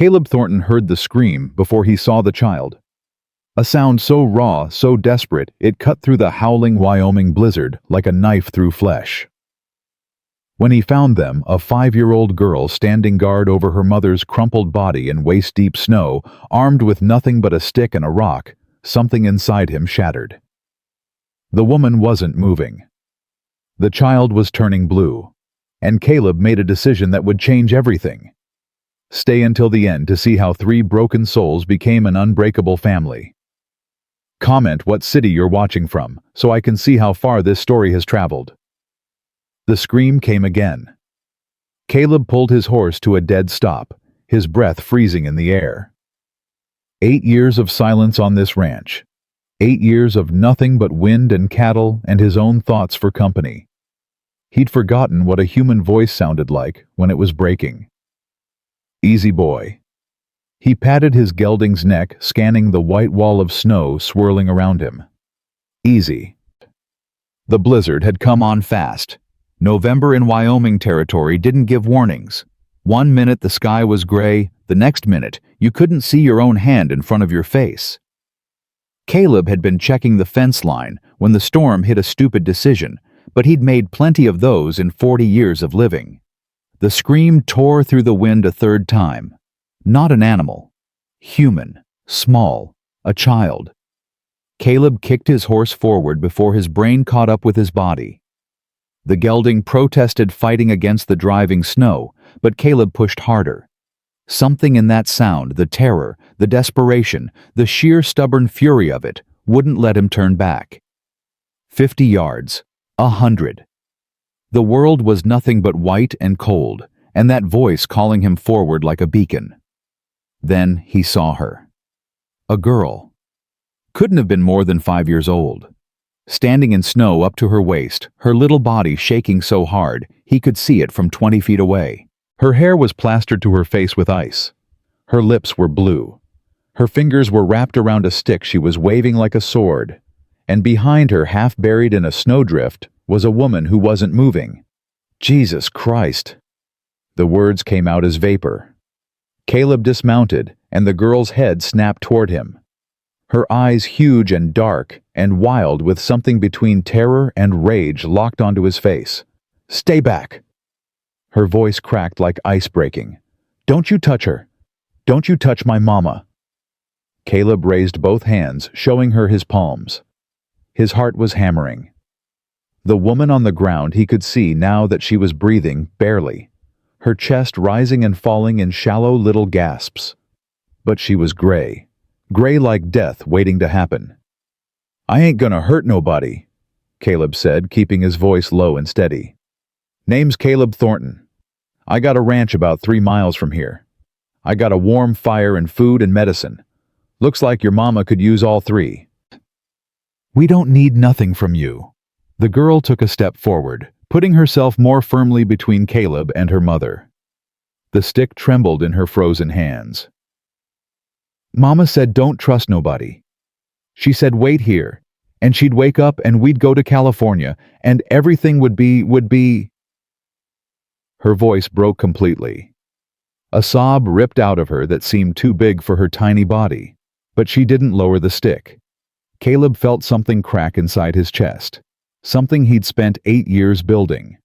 Caleb Thornton heard the scream before he saw the child. A sound so raw, so desperate, it cut through the howling Wyoming blizzard like a knife through flesh. When he found them, a 5-year-old girl standing guard over her mother's crumpled body in waist-deep snow, armed with nothing but a stick and a rock, something inside him shattered. The woman wasn't moving. The child was turning blue, and Caleb made a decision that would change everything. Stay until the end to see how 3 broken souls became an unbreakable family. Comment what city you're watching from, so I can see how far this story has traveled. The scream came again. Caleb pulled his horse to a dead stop, his breath freezing in the air. 8 years of silence on this ranch. 8 years of nothing but wind and cattle and his own thoughts for company. He'd forgotten what a human voice sounded like when it was breaking. Easy boy. He patted his gelding's neck, scanning the white wall of snow swirling around him. Easy. The blizzard had come on fast. November in Wyoming territory didn't give warnings. 1 minute the sky was gray, the next minute you couldn't see your own hand in front of your face. Caleb had been checking the fence line when the storm hit a stupid decision, but he'd made plenty of those in 40 years of living. The scream tore through the wind a third time. Not an animal. Human. Small. A child. Caleb kicked his horse forward before his brain caught up with his body. The gelding protested, fighting against the driving snow, but Caleb pushed harder. Something in that sound, the terror, the desperation, the sheer stubborn fury of it, wouldn't let him turn back. 50 yards. 100. The world was nothing but white and cold, and that voice calling him forward like a beacon. Then he saw her. A girl. Couldn't have been more than 5 years old. Standing in snow up to her waist, her little body shaking so hard he could see it from 20 feet away. Her hair was plastered to her face with ice. Her lips were blue. Her fingers were wrapped around a stick she was waving like a sword. And behind her, half buried in a snowdrift, was a woman who wasn't moving. Jesus Christ! The words came out as vapor. Caleb dismounted, and the girl's head snapped toward him. Her eyes huge and dark and wild with something between terror and rage locked onto his face. "Stay back!" Her voice cracked like ice breaking. "Don't you touch her! Don't you touch my mama!" Caleb raised both hands, showing her his palms. His heart was hammering. The woman on the ground, he could see now that she was breathing, barely, her chest rising and falling in shallow little gasps. But she was gray like death waiting to happen. "I ain't gonna hurt nobody," Caleb said, keeping his voice low and steady. "Name's Caleb Thornton. I got a ranch about 3 miles from here. I got a warm fire and food and medicine. Looks like your mama could use all 3. "We don't need nothing from you." The girl took a step forward, putting herself more firmly between Caleb and her mother. The stick trembled in her frozen hands. "Mama said don't trust nobody. She said wait here, and she'd wake up and we'd go to California, and everything would be... Her voice broke completely. A sob ripped out of her that seemed too big for her tiny body, but she didn't lower the stick. Caleb felt something crack inside his chest. Something he'd spent 8 years building.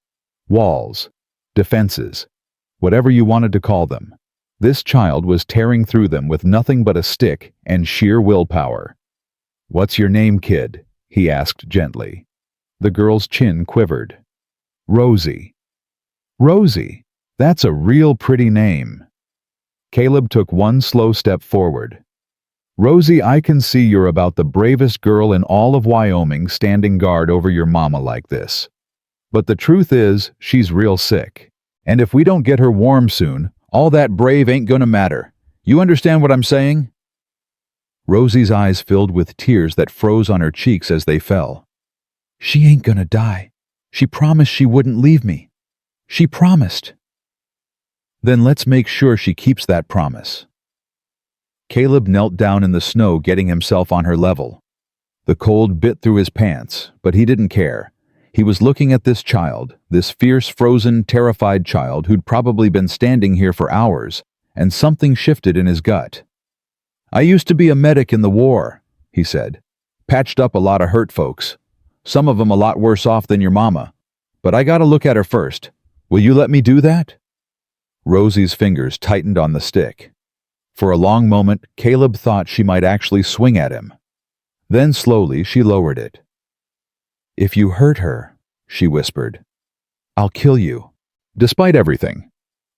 Walls. Defenses. Whatever you wanted to call them. This child was tearing through them with nothing but a stick and sheer willpower. "What's your name, kid?" he asked gently. The girl's chin quivered. "Rosie." "Rosie. That's a real pretty name." Caleb took one slow step forward. "Rosie, I can see you're about the bravest girl in all of Wyoming standing guard over your mama like this. But the truth is, she's real sick. And if we don't get her warm soon, all that brave ain't gonna matter. You understand what I'm saying?" Rosie's eyes filled with tears that froze on her cheeks as they fell. "She ain't gonna die. She promised she wouldn't leave me. She promised." "Then let's make sure she keeps that promise." Caleb knelt down in the snow, getting himself on her level. The cold bit through his pants, but he didn't care. He was looking at this child, this fierce, frozen, terrified child who'd probably been standing here for hours, and something shifted in his gut. "I used to be a medic in the war," he said. "Patched up a lot of hurt folks. Some of them a lot worse off than your mama. But I gotta look at her first. Will you let me do that?" Rosie's fingers tightened on the stick. For a long moment, Caleb thought she might actually swing at him. Then slowly she lowered it. "If you hurt her," she whispered, "I'll kill you." Despite everything,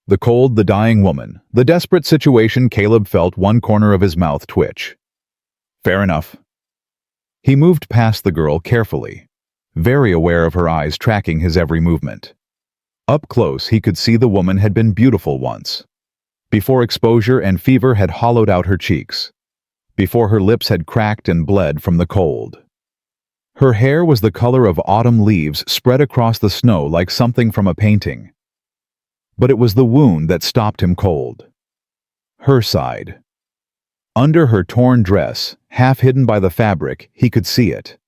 the cold, the dying woman, the desperate situation, Caleb felt one corner of his mouth twitch. Fair enough. He moved past the girl carefully, very aware of her eyes tracking his every movement. Up close, he could see the woman had been beautiful once, before exposure and fever had hollowed out her cheeks, before her lips had cracked and bled from the cold. Her hair was the color of autumn leaves spread across the snow like something from a painting. But it was the wound that stopped him cold. Her side. Under her torn dress, half hidden by the fabric, he could see it.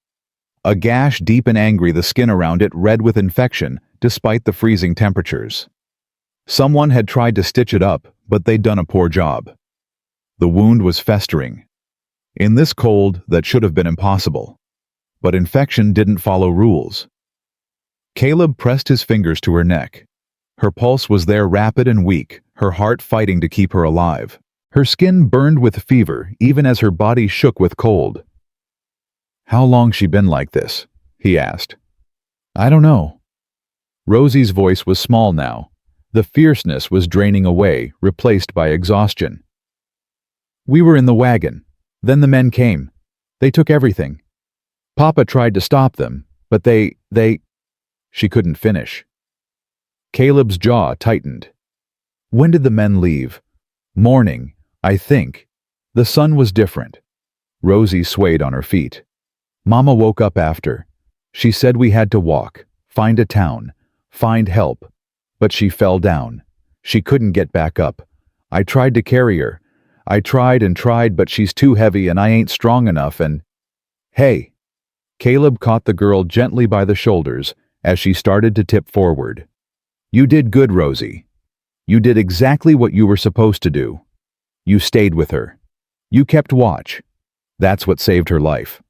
A gash deep and angry, the skin around it red with infection, despite the freezing temperatures. Someone had tried to stitch it up, but they'd done a poor job. The wound was festering. In this cold, that should have been impossible. But infection didn't follow rules. Caleb pressed his fingers to her neck. Her pulse was there, rapid and weak, her heart fighting to keep her alive. Her skin burned with fever, even as her body shook with cold. "How long she been like this?" he asked. "I don't know." Rosie's voice was small now. The fierceness was draining away, replaced by exhaustion. "We were in the wagon. Then the men came. They took everything. Papa tried to stop them, but they... She couldn't finish. Caleb's jaw tightened. "When did the men leave?" "Morning, I think. The sun was different." Rosie swayed on her feet. "Mama woke up after. She said we had to walk, find a town, find help. But she fell down. She couldn't get back up. I tried to carry her. I tried and tried, but she's too heavy and I ain't strong enough and..." "Hey!" Caleb caught the girl gently by the shoulders as she started to tip forward. "You did good, Rosie. You did exactly what you were supposed to do. You stayed with her. You kept watch. That's what saved her life."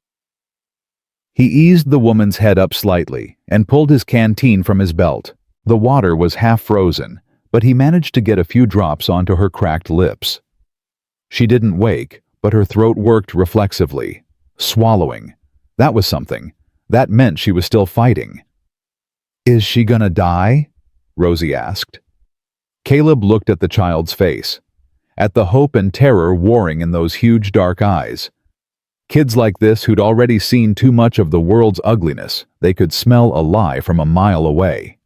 He eased the woman's head up slightly and pulled his canteen from his belt. The water was half frozen, but he managed to get a few drops onto her cracked lips. She didn't wake, but her throat worked reflexively, swallowing. That was something. That meant she was still fighting. "Is she gonna die?" Rosie asked. Caleb looked at the child's face, at the hope and terror warring in those huge dark eyes. Kids like this who'd already seen too much of the world's ugliness, they could smell a lie from a mile away.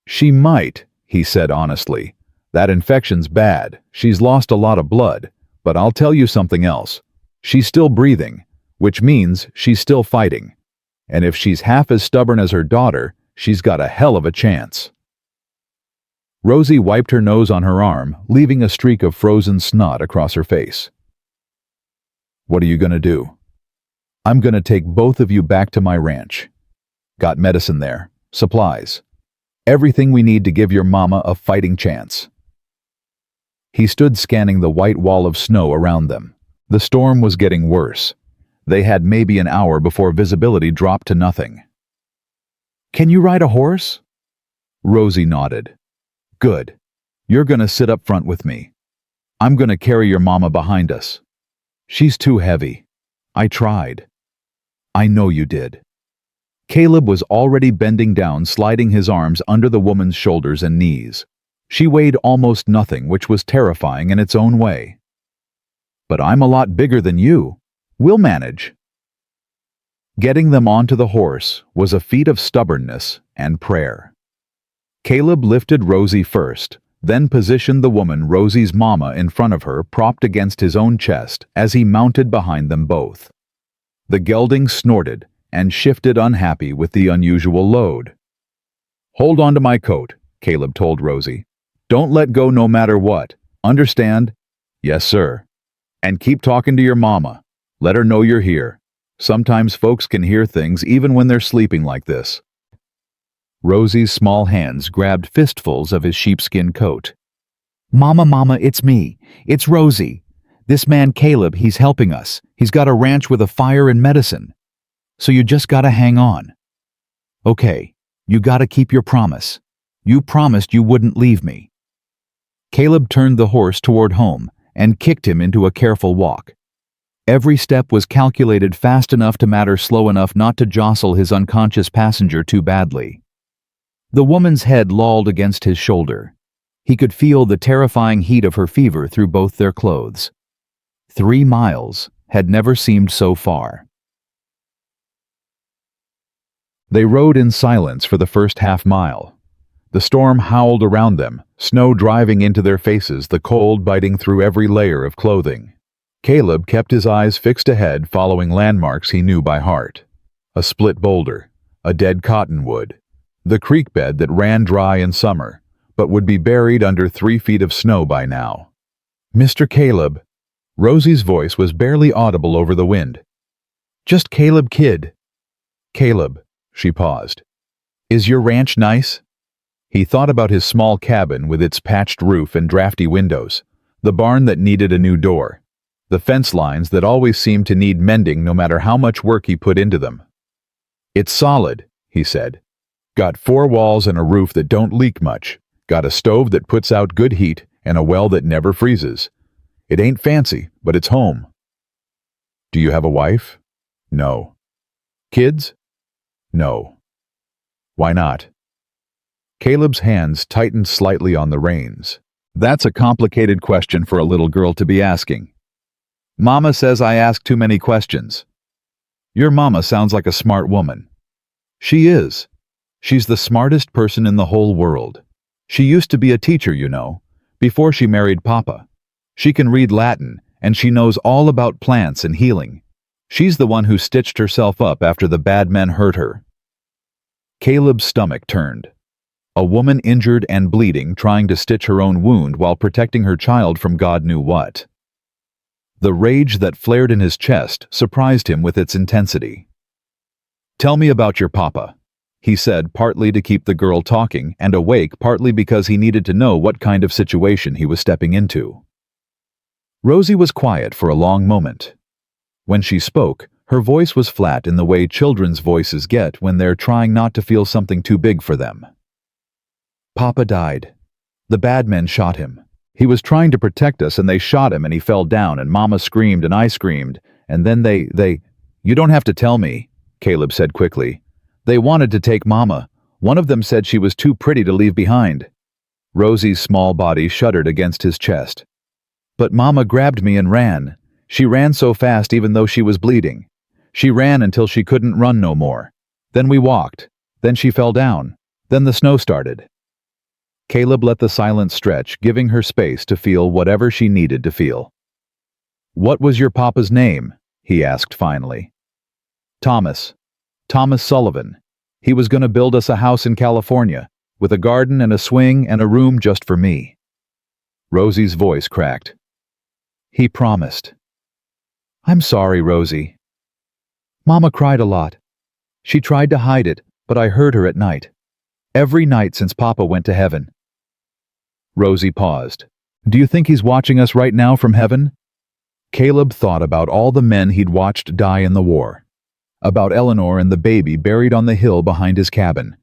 "She might," he said honestly. "That infection's bad. She's lost a lot of blood. But I'll tell you something else. She's still breathing, which means she's still fighting. And if she's half as stubborn as her daughter, she's got a hell of a chance." Rosie wiped her nose on her arm, leaving a streak of frozen snot across her face. "What are you gonna do?" "I'm gonna take both of you back to my ranch. Got medicine there, supplies. Everything we need to give your mama a fighting chance." He stood scanning the white wall of snow around them. The storm was getting worse. They had maybe an hour before visibility dropped to nothing. "Can you ride a horse?" Rosie nodded. "Good. You're gonna sit up front with me. I'm gonna carry your mama behind us. She's too heavy. I tried." "I know you did." Caleb was already bending down, sliding his arms under the woman's shoulders and knees. She weighed almost nothing, which was terrifying in its own way. "But I'm a lot bigger than you. We'll manage." Getting them onto the horse was a feat of stubbornness and prayer. Caleb lifted Rosie first, then positioned the woman, Rosie's mama, in front of her, propped against his own chest as he mounted behind them both. The gelding snorted and shifted, unhappy with the unusual load. "Hold on to my coat," Caleb told Rosie. "Don't let go no matter what. Understand?" "Yes, sir." "And keep talking to your mama. Let her know you're here. Sometimes folks can hear things even when they're sleeping like this." Rosie's small hands grabbed fistfuls of his sheepskin coat. Mama, it's me. It's Rosie. This man Caleb, he's helping us. He's got a ranch with a fire and medicine. So you just gotta hang on. Okay, you gotta keep your promise. You promised you wouldn't leave me. Caleb turned the horse toward home and kicked him into a careful walk. Every step was calculated fast enough to matter slow enough not to jostle his unconscious passenger too badly. The woman's head lolled against his shoulder. He could feel the terrifying heat of her fever through both their clothes. 3 miles had never seemed so far. They rode in silence for the first half-mile. The storm howled around them, snow driving into their faces, the cold biting through every layer of clothing. Caleb kept his eyes fixed ahead, following landmarks he knew by heart. A split boulder, a dead cottonwood, the creek bed that ran dry in summer, but would be buried under 3 feet of snow by now. Mr. Caleb. Rosie's voice was barely audible over the wind. Just Caleb, kid. Caleb, she paused. Is your ranch nice? He thought about his small cabin with its patched roof and drafty windows, the barn that needed a new door, the fence lines that always seemed to need mending no matter how much work he put into them. It's solid, he said. Got 4 walls and a roof that don't leak much. Got a stove that puts out good heat and a well that never freezes. It ain't fancy, but it's home. Do you have a wife? No. Kids? No. Why not? Caleb's hands tightened slightly on the reins. That's a complicated question for a little girl to be asking. Mama says I ask too many questions. Your mama sounds like a smart woman. She is. She's the smartest person in the whole world. She used to be a teacher, you know, before she married Papa. She can read Latin, and she knows all about plants and healing. She's the one who stitched herself up after the bad men hurt her. Caleb's stomach turned. A woman injured and bleeding trying to stitch her own wound while protecting her child from God knew what. The rage that flared in his chest surprised him with its intensity. Tell me about your papa, he said, partly to keep the girl talking and awake, partly because he needed to know what kind of situation he was stepping into. Rosie was quiet for a long moment. When she spoke, her voice was flat in the way children's voices get when they're trying not to feel something too big for them. Papa died. The bad men shot him. He was trying to protect us and they shot him and he fell down and Mama screamed and I screamed and then they... You don't have to tell me, Caleb said quickly. They wanted to take Mama. One of them said she was too pretty to leave behind. Rosie's small body shuddered against his chest. But Mama grabbed me and ran. She ran so fast even though she was bleeding. She ran until she couldn't run no more. Then we walked. Then she fell down. Then the snow started. Caleb let the silence stretch, giving her space to feel whatever she needed to feel. What was your papa's name? He asked finally. Thomas. Thomas Sullivan. He was going to build us a house in California, with a garden and a swing and a room just for me. Rosie's voice cracked. He promised. I'm sorry, Rosie. Mama cried a lot. She tried to hide it, but I heard her at night. Every night since Papa went to heaven. Rosie paused. Do you think he's watching us right now from heaven? Caleb thought about all the men he'd watched die in the war. About Eleanor and the baby buried on the hill behind his cabin.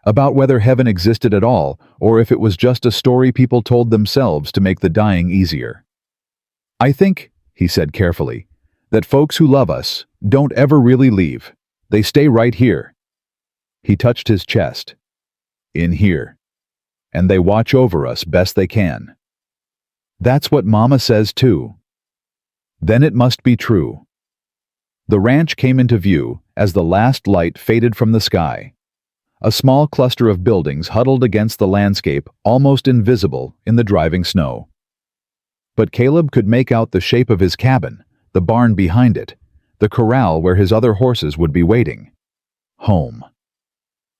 About whether heaven existed at all, or if it was just a story people told themselves to make the dying easier. I think, he said carefully, that folks who love us don't ever really leave. They stay right here. He touched his chest. In here. And they watch over us best they can. That's what Mama says too. Then it must be true. The ranch came into view as the last light faded from the sky. A small cluster of buildings huddled against the landscape, almost invisible in the driving snow. But Caleb could make out the shape of his cabin, the barn behind it, the corral where his other horses would be waiting. Home.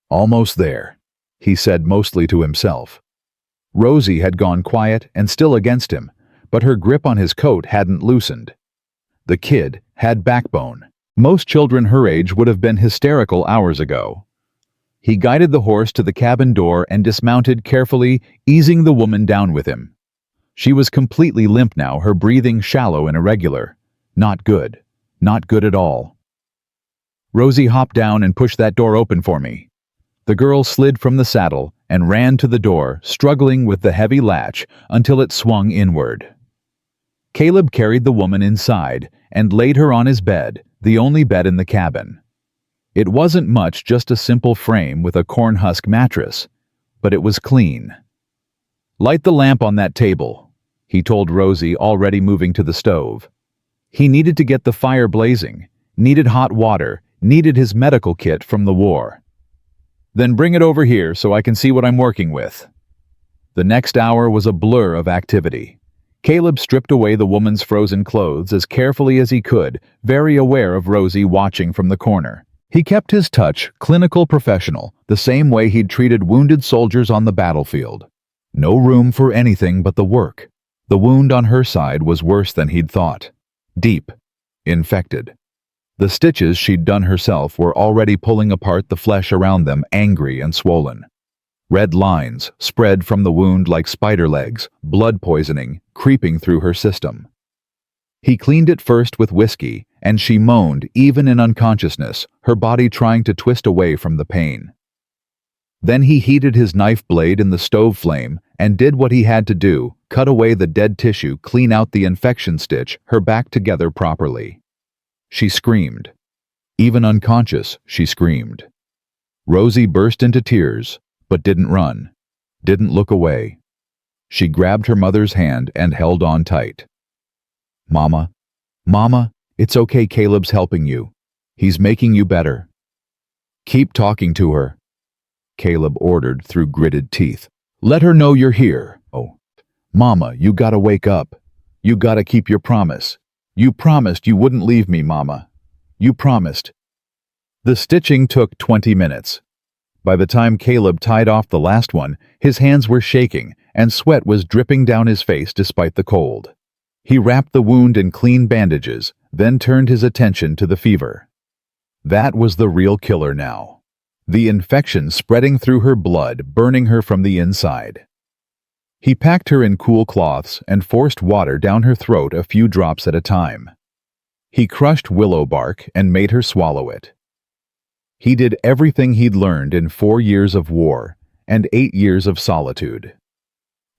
Almost there, he said mostly to himself. Rosie had gone quiet and still against him, but her grip on his coat hadn't loosened. The kid had backbone. Most children her age would have been hysterical hours ago. He guided the horse to the cabin door and dismounted carefully, easing the woman down with him. She was completely limp now, her breathing shallow and irregular. Not good. Not good at all. Rosie hopped down and pushed that door open for me. The girl slid from the saddle and ran to the door, struggling with the heavy latch until it swung inward. Caleb carried the woman inside and laid her on his bed, the only bed in the cabin. It wasn't much, just a simple frame with a corn husk mattress, but it was clean. "Light the lamp on that table," he told Rosie, already moving to the stove. He needed to get the fire blazing, needed hot water, needed his medical kit from the war. "Then bring it over here so I can see what I'm working with." The next hour was a blur of activity. Caleb stripped away the woman's frozen clothes as carefully as he could, very aware of Rosie watching from the corner. He kept his touch, clinical professional, the same way he'd treated wounded soldiers on the battlefield. No room for anything but the work. The wound on her side was worse than he'd thought. Deep. Infected. The stitches she'd done herself were already pulling apart the flesh around them, angry and swollen. Red lines spread from the wound like spider legs, blood poisoning creeping through her system. He cleaned it first with whiskey, and she moaned even in unconsciousness, her body trying to twist away from the pain. Then he heated his knife blade in the stove flame and did what he had to do, cut away the dead tissue, clean out the infection, stitch her back together properly. She screamed. Even unconscious, she screamed. Rosie burst into tears, but didn't run, didn't look away. She grabbed her mother's hand and held on tight. "Mama, Mama, it's okay, Caleb's helping you. He's making you better." "Keep talking to her," Caleb ordered through gritted teeth. "Let her know you're here." "Oh, Mama, you gotta wake up. You gotta keep your promise. You promised you wouldn't leave me, Mama. You promised." The stitching took 20 minutes. By the time Caleb tied off the last one, his hands were shaking and sweat was dripping down his face despite the cold. He wrapped the wound in clean bandages, then turned his attention to the fever. That was the real killer now. The infection spreading through her blood, burning her from the inside. He packed her in cool cloths and forced water down her throat, a few drops at a time. He crushed willow bark and made her swallow it. He did everything he'd learned in 4 years of war and 8 years of solitude.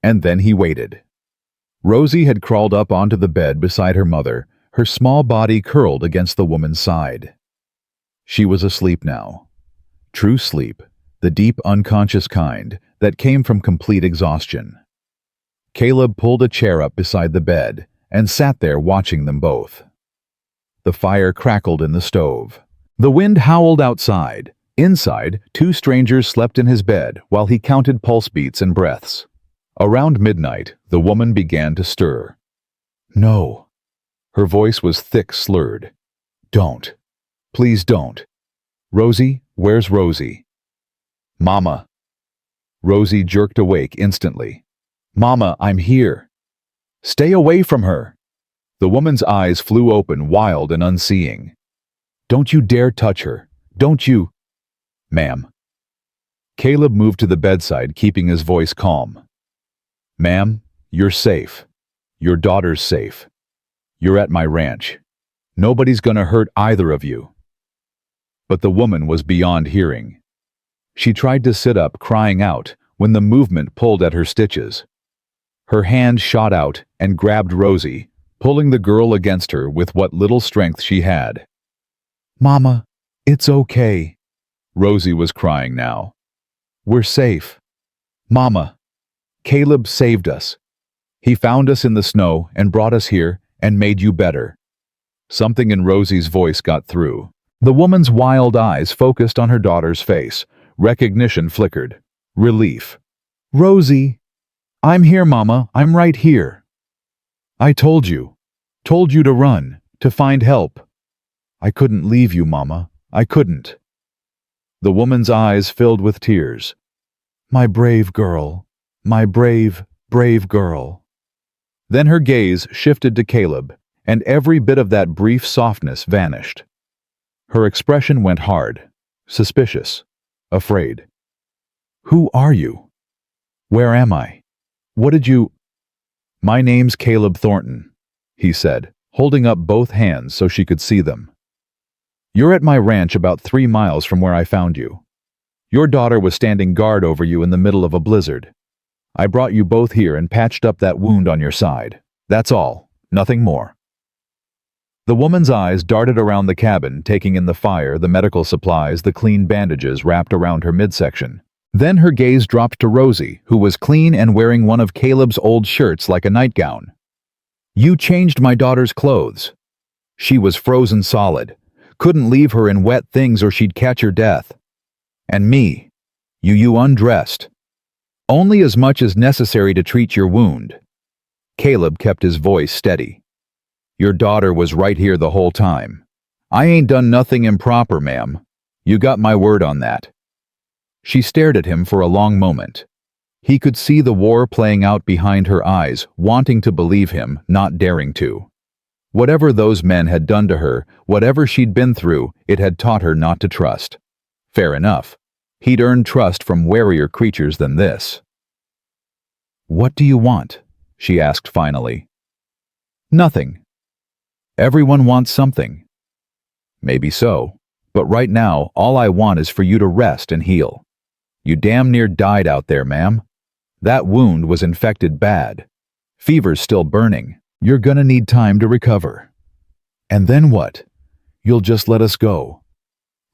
And then he waited. Rosie had crawled up onto the bed beside her mother, her small body curled against the woman's side. She was asleep now. True sleep, the deep unconscious kind that came from complete exhaustion. Caleb pulled a chair up beside the bed and sat there watching them both. The fire crackled in the stove. The wind howled outside. Inside, 2 strangers slept in his bed while he counted pulse beats and breaths. Around midnight, the woman began to stir. "No." Her voice was thick, slurred. "Don't. Please don't. Rosie, where's Rosie?" "Mama." Rosie jerked awake instantly. "Mama, I'm here." "Stay away from her." The woman's eyes flew open, wild and unseeing. "Don't you dare touch her. Don't you—" "Ma'am." Caleb moved to the bedside, keeping his voice calm. "Ma'am, you're safe. Your daughter's safe. You're at my ranch. Nobody's gonna hurt either of you." But the woman was beyond hearing. She tried to sit up, crying out, when the movement pulled at her stitches. Her hand shot out and grabbed Rosie, pulling the girl against her with what little strength she had. "Mama, it's okay." Rosie was crying now. "We're safe. Mama, Caleb saved us. He found us in the snow and brought us here and made you better." Something in Rosie's voice got through. The woman's wild eyes focused on her daughter's face. Recognition flickered. Relief. "Rosie, I'm here, Mama. I'm right here. I told you to run, to find help. I couldn't leave you, Mama. I couldn't." The woman's eyes filled with tears. "My brave girl. My brave, brave girl." Then her gaze shifted to Caleb, and every bit of that brief softness vanished. Her expression went hard, suspicious, afraid. "Who are you? Where am I? What did you—" My name's Caleb Thornton, he said, holding up both hands so she could see them. You're at my ranch about 3 miles from where I found you. Your daughter was standing guard over you in the middle of a blizzard. I brought you both here and patched up that wound on your side. That's all, nothing more. The woman's eyes darted around the cabin, taking in the fire, the medical supplies, the clean bandages wrapped around her midsection. Then her gaze dropped to Rosie, who was clean and wearing one of Caleb's old shirts like a nightgown. You changed my daughter's clothes. She was frozen solid. Couldn't leave her in wet things or she'd catch her death. And me, you undressed. Only as much as necessary to treat your wound. Caleb kept his voice steady. Your daughter was right here the whole time. I ain't done nothing improper, ma'am. You got my word on that. She stared at him for a long moment. He could see the war playing out behind her eyes, wanting to believe him, not daring to. Whatever those men had done to her, whatever she'd been through, it had taught her not to trust. Fair enough. He'd earned trust from warier creatures than this. What do you want? She asked finally. Nothing. Everyone wants something. Maybe so, but right now, all I want is for you to rest and heal. You damn near died out there, ma'am. That wound was infected bad. Fever's still burning. You're gonna need time to recover. And then what? You'll just let us go.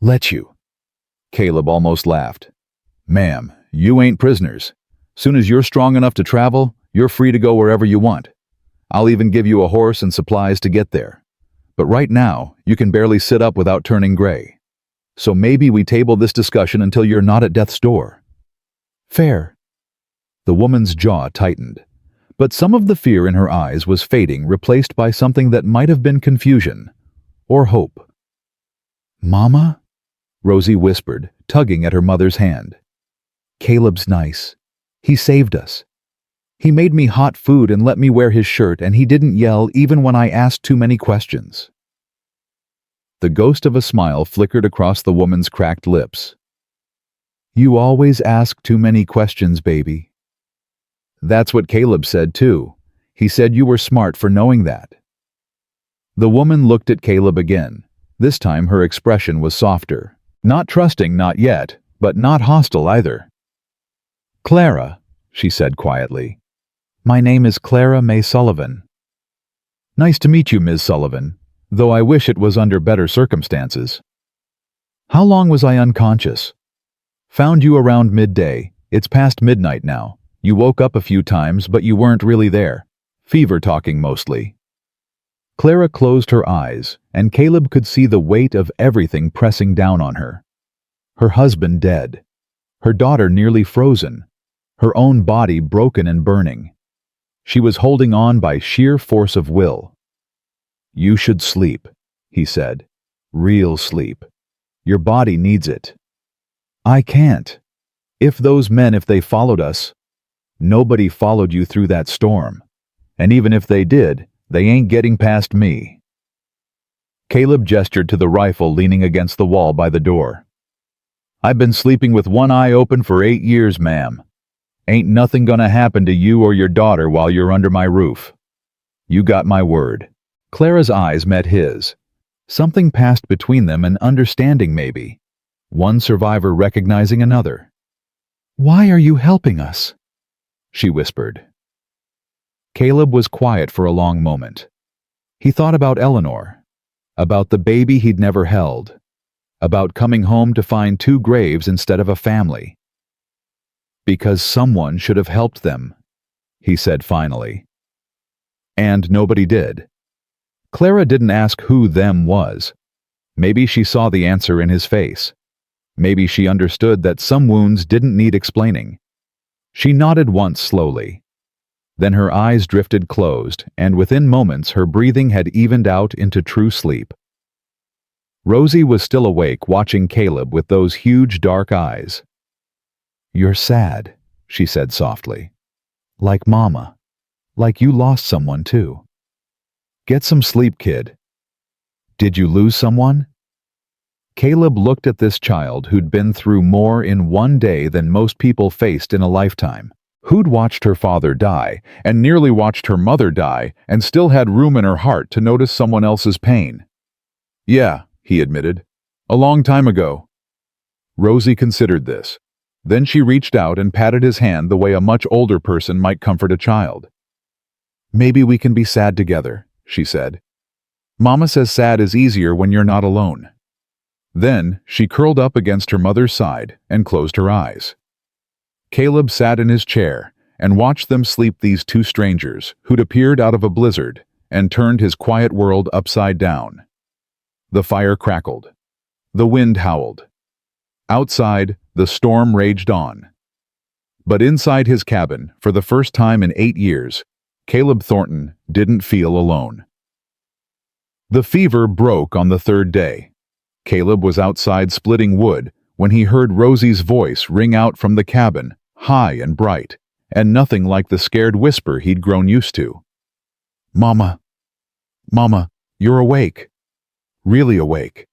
Let you. Caleb almost laughed. Ma'am, you ain't prisoners. Soon as you're strong enough to travel, you're free to go wherever you want. I'll even give you a horse and supplies to get there. But right now, you can barely sit up without turning gray. So maybe we table this discussion until you're not at death's door. Fair. The woman's jaw tightened, but some of the fear in her eyes was fading, replaced by something that might have been confusion or hope. Mama? Rosie whispered, tugging at her mother's hand. Caleb's nice. He saved us. He made me hot food and let me wear his shirt, and he didn't yell even when I asked too many questions. The ghost of a smile flickered across the woman's cracked lips. You always ask too many questions, baby. That's what Caleb said too. He said you were smart for knowing that. The woman looked at Caleb again. This time her expression was softer. Not trusting, not yet, but not hostile either. Clara, she said quietly. My name is Clara May Sullivan. Nice to meet you, Ms. Sullivan, though I wish it was under better circumstances. How long was I unconscious? Found you around midday. It's past midnight now. You woke up a few times, but you weren't really there. Fever talking mostly. Clara closed her eyes, and Caleb could see the weight of everything pressing down on her. Her husband dead. Her daughter nearly frozen. Her own body broken and burning. She was holding on by sheer force of will. You should sleep, he said. Real sleep. Your body needs it. I can't. If they followed us, nobody followed you through that storm. And even if they did, they ain't getting past me. Caleb gestured to the rifle leaning against the wall by the door. I've been sleeping with one eye open for 8 years, ma'am. Ain't nothing gonna happen to you or your daughter while you're under my roof. You got my word. Clara's eyes met his. Something passed between them, an understanding maybe. One survivor recognizing another. Why are you helping us? She whispered. Caleb was quiet for a long moment. He thought about Eleanor, about the baby he'd never held, about coming home to find 2 graves instead of a family. Because someone should have helped them, he said finally. And nobody did. Clara didn't ask who them was. Maybe she saw the answer in his face. Maybe she understood that some wounds didn't need explaining. She nodded once slowly. Then her eyes drifted closed, and within moments her breathing had evened out into true sleep. Rosie was still awake, watching Caleb with those huge dark eyes. You're sad, she said softly. Like Mama. Like you lost someone too. Get some sleep, kid. Did you lose someone? Caleb looked at this child who'd been through more in one day than most people faced in a lifetime. Who'd watched her father die, and nearly watched her mother die, and still had room in her heart to notice someone else's pain? Yeah, he admitted. A long time ago. Rosie considered this. Then she reached out and patted his hand the way a much older person might comfort a child. Maybe we can be sad together, she said. Mama says sad is easier when you're not alone. Then she curled up against her mother's side and closed her eyes. Caleb sat in his chair and watched them sleep, these two strangers who'd appeared out of a blizzard and turned his quiet world upside down. The fire crackled. The wind howled. Outside, the storm raged on. But inside his cabin, for the first time in 8 years, Caleb Thornton didn't feel alone. The fever broke on the third day. Caleb was outside splitting wood when he heard Rosie's voice ring out from the cabin, high and bright, and nothing like the scared whisper he'd grown used to. Mama, Mama, you're awake. Really awake.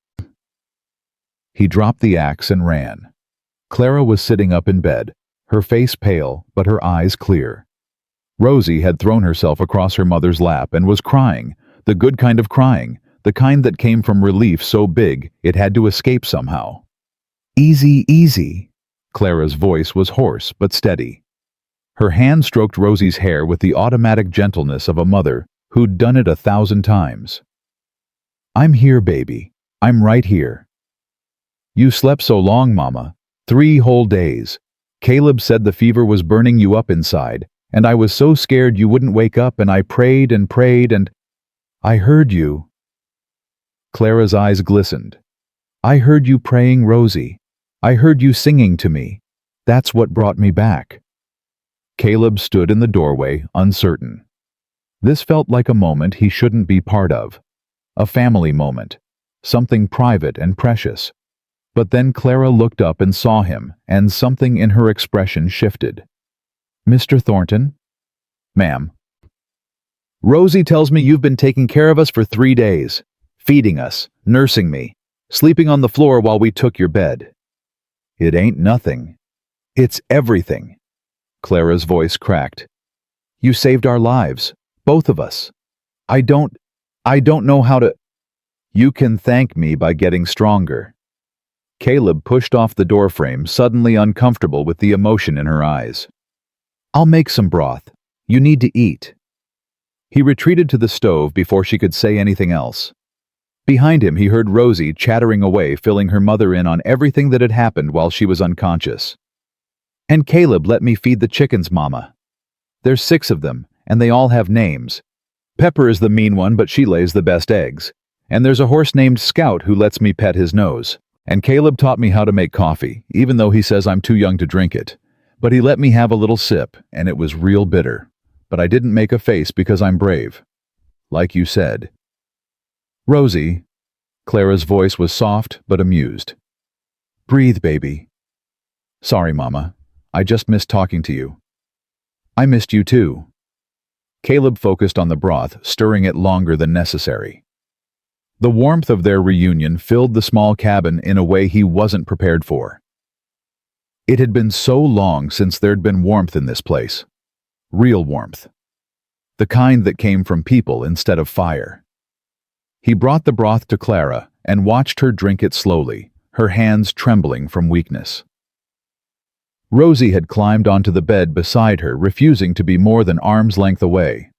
He dropped the axe and ran. Clara was sitting up in bed, her face pale but her eyes clear. Rosie had thrown herself across her mother's lap and was crying, the good kind of crying, the kind that came from relief so big it had to escape somehow. Easy, easy. Clara's voice was hoarse but steady. Her hand stroked Rosie's hair with the automatic gentleness of a mother who'd done it 1,000 times. I'm here, baby. I'm right here. You slept so long, Mama. 3 whole days. Caleb said the fever was burning you up inside, and I was so scared you wouldn't wake up, and I prayed and prayed and... I heard you. Clara's eyes glistened. I heard you praying, Rosie. I heard you singing to me. That's what brought me back. Caleb stood in the doorway, uncertain. This felt like a moment he shouldn't be part of. A family moment. Something private and precious. But then Clara looked up and saw him, and something in her expression shifted. Mr. Thornton? Ma'am. Rosie tells me you've been taking care of us for 3 days. Feeding us, nursing me, sleeping on the floor while we took your bed. It ain't nothing. It's everything. Clara's voice cracked. You saved our lives, both of us. I don't know how to... You can thank me by getting stronger. Caleb pushed off the doorframe, suddenly uncomfortable with the emotion in her eyes. I'll make some broth. You need to eat. He retreated to the stove before she could say anything else. Behind him, he heard Rosie chattering away, filling her mother in on everything that had happened while she was unconscious. And Caleb let me feed the chickens, Mama. There's 6 of them, and they all have names. Pepper is the mean one, but she lays the best eggs. And there's a horse named Scout who lets me pet his nose. And Caleb taught me how to make coffee, even though he says I'm too young to drink it. But he let me have a little sip, and it was real bitter. But I didn't make a face because I'm brave. Like you said. Rosie. Clara's voice was soft but amused. Breathe, baby. Sorry, Mama. I just missed talking to you. I missed you too. Caleb focused on the broth, stirring it longer than necessary. The warmth of their reunion filled the small cabin in a way he wasn't prepared for. It had been so long since there'd been warmth in this place. Real warmth. The kind that came from people instead of fire. He brought the broth to Clara and watched her drink it slowly, her hands trembling from weakness. Rosie had climbed onto the bed beside her, refusing to be more than arm's length away.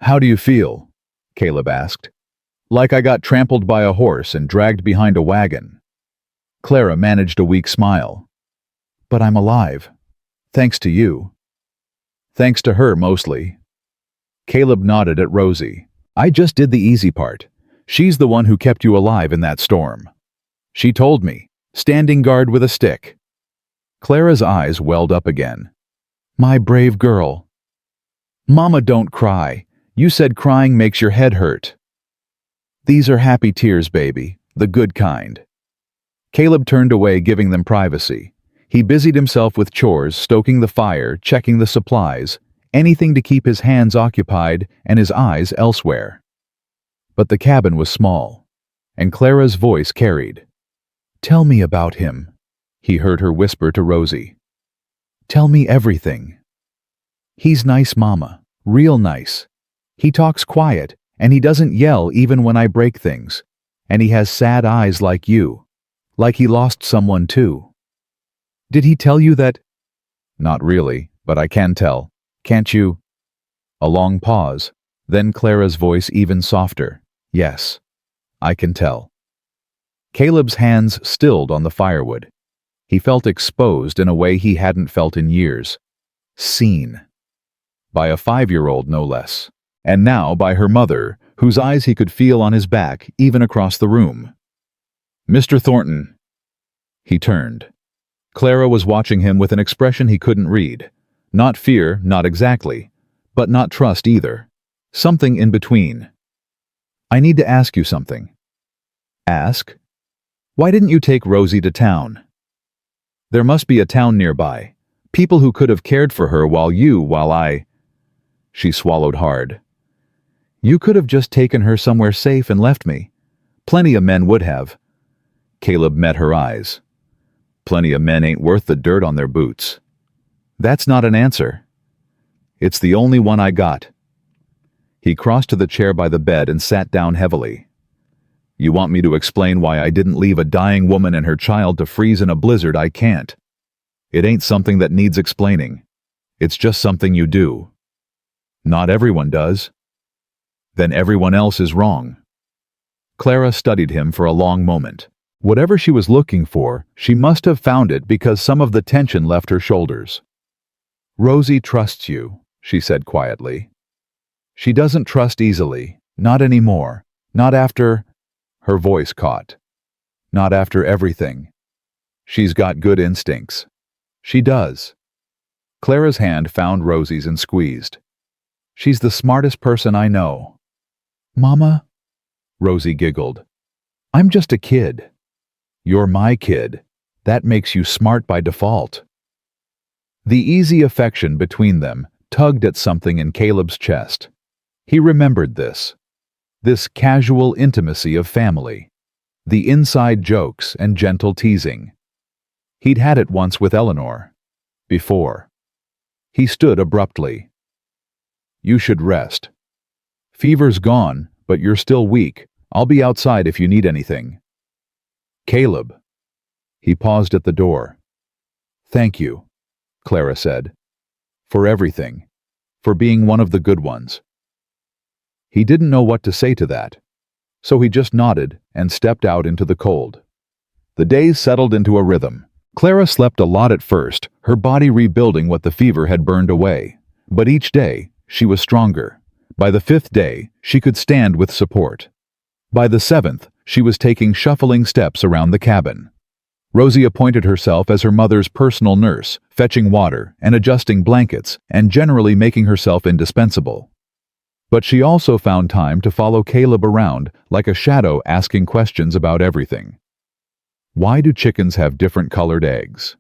How do you feel? Caleb asked. Like I got trampled by a horse and dragged behind a wagon. Clara managed a weak smile. But I'm alive. Thanks to you. Thanks to her, mostly. Caleb nodded at Rosie. I just did the easy part. She's the one who kept you alive in that storm. She told me, standing guard with a stick. Clara's eyes welled up again. My brave girl. Mama, don't cry. You said crying makes your head hurt. These are happy tears, baby, the good kind. Caleb turned away, giving them privacy. He busied himself with chores, stoking the fire, checking the supplies, anything to keep his hands occupied and his eyes elsewhere. But the cabin was small, and Clara's voice carried. Tell me about him, he heard her whisper to Rosie. Tell me everything. He's nice, Mama. Real nice. He talks quiet, and he doesn't yell even when I break things. And he has sad eyes like you. Like he lost someone too. Did he tell you that? Not really, but I can tell. Can't you? A long pause, then Clara's voice even softer. Yes, I can tell. Caleb's hands stilled on the firewood. He felt exposed in a way he hadn't felt in years. Seen. By a 5-year-old, no less. And now by her mother, whose eyes he could feel on his back, even across the room. Mr. Thornton. He turned. Clara was watching him with an expression he couldn't read. Not fear, not exactly, but not trust either. Something in between. I need to ask you something. Ask? Why didn't you take Rosie to town? There must be a town nearby. People who could have cared for her while I... She swallowed hard. You could have just taken her somewhere safe and left me. Plenty of men would have. Caleb met her eyes. Plenty of men ain't worth the dirt on their boots. That's not an answer. It's the only one I got. He crossed to the chair by the bed and sat down heavily. You want me to explain why I didn't leave a dying woman and her child to freeze in a blizzard? I can't. It ain't something that needs explaining. It's just something you do. Not everyone does. Then everyone else is wrong. Clara studied him for a long moment. Whatever she was looking for, she must have found it because some of the tension left her shoulders. Rosie trusts you, she said quietly. She doesn't trust easily, not anymore, not after... Her voice caught. Not after everything. She's got good instincts. She does. Clara's hand found Rosie's and squeezed. She's the smartest person I know. Mama? Rosie giggled. I'm just a kid. You're my kid. That makes you smart by default. The easy affection between them tugged at something in Caleb's chest. He remembered this. This casual intimacy of family. The inside jokes and gentle teasing. He'd had it once with Eleanor. Before. He stood abruptly. You should rest. Fever's gone, but you're still weak. I'll be outside if you need anything. Caleb. He paused at the door. Thank you, Clara said. For everything. For being one of the good ones. He didn't know what to say to that, so he just nodded and stepped out into the cold. The days settled into a rhythm. Clara slept a lot at first, her body rebuilding what the fever had burned away. But each day, she was stronger. By the 5th day, she could stand with support. By the 7th, she was taking shuffling steps around the cabin. Rosie appointed herself as her mother's personal nurse, fetching water and adjusting blankets, and generally making herself indispensable. But she also found time to follow Caleb around like a shadow, asking questions about everything. Why do chickens have different colored eggs?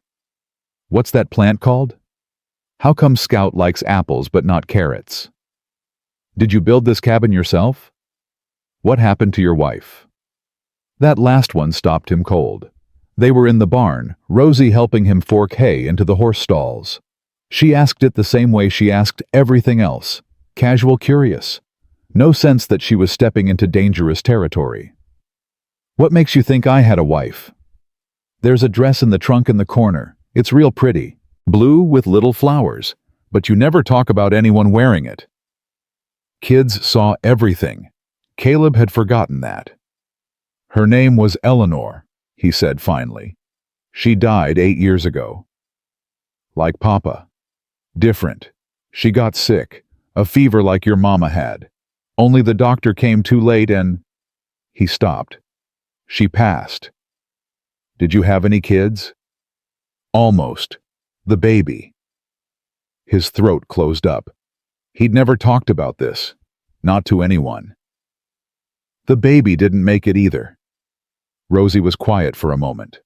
What's that plant called? How come Scout likes apples but not carrots? Did you build this cabin yourself? What happened to your wife? That last one stopped him cold. They were in the barn, Rosie helping him fork hay into the horse stalls. She asked it the same way she asked everything else. Casual, curious. No sense that she was stepping into dangerous territory. What makes you think I had a wife? There's a dress in the trunk in the corner. It's real pretty. Blue with little flowers. But you never talk about anyone wearing it. Kids saw everything. Caleb had forgotten that. Her name was Eleanor, he said finally. She died 8 years ago. Like Papa. Different. She got sick. A fever like your mama had. Only the doctor came too late and... He stopped. She passed. Did you have any kids? Almost. The baby. His throat closed up. He'd never talked about this. Not to anyone. The baby didn't make it either. Rosie was quiet for a moment.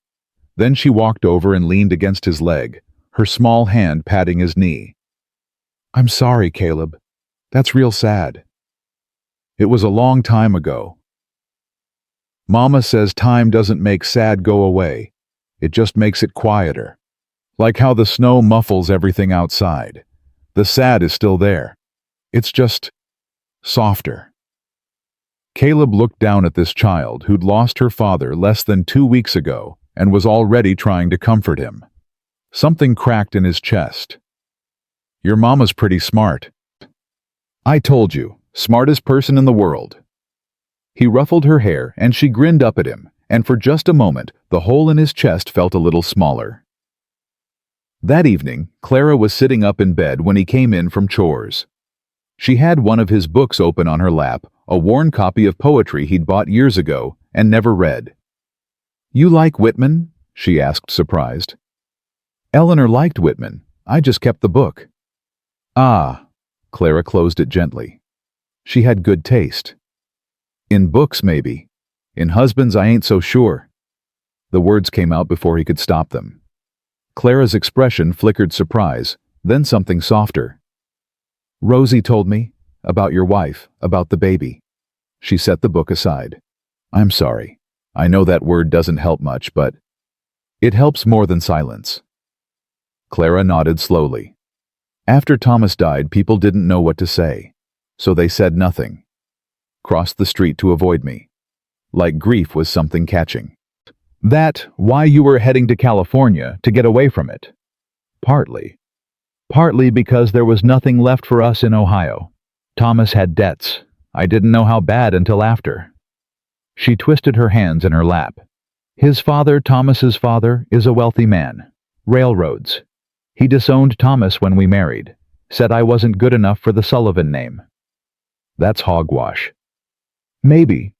Then she walked over and leaned against his leg, her small hand patting his knee. I'm sorry, Caleb. That's real sad. It was a long time ago. Mama says time doesn't make sad go away. It just makes it quieter. Like how the snow muffles everything outside. The sad is still there. It's just softer. Caleb looked down at this child who'd lost her father less than 2 weeks ago and was already trying to comfort him. Something cracked in his chest. Your mama's pretty smart. I told you, smartest person in the world. He ruffled her hair and she grinned up at him, and for just a moment, the hole in his chest felt a little smaller. That evening, Clara was sitting up in bed when he came in from chores. She had one of his books open on her lap, a worn copy of poetry he'd bought years ago and never read. You like Whitman? She asked, surprised. Eleanor liked Whitman. I just kept the book. Ah, Clara closed it gently. She had good taste. In books, maybe. In husbands, I ain't so sure. The words came out before he could stop them. Clara's expression flickered surprise, then something softer. Rosie told me about your wife, about the baby. She set the book aside. I'm sorry. I know that word doesn't help much, but it helps more than silence. Clara nodded slowly. After Thomas died, people didn't know what to say, so they said nothing. Crossed the street to avoid me. Like grief was something catching. That why you were heading to California to get away from it? Partly. Partly because there was nothing left for us in Ohio. Thomas had debts. I didn't know how bad until after. She twisted her hands in her lap. His father, Thomas's father, is a wealthy man. Railroads. He disowned Thomas when we married. Said I wasn't good enough for the Sullivan name. That's hogwash. Maybe.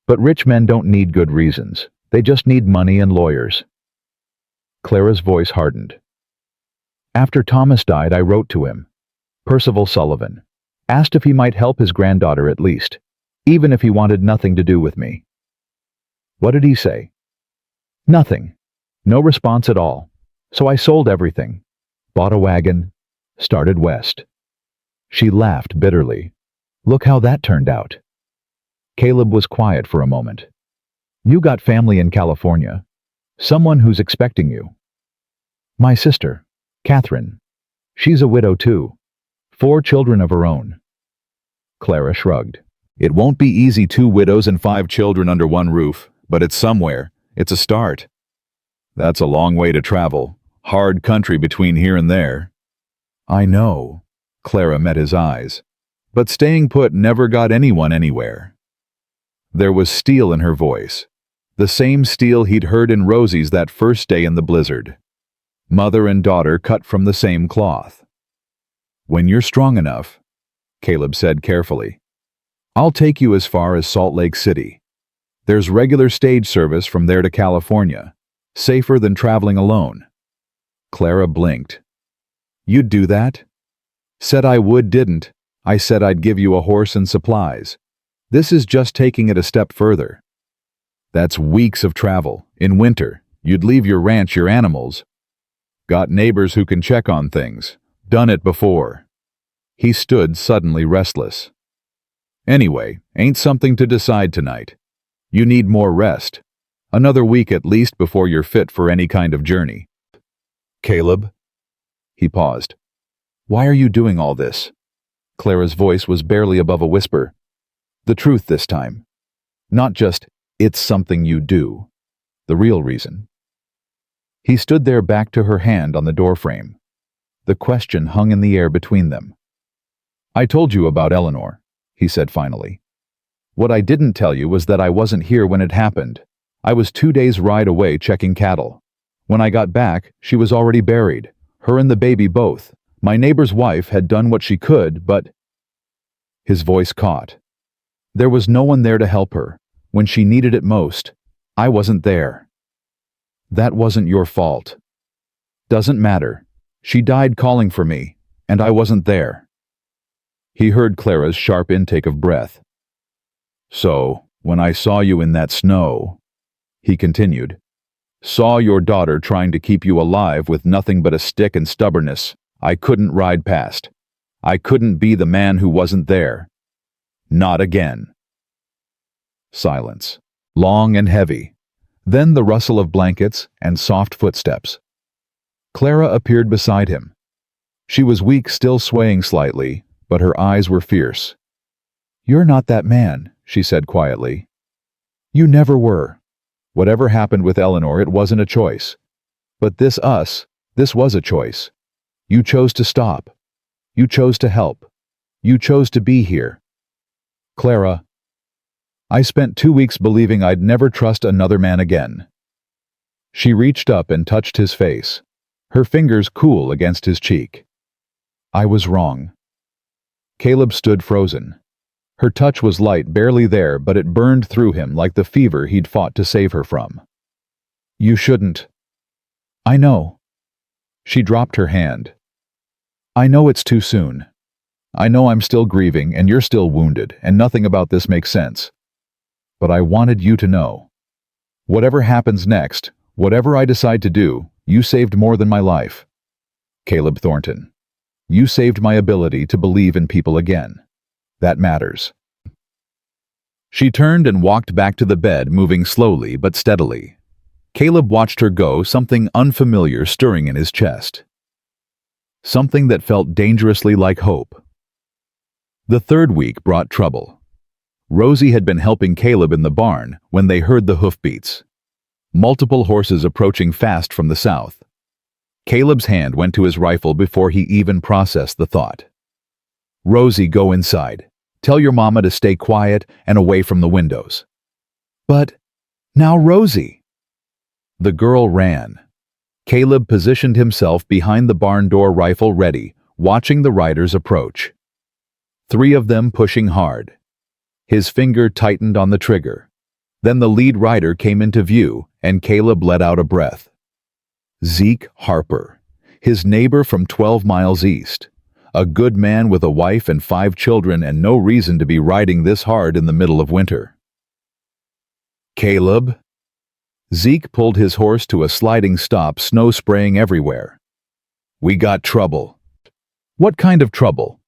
But rich men don't need good reasons. They just need money and lawyers. Clara's voice hardened. After Thomas died, I wrote to him. Percival Sullivan. Asked if he might help his granddaughter at least, even if he wanted nothing to do with me. What did he say? Nothing. No response at all. So I sold everything. Bought a wagon. Started west. She laughed bitterly. Look how that turned out. Caleb was quiet for a moment. You got family in California. Someone who's expecting you. My sister, Catherine. She's a widow too. 4 children of her own. Clara shrugged. It won't be easy, 2 widows and 5 children under one roof, but it's somewhere. It's a start. That's a long way to travel. Hard country between here and there. I know. Clara met his eyes. But staying put never got anyone anywhere. There was steel in her voice. The same steel he'd heard in Rosie's that first day in the blizzard. Mother and daughter cut from the same cloth. When you're strong enough, Caleb said carefully, I'll take you as far as Salt Lake City. There's regular stage service from there to California, safer than traveling alone. Clara blinked. You'd do that? Said I would, didn't. I said I'd give you a horse and supplies. This is just taking it a step further. That's weeks of travel. In winter, you'd leave your ranch, your animals. Got neighbors who can check on things. Done it before. He stood suddenly restless. Anyway, ain't something to decide tonight. You need more rest. Another week at least before you're fit for any kind of journey. Caleb? He paused. Why are you doing all this? Clara's voice was barely above a whisper. The truth this time. Not just, it's something you do. The real reason. He stood there, back to her hand on the doorframe. The question hung in the air between them. I told you about Eleanor, he said finally. What I didn't tell you was that I wasn't here when it happened. I was 2 days' ride away checking cattle. When I got back, she was already buried, her and the baby both. My neighbor's wife had done what she could, but... His voice caught. There was no one there to help her. When she needed it most, I wasn't there. That wasn't your fault. Doesn't matter. She died calling for me, and I wasn't there. He heard Clara's sharp intake of breath. So, when I saw you in that snow, he continued, saw your daughter trying to keep you alive with nothing but a stick and stubbornness, I couldn't ride past. I couldn't be the man who wasn't there. Not again. Silence, long and heavy. Then the rustle of blankets and soft footsteps. Clara appeared beside him. She was weak, still swaying slightly, but her eyes were fierce. "You're not that man," she said quietly. "You never were. Whatever happened with Eleanor, it wasn't a choice. But this was a choice. You chose to stop. You chose to help. You chose to be here. Clara, I spent 2 weeks believing I'd never trust another man again." She reached up and touched his face, her fingers cool against his cheek. "I was wrong." Caleb stood frozen. Her touch was light, barely there, but it burned through him like the fever he'd fought to save her from. "You shouldn't." "I know." She dropped her hand. "I know it's too soon. I know I'm still grieving and you're still wounded, and nothing about this makes sense. But I wanted you to know. Whatever happens next, whatever I decide to do, you saved more than my life. Caleb Thornton. You saved my ability to believe in people again. That matters." She turned and walked back to the bed, moving slowly but steadily. Caleb watched her go, something unfamiliar stirring in his chest. Something that felt dangerously like hope. The third week brought trouble. Rosie had been helping Caleb in the barn when they heard the hoofbeats. Multiple horses approaching fast from the south. Caleb's hand went to his rifle before he even processed the thought. "Rosie, go inside. Tell your mama to stay quiet and away from the windows." "But now, Rosie." The girl ran. Caleb positioned himself behind the barn door, rifle ready, watching the riders approach. 3 of them pushing hard. His finger tightened on the trigger. Then the lead rider came into view, and Caleb let out a breath. Zeke Harper, his neighbor from 12 miles east. A good man with a wife and 5 children and no reason to be riding this hard in the middle of winter. "Caleb?" Zeke pulled his horse to a sliding stop, snow spraying everywhere. "We got trouble." "What kind of trouble?"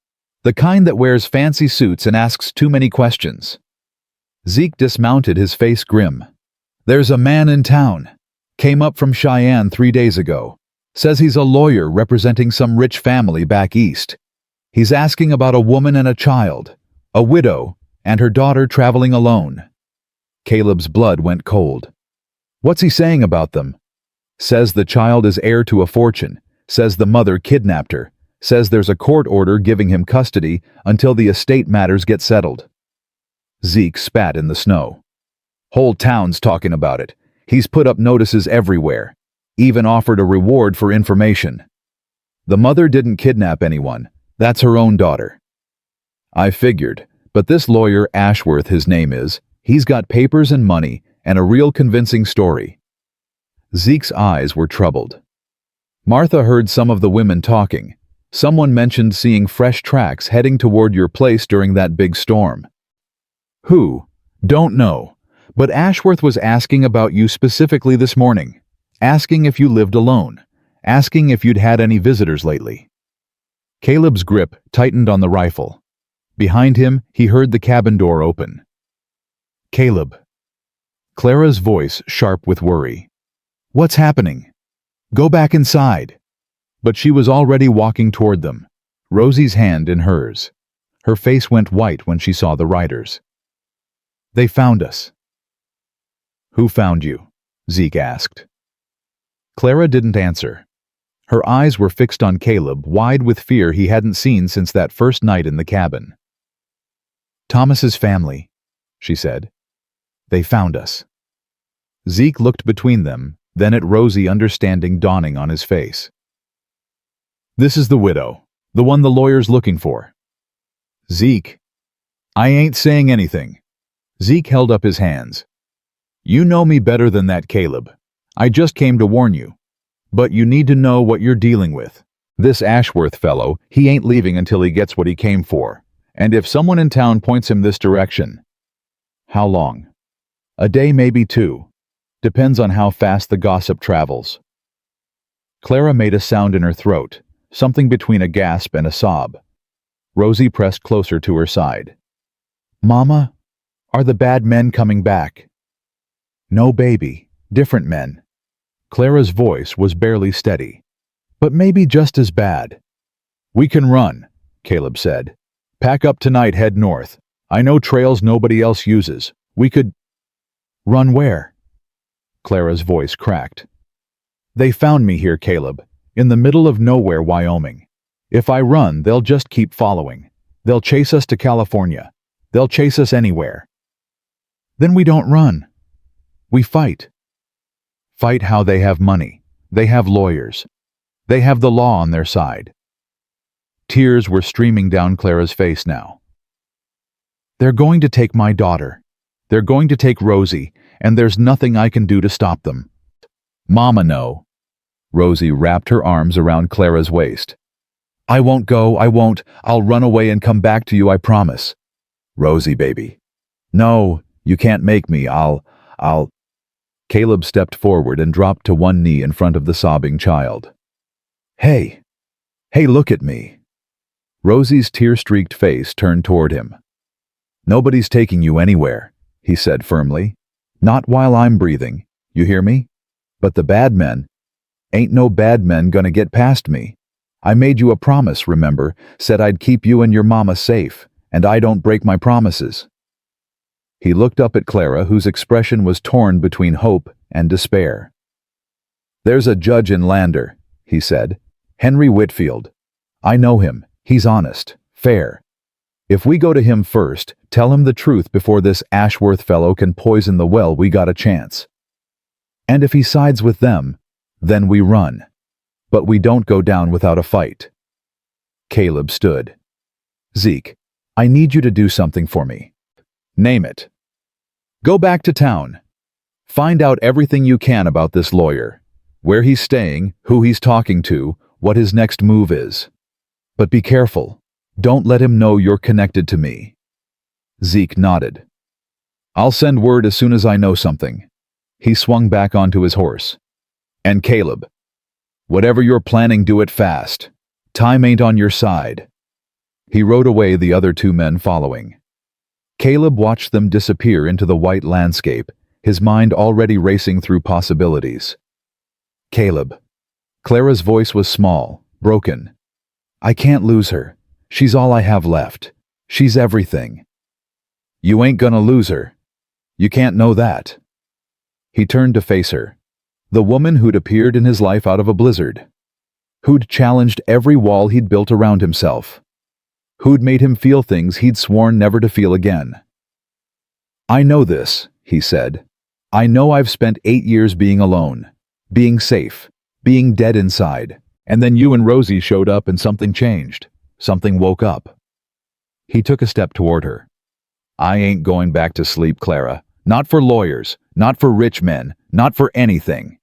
"The kind that wears fancy suits and asks too many questions." Zeke dismounted, his face grim. "There's a man in town. Came up from Cheyenne 3 days ago. Says he's a lawyer representing some rich family back east. He's asking about a woman and a child, a widow, and her daughter traveling alone." Caleb's blood went cold. "What's he saying about them?" "Says the child is heir to a fortune. Says the mother kidnapped her. Says there's a court order giving him custody until the estate matters get settled." Zeke spat in the snow. "Whole town's talking about it. He's put up notices everywhere. Even offered a reward for information. The mother didn't kidnap anyone. That's her own daughter." "I figured, but this lawyer Ashworth, his name is, he's got papers and money and a real convincing story." Zeke's eyes were troubled. "Martha heard some of the women talking. Someone mentioned seeing fresh tracks heading toward your place during that big storm." "Who? Don't know. But Ashworth was asking about you specifically this morning. Asking if you lived alone. Asking if you'd had any visitors lately." Caleb's grip tightened on the rifle. Behind him, he heard the cabin door open. "Caleb." Clara's voice sharp with worry. "What's happening?" "Go back inside." But she was already walking toward them, Rosie's hand in hers. Her face went white when she saw the riders. "They found us." "Who found you?" Zeke asked. Clara didn't answer. Her eyes were fixed on Caleb, wide with fear he hadn't seen since that first night in the cabin. "Thomas's family," she said. "They found us." Zeke looked between them, then at Rosie, understanding dawning on his face. "This is the widow, the one the lawyer's looking for." "Zeke." "I ain't saying anything." Zeke held up his hands. "You know me better than that, Caleb. I just came to warn you. But you need to know what you're dealing with. This Ashworth fellow, he ain't leaving until he gets what he came for. And if someone in town points him this direction..." "How long?" "A day, maybe 2. Depends on how fast the gossip travels." Clara made a sound in her throat, something between a gasp and a sob. Rosie pressed closer to her side. "Mama, are the bad men coming back?" "No, baby. Different men." Clara's voice was barely steady. "But maybe just as bad." We can run, Caleb said. Pack up tonight, head north. I know trails nobody else uses. We could— Run where? Clara's voice cracked. They found me here, Caleb, in the middle of nowhere, Wyoming. If I run, they'll just keep following. They'll chase us to California. They'll chase us anywhere. Then we don't run. We fight. Fight how they have money. They have lawyers. They have the law on their side. Tears were streaming down Clara's face now. They're going to take my daughter. They're going to take Rosie, and there's nothing I can do to stop them. Mama, no. Rosie wrapped her arms around Clara's waist. I won't go, I won't. I'll run away and come back to you, I promise. Rosie, baby. No, you can't make me. I'll— Caleb stepped forward and dropped to one knee in front of the sobbing child. Hey, look at me. Rosie's tear-streaked face turned toward him. Nobody's taking you anywhere, he said firmly. Not while I'm breathing, you hear me? But the bad men— ain't no bad men gonna get past me. I made you a promise, remember? Said I'd keep you and your mama safe, and I don't break my promises. He looked up at Clara, whose expression was torn between hope and despair. There's a judge in Lander, he said. Henry Whitfield. I know him. He's honest, fair. If we go to him first, tell him the truth before this Ashworth fellow can poison the well, we got a chance. And if he sides with them, then we run. But we don't go down without a fight. Caleb stood. Zeke, I need you to do something for me. Name it. Go back to town. Find out everything you can about this lawyer. Where he's staying, who he's talking to, what his next move is. But be careful. Don't let him know you're connected to me. Zeke nodded. I'll send word as soon as I know something. He swung back onto his horse. And Caleb, whatever you're planning, do it fast. Time ain't on your side. He rode away, the other two men following. Caleb watched them disappear into the white landscape, his mind already racing through possibilities. Caleb. Clara's voice was small, broken. I can't lose her. She's all I have left. She's everything. You ain't gonna lose her. You can't know that. He turned to face her. The woman who'd appeared in his life out of a blizzard. Who'd challenged every wall he'd built around himself. Who'd made him feel things he'd sworn never to feel again. I know this, he said. I know I've spent 8 years being alone, being safe, being dead inside, and then you and Rosie showed up and something changed. Something woke up. He took a step toward her. I ain't going back to sleep, Clara. Not for lawyers, not for rich men, not for anything.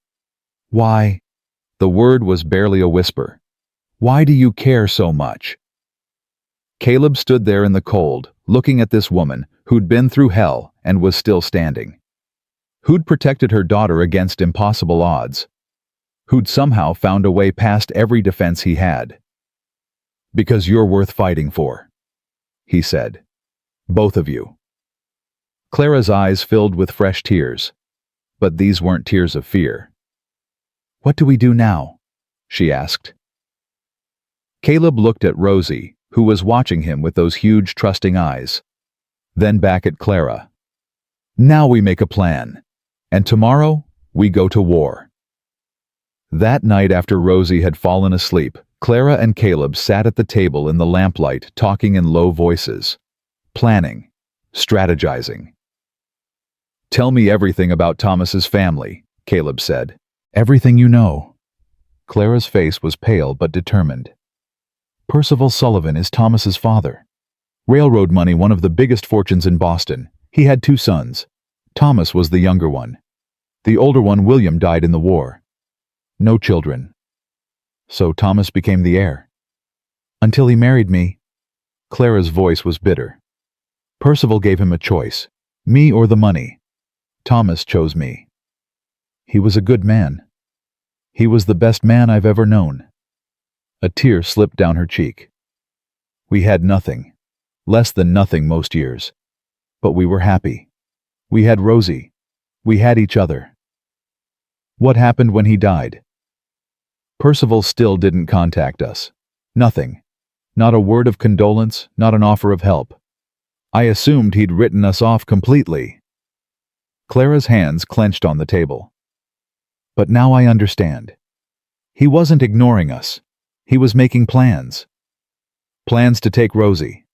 Why? The word was barely a whisper. Why do you care so much? Caleb stood there in the cold, looking at this woman who'd been through hell and was still standing. Who'd protected her daughter against impossible odds. Who'd somehow found a way past every defense he had. Because you're worth fighting for, he said. Both of you. Clara's eyes filled with fresh tears, but these weren't tears of fear. What do we do now? She asked. Caleb looked at Rosie, who was watching him with those huge, trusting eyes. Then back at Clara. Now we make a plan, and tomorrow we go to war. That night, after Rosie had fallen asleep, Clara and Caleb sat at the table in the lamplight, talking in low voices, planning, strategizing. Tell me everything about Thomas's family, Caleb said. Everything you know. Clara's face was pale but determined. Percival Sullivan is Thomas's father. Railroad money, one of the biggest fortunes in Boston. He had 2 sons. Thomas was the younger one. The older one, William, died in the war. No children. So Thomas became the heir. Until he married me. Clara's voice was bitter. Percival gave him a choice, me or the money. Thomas chose me. He was a good man. He was the best man I've ever known. A tear slipped down her cheek. We had nothing, less than nothing most years. But we were happy. We had Rosie. We had each other. What happened when he died? Percival still didn't contact us. Nothing. Not a word of condolence, not an offer of help. I assumed he'd written us off completely. Clara's hands clenched on the table. But now I understand. He wasn't ignoring us. He was making plans. Plans to take Rosie.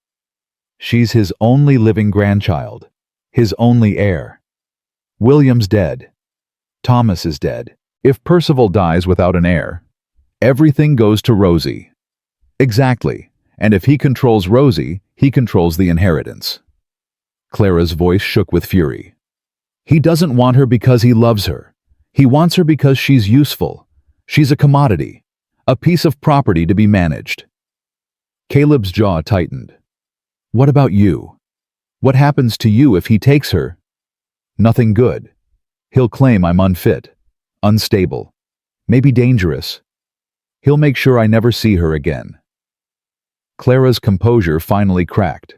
She's his only living grandchild. His only heir. William's dead. Thomas is dead. If Percival dies without an heir, everything goes to Rosie. Exactly. And if he controls Rosie, he controls the inheritance. Clara's voice shook with fury. He doesn't want her because he loves her. He wants her because she's useful. She's a commodity, a piece of property to be managed. Caleb's jaw tightened. What about you? What happens to you if he takes her? Nothing good. He'll claim I'm unfit, unstable, maybe dangerous. He'll make sure I never see her again. Clara's composure finally cracked.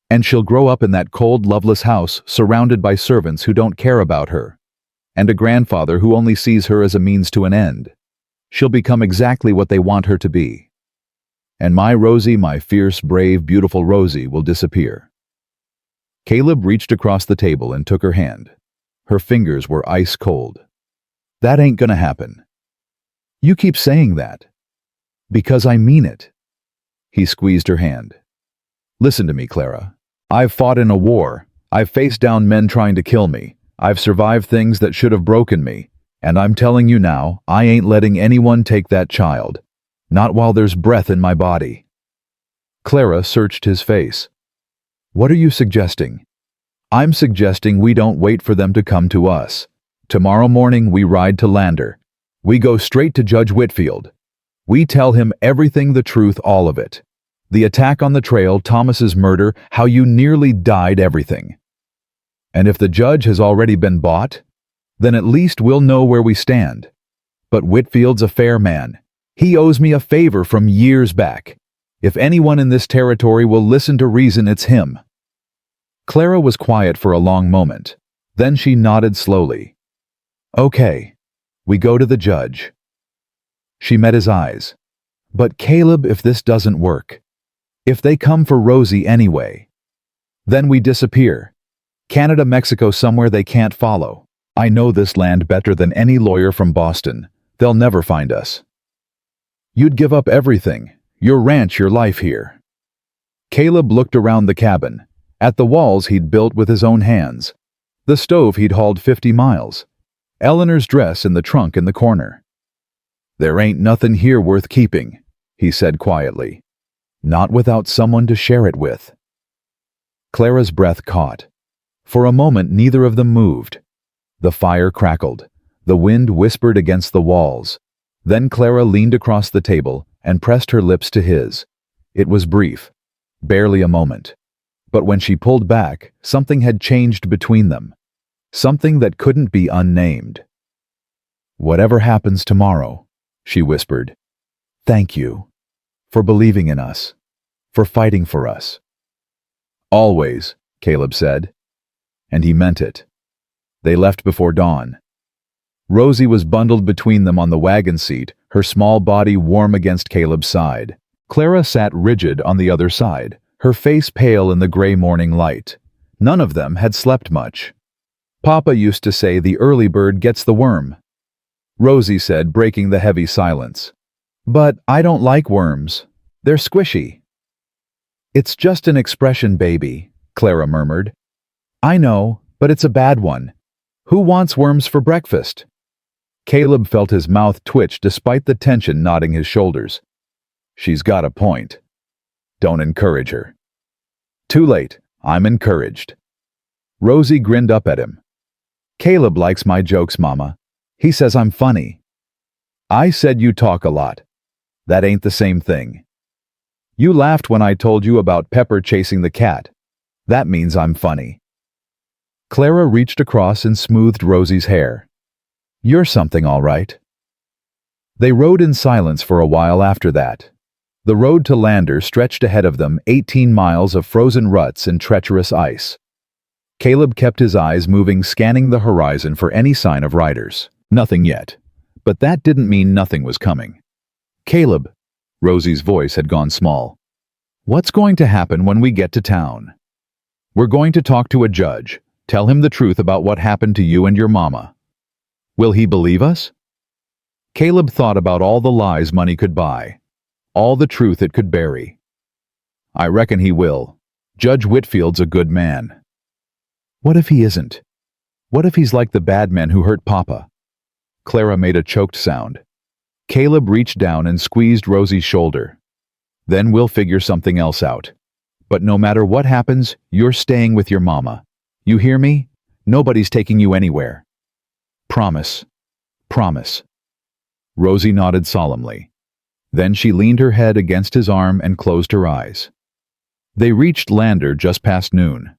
And she'll grow up in that cold, loveless house surrounded by servants who don't care about her, and a grandfather who only sees her as a means to an end. She'll become exactly what they want her to be. And my Rosie, my fierce, brave, beautiful Rosie, will disappear. Caleb reached across the table and took her hand. Her fingers were ice cold. That ain't gonna happen. You keep saying that. Because I mean it. He squeezed her hand. Listen to me, Clara. I've fought in a war. I've faced down men trying to kill me. I've survived things that should have broken me. And I'm telling you now, I ain't letting anyone take that child. Not while there's breath in my body. Clara searched his face. What are you suggesting? I'm suggesting we don't wait for them to come to us. Tomorrow morning we ride to Lander. We go straight to Judge Whitfield. We tell him everything, the truth, all of it. The attack on the trail, Thomas's murder, how you nearly died, everything. And if the judge has already been bought, then at least we'll know where we stand. But Whitfield's a fair man. He owes me a favor from years back. If anyone in this territory will listen to reason, it's him. Clara was quiet for a long moment. Then she nodded slowly. Okay. We go to the judge. She met his eyes. But Caleb, if this doesn't work, if they come for Rosie anyway, then we disappear. Canada, Mexico, somewhere they can't follow. I know this land better than any lawyer from Boston. They'll never find us. You'd give up everything, your ranch, your life here. Caleb looked around the cabin, at the walls he'd built with his own hands, the stove he'd hauled 50 miles, Eleanor's dress in the trunk in the corner. There ain't nothing here worth keeping, he said quietly. Not without someone to share it with. Clara's breath caught. For a moment neither of them moved. The fire crackled. The wind whispered against the walls. Then Clara leaned across the table and pressed her lips to his. It was brief, barely a moment. But when she pulled back, something had changed between them. Something that couldn't be unnamed. Whatever happens tomorrow, she whispered, thank you. For believing in us. For fighting for us. Always, Caleb said. And he meant it. They left before dawn. Rosie was bundled between them on the wagon seat, her small body warm against Caleb's side. Clara sat rigid on the other side, her face pale in the gray morning light. None of them had slept much. Papa used to say the early bird gets the worm. Rosie said, breaking the heavy silence. But I don't like worms. They're squishy. It's just an expression, baby, Clara murmured. I know, but it's a bad one. Who wants worms for breakfast? Caleb felt his mouth twitch despite the tension knotting his shoulders. She's got a point. Don't encourage her. Too late. I'm encouraged. Rosie grinned up at him. Caleb likes my jokes, Mama. He says I'm funny. I said you talk a lot. That ain't the same thing. You laughed when I told you about Pepper chasing the cat. That means I'm funny. Clara reached across and smoothed Rosie's hair. You're something, all right. They rode in silence for a while after that. The road to Lander stretched ahead of them, 18 miles of frozen ruts and treacherous ice. Caleb kept his eyes moving, scanning the horizon for any sign of riders. Nothing yet. But that didn't mean nothing was coming. Caleb, Rosie's voice had gone small. "What's going to happen when we get to town? We're going to talk to a judge, tell him the truth about what happened to you and your mama. Will he believe us?" Caleb thought about all the lies money could buy, all the truth it could bury. "I reckon he will. Judge Whitfield's a good man." "What if he isn't? What if he's like the bad men who hurt Papa?" Clara made a choked sound. Caleb reached down and squeezed Rosie's shoulder. "Then we'll figure something else out. But no matter what happens, you're staying with your mama. You hear me? Nobody's taking you anywhere. Promise. Promise." Rosie nodded solemnly. Then she leaned her head against his arm and closed her eyes. They reached Lander just past noon.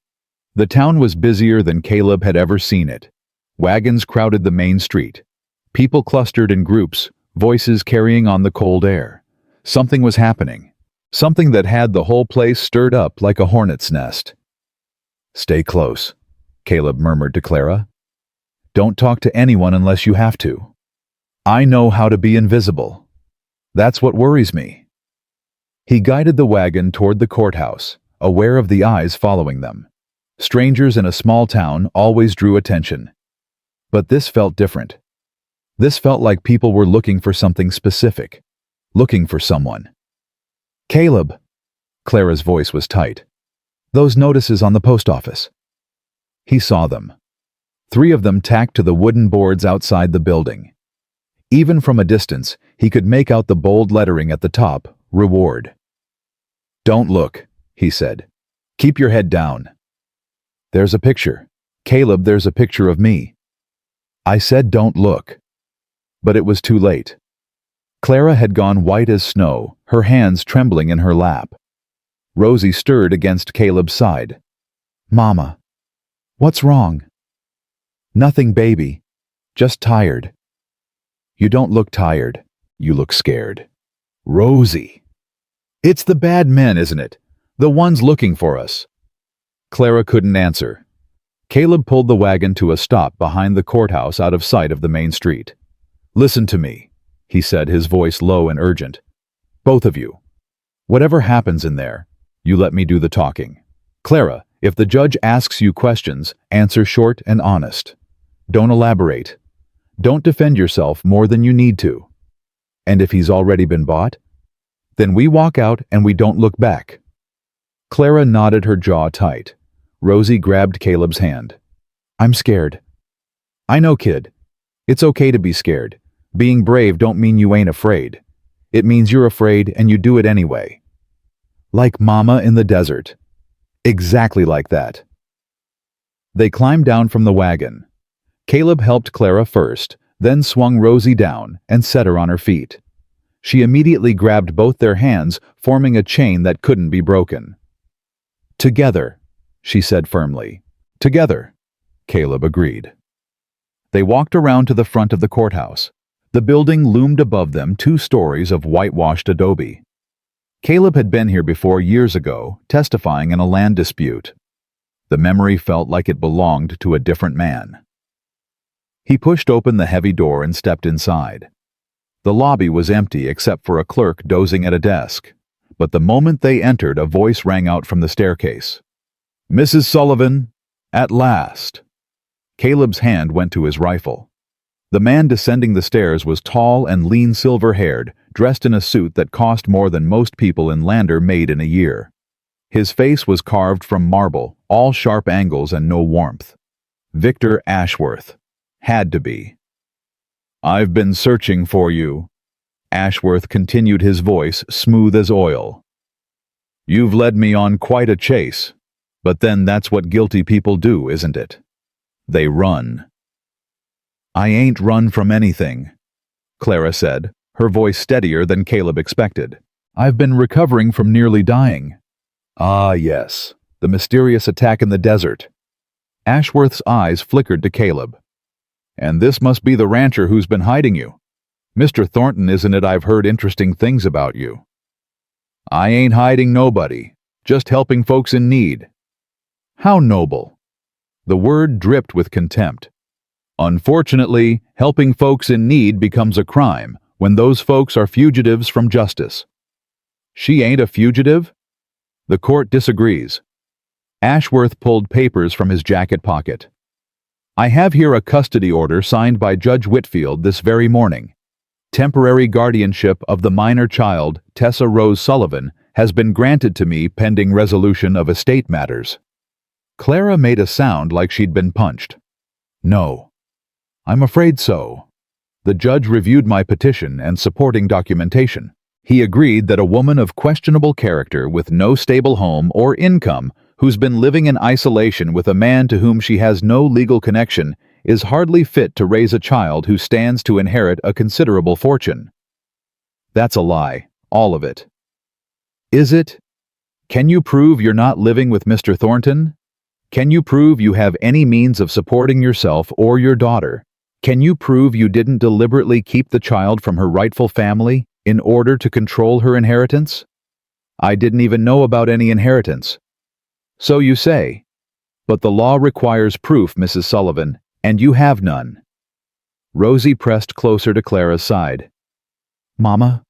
The town was busier than Caleb had ever seen it. Wagons crowded the main street. People clustered in groups, voices carrying on the cold air. Something was happening. Something that had the whole place stirred up like a hornet's nest. "Stay close," Caleb murmured to Clara. "Don't talk to anyone unless you have to. I know how to be invisible. That's what worries me." He guided the wagon toward the courthouse, aware of the eyes following them. Strangers in a small town always drew attention. But this felt different. This felt like people were looking for something specific, looking for someone. "Caleb," Clara's voice was tight. "Those notices on the post office." He saw them. 3 of them tacked to the wooden boards outside the building. Even from a distance, he could make out the bold lettering at the top, "Reward." "Don't look," he said. "Keep your head down." "There's a picture. Caleb, there's a picture of me." I said don't look. But it was too late. Clara had gone white as snow, her hands trembling in her lap. Rosie stirred against Caleb's side. "Mama, what's wrong?" "Nothing, baby. Just tired." "You don't look tired. You look scared." "Rosie! It's the bad men, isn't it? The ones looking for us." Clara couldn't answer. Caleb pulled the wagon to a stop behind the courthouse out of sight of the main street. "Listen to me," he said, his voice low and urgent. "Both of you. Whatever happens in there, you let me do the talking. Clara, if the judge asks you questions, answer short and honest. Don't elaborate. Don't defend yourself more than you need to. And if he's already been bought, then we walk out and we don't look back." Clara nodded, her jaw tight. Rosie grabbed Caleb's hand. "I'm scared." "I know, kid. It's okay to be scared. Being brave don't mean you ain't afraid. It means you're afraid and you do it anyway." "Like Mama in the desert." "Exactly like that." They climbed down from the wagon. Caleb helped Clara first, then swung Rosie down and set her on her feet. She immediately grabbed both their hands, forming a chain that couldn't be broken. "Together," she said firmly. "Together," Caleb agreed. They walked around to the front of the courthouse. The building loomed above them, 2 stories of whitewashed adobe. Caleb had been here before years ago, testifying in a land dispute. The memory felt like it belonged to a different man. He pushed open the heavy door and stepped inside. The lobby was empty except for a clerk dozing at a desk. But the moment they entered, a voice rang out from the staircase. "Mrs. Sullivan, at last." Caleb's hand went to his rifle. The man descending the stairs was tall and lean, silver-haired, dressed in a suit that cost more than most people in Lander made in a year. His face was carved from marble, all sharp angles and no warmth. Victor Ashworth. Had to be. "I've been searching for you." Ashworth continued, his voice smooth as oil. "You've led me on quite a chase, but then that's what guilty people do, isn't it? They run." "I ain't run from anything," Clara said, her voice steadier than Caleb expected. "I've been recovering from nearly dying." "Ah, yes, the mysterious attack in the desert." Ashworth's eyes flickered to Caleb. "And this must be the rancher who's been hiding you. Mr. Thornton, isn't it? I've heard interesting things about you." "I ain't hiding nobody, just helping folks in need." "How noble." The word dripped with contempt. "Unfortunately, helping folks in need becomes a crime when those folks are fugitives from justice. She ain't a fugitive? The court disagrees. Ashworth pulled papers from his jacket pocket. I have here a custody order signed by Judge Whitfield this very morning. Temporary guardianship of the minor child, Tessa Rose Sullivan, has been granted to me pending resolution of estate matters. Clara made a sound like she'd been punched. No. I'm afraid so. The judge reviewed my petition and supporting documentation. He agreed that a woman of questionable character with no stable home or income who's been living in isolation with a man to whom she has no legal connection is hardly fit to raise a child who stands to inherit a considerable fortune. That's a lie, all of it. Is it? Can you prove you're not living with Mr. Thornton? Can you prove you have any means of supporting yourself or your daughter? Can you prove you didn't deliberately keep the child from her rightful family in order to control her inheritance? I didn't even know about any inheritance. So you say. But the law requires proof, Mrs. Sullivan, and you have none. Rosie pressed closer to Clara's side. Mama,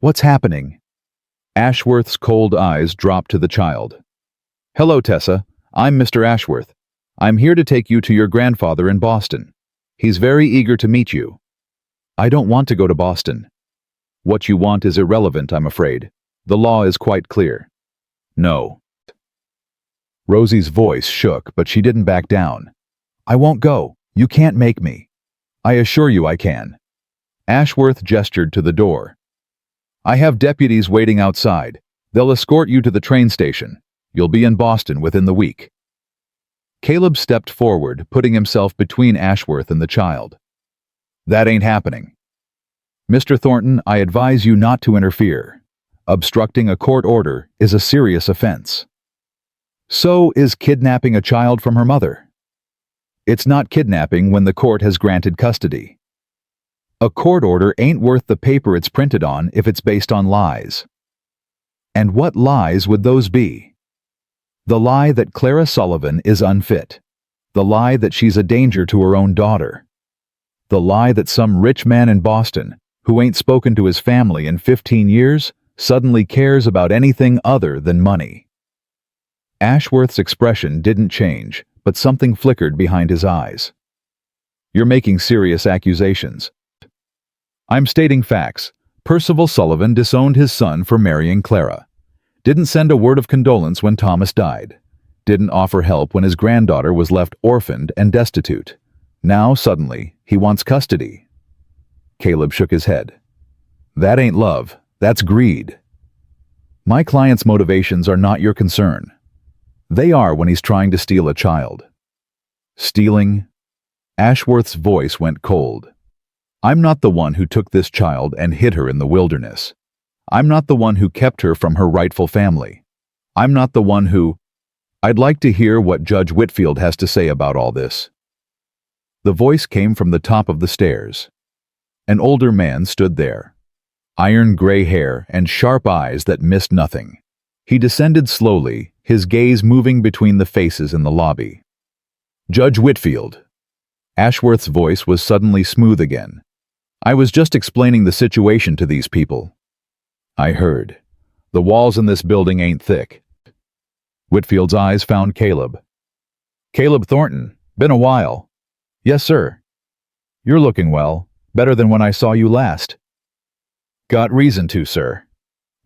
what's happening? Ashworth's cold eyes dropped to the child. Hello, Tessa. I'm Mr. Ashworth. I'm here to take you to your grandfather in Boston. He's very eager to meet you. I don't want to go to Boston. What you want is irrelevant, I'm afraid. The law is quite clear. No. Rosie's voice shook, but she didn't back down. I won't go. You can't make me. I assure you I can. Ashworth gestured to the door. I have deputies waiting outside. They'll escort you to the train station. You'll be in Boston within the week. Caleb stepped forward, putting himself between Ashworth and the child. That ain't happening. Mr. Thornton, I advise you not to interfere. Obstructing a court order is a serious offense. So is kidnapping a child from her mother. It's not kidnapping when the court has granted custody. A court order ain't worth the paper it's printed on if it's based on lies. And what lies would those be? The lie that Clara Sullivan is unfit. The lie that she's a danger to her own daughter. The lie that some rich man in Boston, who ain't spoken to his family in 15 years, suddenly cares about anything other than money. Ashworth's expression didn't change, but something flickered behind his eyes. You're making serious accusations. I'm stating facts. Percival Sullivan disowned his son for marrying Clara. Didn't send a word of condolence when Thomas died. Didn't offer help when his granddaughter was left orphaned and destitute. Now, suddenly, he wants custody. Caleb shook his head. That ain't love. That's greed. My client's motivations are not your concern. They are when he's trying to steal a child. Stealing? Ashworth's voice went cold. I'm not the one who took this child and hid her in the wilderness. I'm not the one who kept her from her rightful family. I'm not the one who... I'd like to hear what Judge Whitfield has to say about all this. The voice came from the top of the stairs. An older man stood there. Iron gray hair and sharp eyes that missed nothing. He descended slowly, his gaze moving between the faces in the lobby. Judge Whitfield. Ashworth's voice was suddenly smooth again. I was just explaining the situation to these people. I heard. The walls in this building ain't thick. Whitfield's eyes found Caleb. Caleb Thornton. Been a while. Yes, sir. You're looking well. Better than when I saw you last. Got reason to, sir.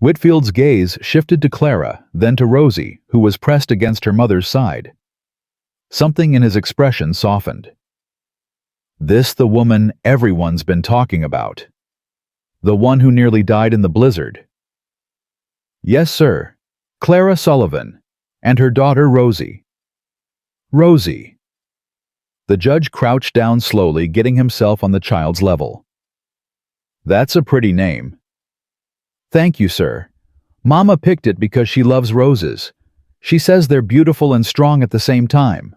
Whitfield's gaze shifted to Clara, then to Rosie, who was pressed against her mother's side. Something in his expression softened. This the woman everyone's been talking about. The one who nearly died in the blizzard. Yes, sir. Clara Sullivan. And her daughter Rosie. Rosie. The judge crouched down slowly, getting himself on the child's level. That's a pretty name. Thank you, sir. Mama picked it because she loves roses. She says they're beautiful and strong at the same time.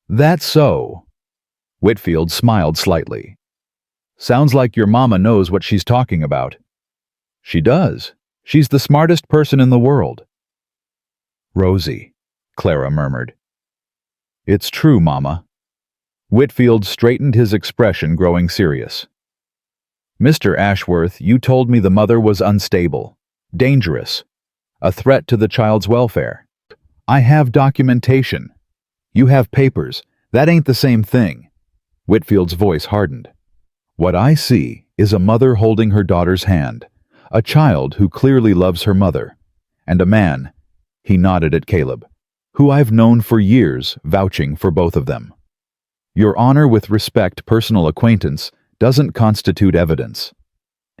That's so. Whitfield smiled slightly. Sounds like your mama knows what she's talking about. She does. She's the smartest person in the world. Rosie, Clara murmured. It's true, Mama. Whitfield straightened his expression, growing serious. Mr. Ashworth, you told me the mother was unstable. Dangerous. A threat to the child's welfare. I have documentation. You have papers. That ain't the same thing. Whitfield's voice hardened. What I see is a mother holding her daughter's hand, a child who clearly loves her mother, and a man, he nodded at Caleb, who I've known for years vouching for both of them. Your honor with respect personal acquaintance doesn't constitute evidence.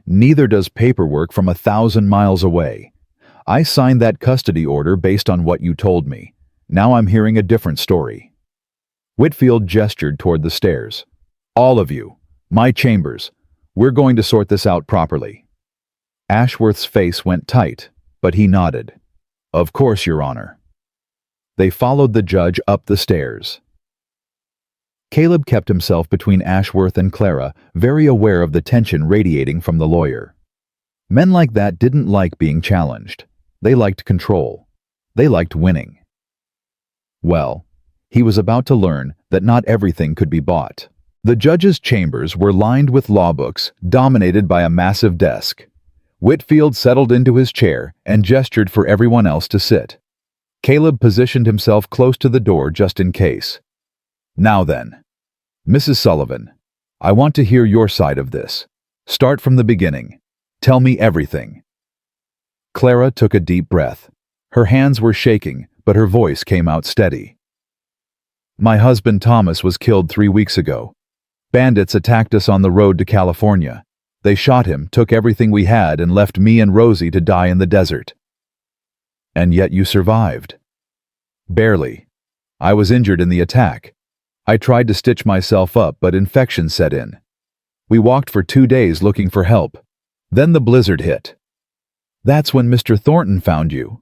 Neither does paperwork from 1,000 miles away. I signed that custody order based on what you told me. Now I'm hearing a different story. Whitfield gestured toward the stairs. All of you, my chambers, we're going to sort this out properly. Ashworth's face went tight, but he nodded. Of course, Your Honor. They followed the judge up the stairs. Caleb kept himself between Ashworth and Clara, very aware of the tension radiating from the lawyer. Men like that didn't like being challenged. They liked control. They liked winning. Well, he was about to learn that not everything could be bought. The judge's chambers were lined with law books, dominated by a massive desk. Whitfield settled into his chair and gestured for everyone else to sit. Caleb positioned himself close to the door just in case. Now then, Mrs. Sullivan, I want to hear your side of this. Start from the beginning. Tell me everything. Clara took a deep breath. Her hands were shaking, but her voice came out steady. My husband Thomas was killed 3 weeks ago. Bandits attacked us on the road to California. They shot him, took everything we had, and left me and Rosie to die in the desert. And yet you survived. Barely. I was injured in the attack. I tried to stitch myself up, but infection set in. We walked for 2 days looking for help. Then the blizzard hit. That's when Mr. Thornton found you.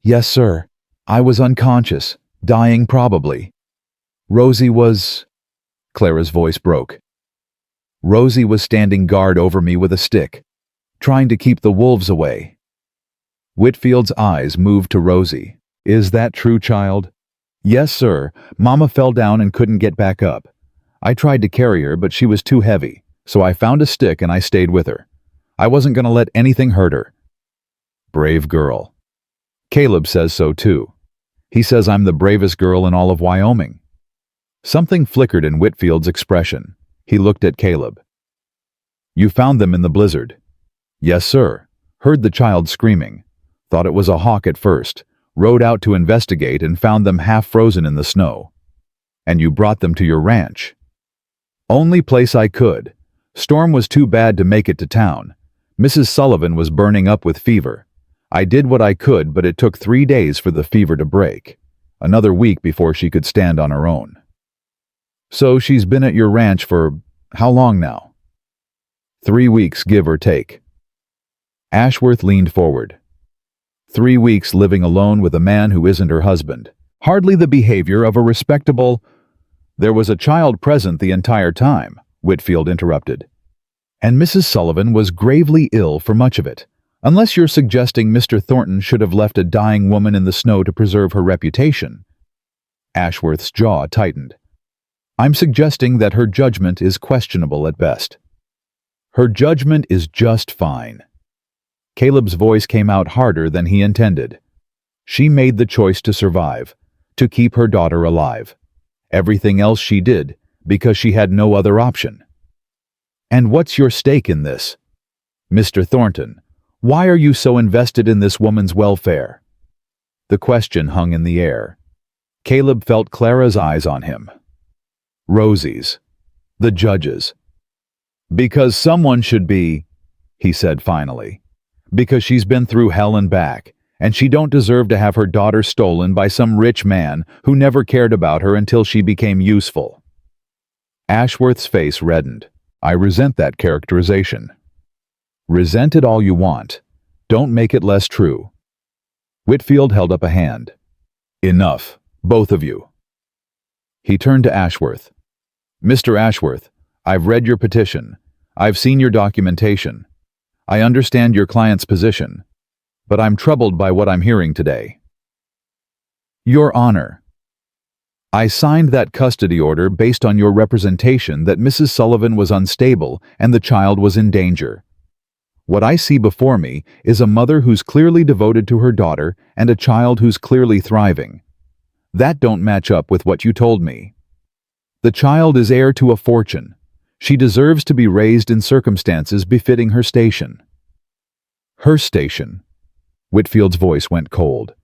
Yes, sir. I was unconscious, dying probably. Rosie was... Clara's voice broke. Rosie was standing guard over me with a stick, trying to keep the wolves away. Whitfield's eyes moved to Rosie. Is that true, child? Yes, sir. Mama fell down and couldn't get back up. I tried to carry her, but she was too heavy, so I found a stick and I stayed with her. I wasn't going to let anything hurt her. Brave girl. Caleb says so too. He says I'm the bravest girl in all of Wyoming. Something flickered in Whitfield's expression. He looked at Caleb. You found them in the blizzard? Yes, sir. Heard the child screaming. Thought it was a hawk at first. Rode out to investigate and found them half frozen in the snow. And you brought them to your ranch? Only place I could. Storm was too bad to make it to town. Mrs. Sullivan was burning up with fever. I did what I could, but it took 3 days for the fever to break. Another week before she could stand on her own. So she's been at your ranch for how long now? 3 weeks, give or take. Ashworth leaned forward. 3 weeks living alone with a man who isn't her husband. Hardly the behavior of a respectable... There was a child present the entire time, Whitfield interrupted. And Mrs. Sullivan was gravely ill for much of it, unless you're suggesting Mr. Thornton should have left a dying woman in the snow to preserve her reputation. Ashworth's jaw tightened. I'm suggesting that her judgment is questionable at best. Her judgment is just fine. Caleb's voice came out harder than he intended. She made the choice to survive, to keep her daughter alive. Everything else she did because she had no other option. And what's your stake in this? Mr. Thornton, why are you so invested in this woman's welfare? The question hung in the air. Caleb felt Clara's eyes on him. Rosie's. The judge's. Because someone should be, he said finally. Because she's been through hell and back, and she don't deserve to have her daughter stolen by some rich man who never cared about her until she became useful. Ashworth's face reddened. I resent that characterization. Resent it all you want. Don't make it less true. Whitfield held up a hand. Enough, both of you. He turned to Ashworth. Mr. Ashworth, I've read your petition. I've seen your documentation. I understand your client's position, but I'm troubled by what I'm hearing today. Your Honor, I signed that custody order based on your representation that Mrs. Sullivan was unstable and the child was in danger. What I see before me is a mother who's clearly devoted to her daughter and a child who's clearly thriving. That don't match up with what you told me. The child is heir to a fortune. She deserves to be raised in circumstances befitting her station. Her station. Whitfield's voice went cold.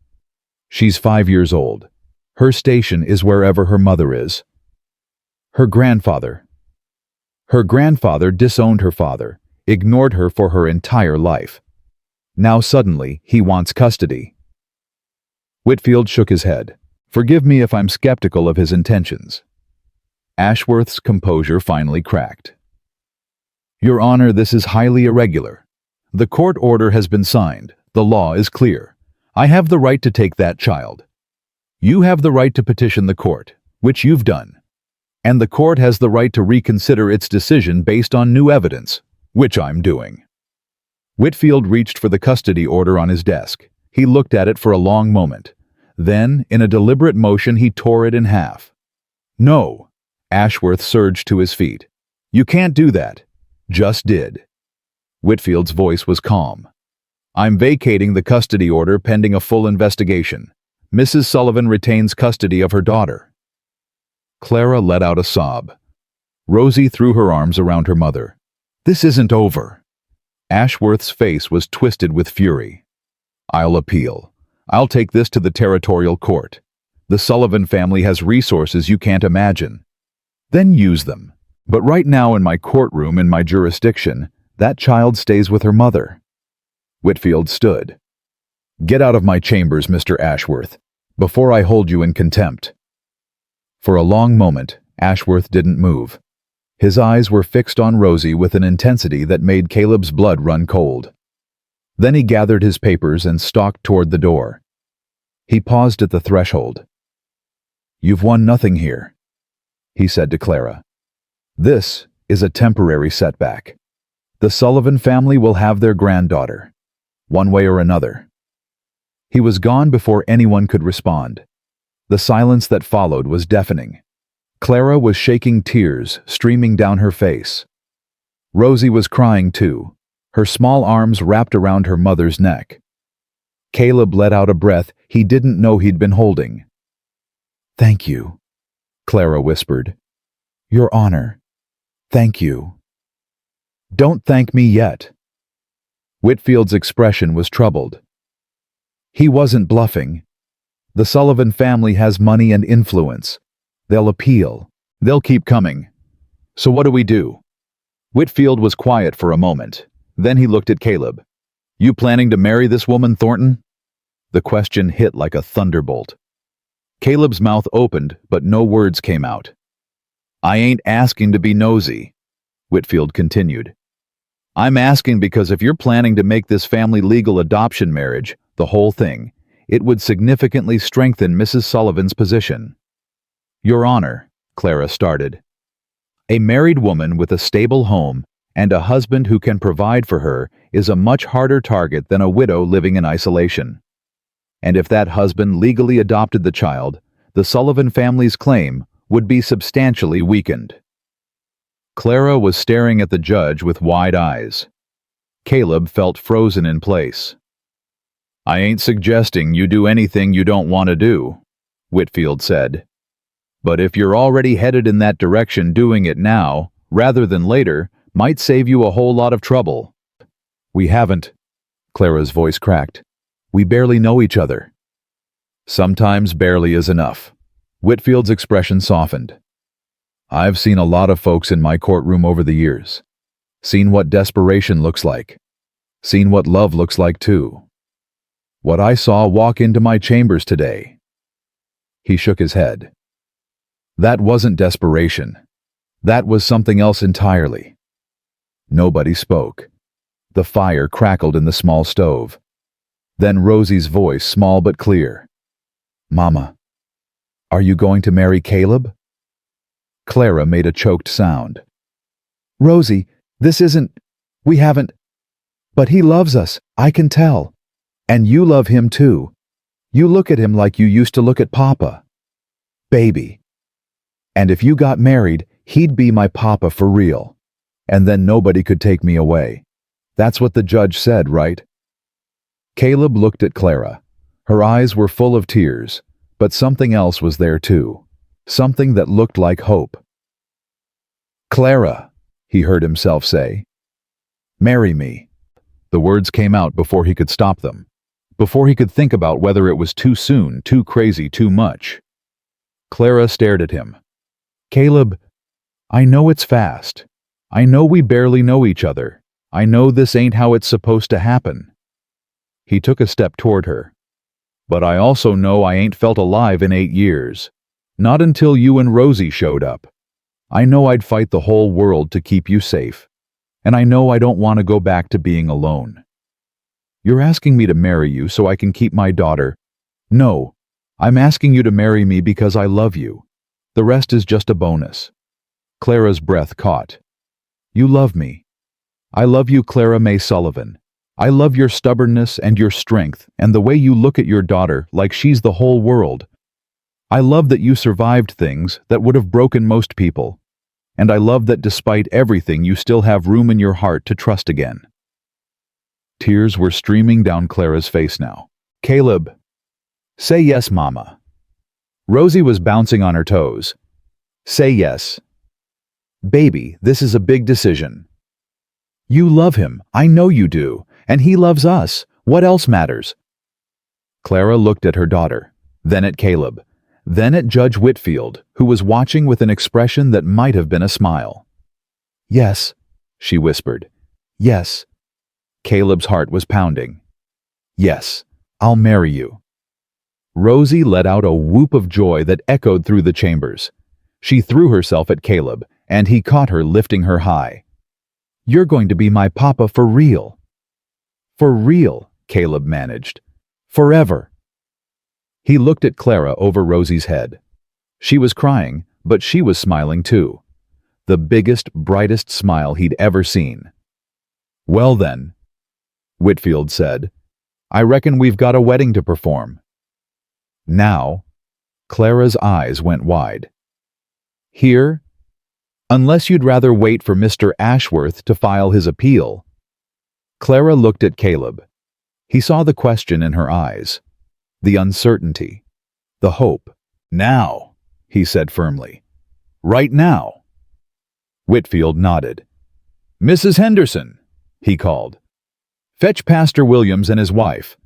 She's 5 years old. Her station is wherever her mother is. Her grandfather. Her grandfather disowned her father, ignored her for her entire life. Now suddenly, he wants custody. Whitfield shook his head. Forgive me if I'm skeptical of his intentions. Ashworth's composure finally cracked. Your Honor, this is highly irregular. The court order has been signed. The law is clear. I have the right to take that child. You have the right to petition the court, which you've done. And the court has the right to reconsider its decision based on new evidence, which I'm doing. Whitfield reached for the custody order on his desk. He looked at it for a long moment. Then, in a deliberate motion, he tore it in half. No. Ashworth surged to his feet. You can't do that. Just did. Whitfield's voice was calm. I'm vacating the custody order pending a full investigation. Mrs. Sullivan retains custody of her daughter. Clara let out a sob. Rosie threw her arms around her mother. This isn't over. Ashworth's face was twisted with fury. I'll appeal. I'll take this to the territorial court. The Sullivan family has resources you can't imagine. Then use them. But right now in my courtroom in my jurisdiction, that child stays with her mother. Whitfield stood. Get out of my chambers, Mr. Ashworth, before I hold you in contempt. For a long moment, Ashworth didn't move. His eyes were fixed on Rosie with an intensity that made Caleb's blood run cold. Then he gathered his papers and stalked toward the door. He paused at the threshold. You've won nothing here, he said to Clara. This is a temporary setback. The Sullivan family will have their granddaughter, one way or another. He was gone before anyone could respond. The silence that followed was deafening. Clara was shaking, tears streaming down her face. Rosie was crying too, her small arms wrapped around her mother's neck. Caleb let out a breath he didn't know he'd been holding. Thank you, Clara whispered. Your Honor, thank you. Don't thank me yet. Whitfield's expression was troubled. He wasn't bluffing. The Sullivan family has money and influence. They'll appeal. They'll keep coming. So what do we do? Whitfield was quiet for a moment. Then he looked at Caleb. You planning to marry this woman, Thornton? The question hit like a thunderbolt. Caleb's mouth opened, but no words came out. I ain't asking to be nosy, Whitfield continued. I'm asking because if you're planning to make this family legal adoption marriage, the whole thing, it would significantly strengthen Mrs. Sullivan's position. Your Honor, Clara started. A married woman with a stable home and a husband who can provide for her is a much harder target than a widow living in isolation. And if that husband legally adopted the child, the Sullivan family's claim would be substantially weakened. Clara was staring at the judge with wide eyes. Caleb felt frozen in place. I ain't suggesting you do anything you don't want to do, Whitfield said. But if you're already headed in that direction, doing it now, rather than later, might save you a whole lot of trouble. We haven't. Clara's voice cracked. We barely know each other. Sometimes barely is enough. Whitfield's expression softened. I've seen a lot of folks in my courtroom over the years. Seen what desperation looks like. Seen what love looks like too. What I saw walk into my chambers today. He shook his head. That wasn't desperation. That was something else entirely. Nobody spoke. The fire crackled in the small stove. Then Rosie's voice, small but clear. Mama, are you going to marry Caleb? Clara made a choked sound. Rosie, this isn't... We haven't... But he loves us, I can tell. And you love him too. You look at him like you used to look at Papa. Baby. And if you got married, he'd be my Papa for real. And then nobody could take me away. That's what the judge said, right? Caleb looked at Clara. Her eyes were full of tears, but something else was there too. Something that looked like hope. "Clara," he heard himself say. "Marry me." The words came out before he could stop them, before he could think about whether it was too soon, too crazy, too much. Clara stared at him. "Caleb, I know it's fast. I know we barely know each other. I know this ain't how it's supposed to happen." He took a step toward her. "But I also know I ain't felt alive in 8 years. Not until you and Rosie showed up. I know I'd fight the whole world to keep you safe. And I know I don't want to go back to being alone. You're asking me to marry you so I can keep my daughter. No, I'm asking you to marry me because I love you. The rest is just a bonus." Clara's breath caught. "You love me. I love you, Clara May Sullivan. I love your stubbornness and your strength and the way you look at your daughter like she's the whole world. I love that you survived things that would have broken most people. And I love that despite everything you still have room in your heart to trust again." Tears were streaming down Clara's face now. "Caleb, say yes, Mama." Rosie was bouncing on her toes. "Say yes. Baby, this is a big decision. You love him, I know you do, and he loves us. What else matters?" Clara looked at her daughter, then at Caleb, then at Judge Whitfield, who was watching with an expression that might have been a smile. "Yes," she whispered. "Yes." Caleb's heart was pounding. "Yes, I'll marry you." Rosie let out a whoop of joy that echoed through the chambers. She threw herself at Caleb, and he caught her, lifting her high. "You're going to be my papa for real." "For real," Caleb managed. "Forever." He looked at Clara over Rosie's head. She was crying, but she was smiling too. The biggest, brightest smile he'd ever seen. "Well then," Whitfield said, "I reckon we've got a wedding to perform." Now, Clara's eyes went wide. "Here? Unless you'd rather wait for Mr. Ashworth to file his appeal." Clara looked at Caleb. He saw the question in her eyes, the uncertainty, the hope. "Now," he said firmly. "Right now." Whitfield nodded. "Mrs. Henderson," he called. "Fetch Pastor Williams and his wife.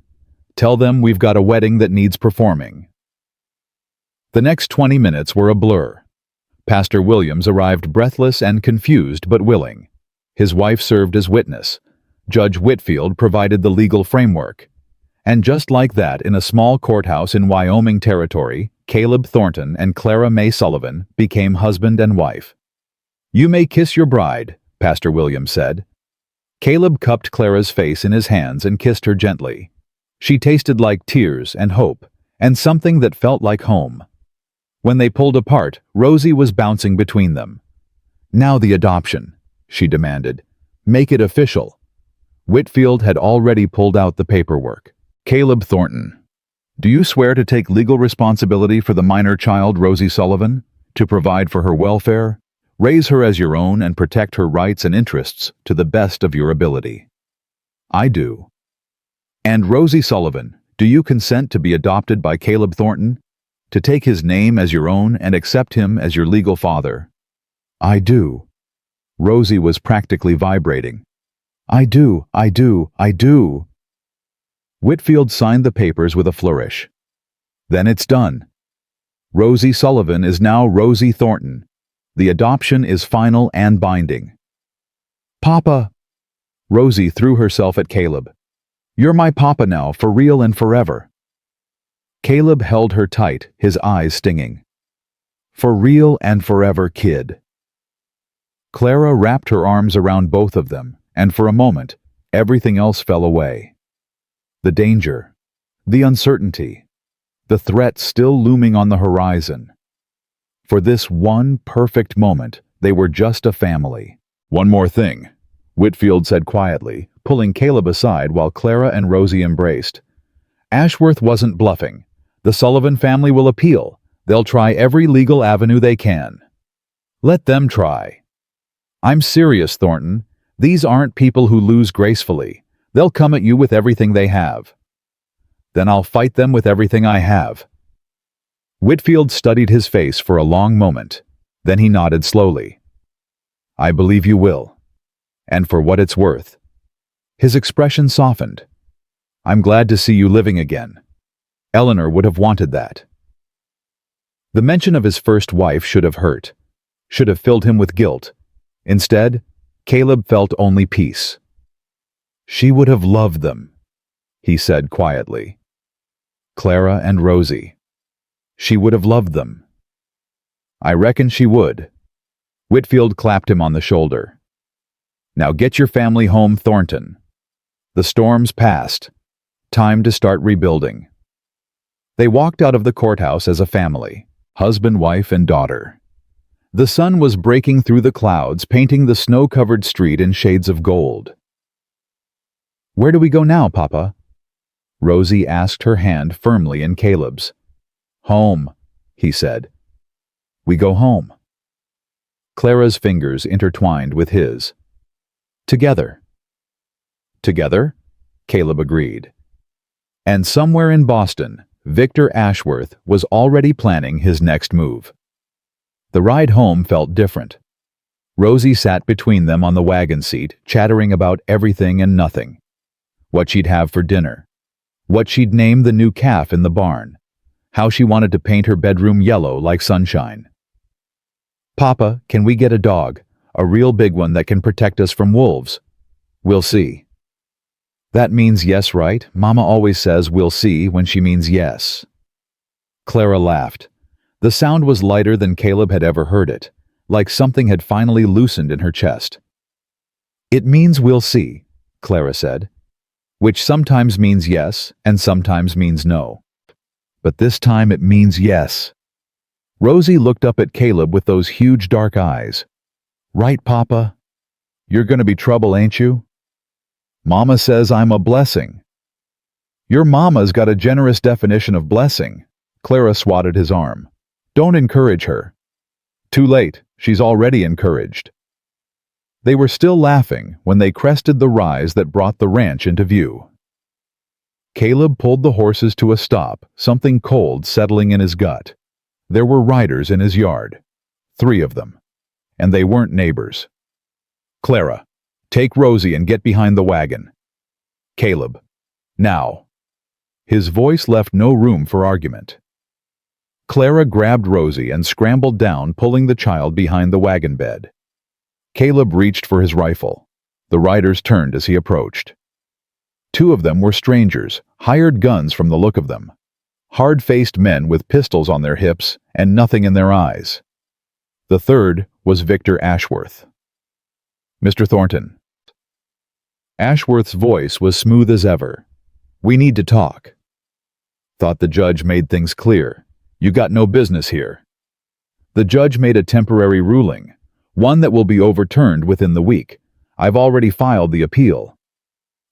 Tell them we've got a wedding that needs performing." The next 20 minutes were a blur. Pastor Williams arrived breathless and confused but willing. His wife served as witness. Judge Whitfield provided the legal framework. And just like that, in a small courthouse in Wyoming Territory, Caleb Thornton and Clara May Sullivan became husband and wife. "You may kiss your bride," Pastor Williams said. Caleb cupped Clara's face in his hands and kissed her gently. She tasted like tears and hope, and something that felt like home. When they pulled apart, Rosie was bouncing between them. "Now the adoption," she demanded. "Make it official." Whitfield had already pulled out the paperwork. "Caleb Thornton, do you swear to take legal responsibility for the minor child, Rosie Sullivan, to provide for her welfare, raise her as your own, and protect her rights and interests to the best of your ability?" "I do." "And Rosie Sullivan, do you consent to be adopted by Caleb Thornton, to take his name as your own and accept him as your legal father?" "I do." Rosie was practically vibrating. "I do, I do, I do." Whitfield signed the papers with a flourish. "Then it's done. Rosie Sullivan is now Rosie Thornton. The adoption is final and binding." "Papa!" Rosie threw herself at Caleb. "You're my papa now, for real and forever." Caleb held her tight, his eyes stinging. "For real and forever, kid." Clara wrapped her arms around both of them, and for a moment, everything else fell away. The danger, the uncertainty, the threat still looming on the horizon. For this one perfect moment, they were just a family. "One more thing," Whitfield said quietly, pulling Caleb aside while Clara and Rosie embraced. "Ashworth wasn't bluffing. The Sullivan family will appeal. They'll try every legal avenue they can." "Let them try." "I'm serious, Thornton. These aren't people who lose gracefully. They'll come at you with everything they have. Then I'll fight them with everything I have. Whitfield studied his face for a long moment. Then he nodded slowly. I believe you will. And for what it's worth. His expression softened. I'm glad to see you living again. Eleanor would have wanted that. The mention of his first wife should have hurt, should have filled him with guilt. Instead, Caleb felt only peace. She would have loved them, he said quietly. Clara and Rosie. She would have loved them. I reckon she would. Whitfield clapped him on the shoulder. Now get your family home, Thornton. The storm's passed. Time to start rebuilding. They walked out of the courthouse as a family, husband, wife, and daughter. The sun was breaking through the clouds, painting the snow-covered street in shades of gold. Where do we go now, Papa? Rosie asked, her hand firmly in Caleb's. Home, he said. We go home. Clara's fingers intertwined with his. Together. Together? Caleb agreed. And somewhere in Boston, Victor Ashworth was already planning his next move. The ride home felt different. Rosie sat between them on the wagon seat, chattering about everything and nothing. What she'd have for dinner. What she'd name the new calf in the barn. How she wanted to paint her bedroom yellow like sunshine. Papa, can we get a dog? A real big one that can protect us from wolves? We'll see. That means yes, right? Mama always says we'll see when she means yes. Clara laughed. The sound was lighter than Caleb had ever heard it, like something had finally loosened in her chest. It means we'll see, Clara said, which sometimes means yes and sometimes means no. But this time it means yes. Rosie looked up at Caleb with those huge dark eyes. Right, Papa? You're gonna be trouble, ain't you? Mama says I'm a blessing. Your mama's got a generous definition of blessing. Clara swatted his arm. Don't encourage her. Too late, she's already encouraged. They were still laughing when they crested the rise that brought the ranch into view. Caleb pulled the horses to a stop, something cold settling in his gut. There were riders in his yard. 3 of them. And they weren't neighbors. Clara, take Rosie and get behind the wagon. Caleb, now. His voice left no room for argument. Clara grabbed Rosie and scrambled down, pulling the child behind the wagon bed. Caleb reached for his rifle. The riders turned as he approached. 2 of them were strangers, hired guns from the look of them. Hard-faced men with pistols on their hips and nothing in their eyes. The third was Victor Ashworth. Mr. Thornton. Ashworth's voice was smooth as ever. We need to talk. Thought the judge made things clear. You got no business here. The judge made a temporary ruling, one that will be overturned within the week. I've already filed the appeal.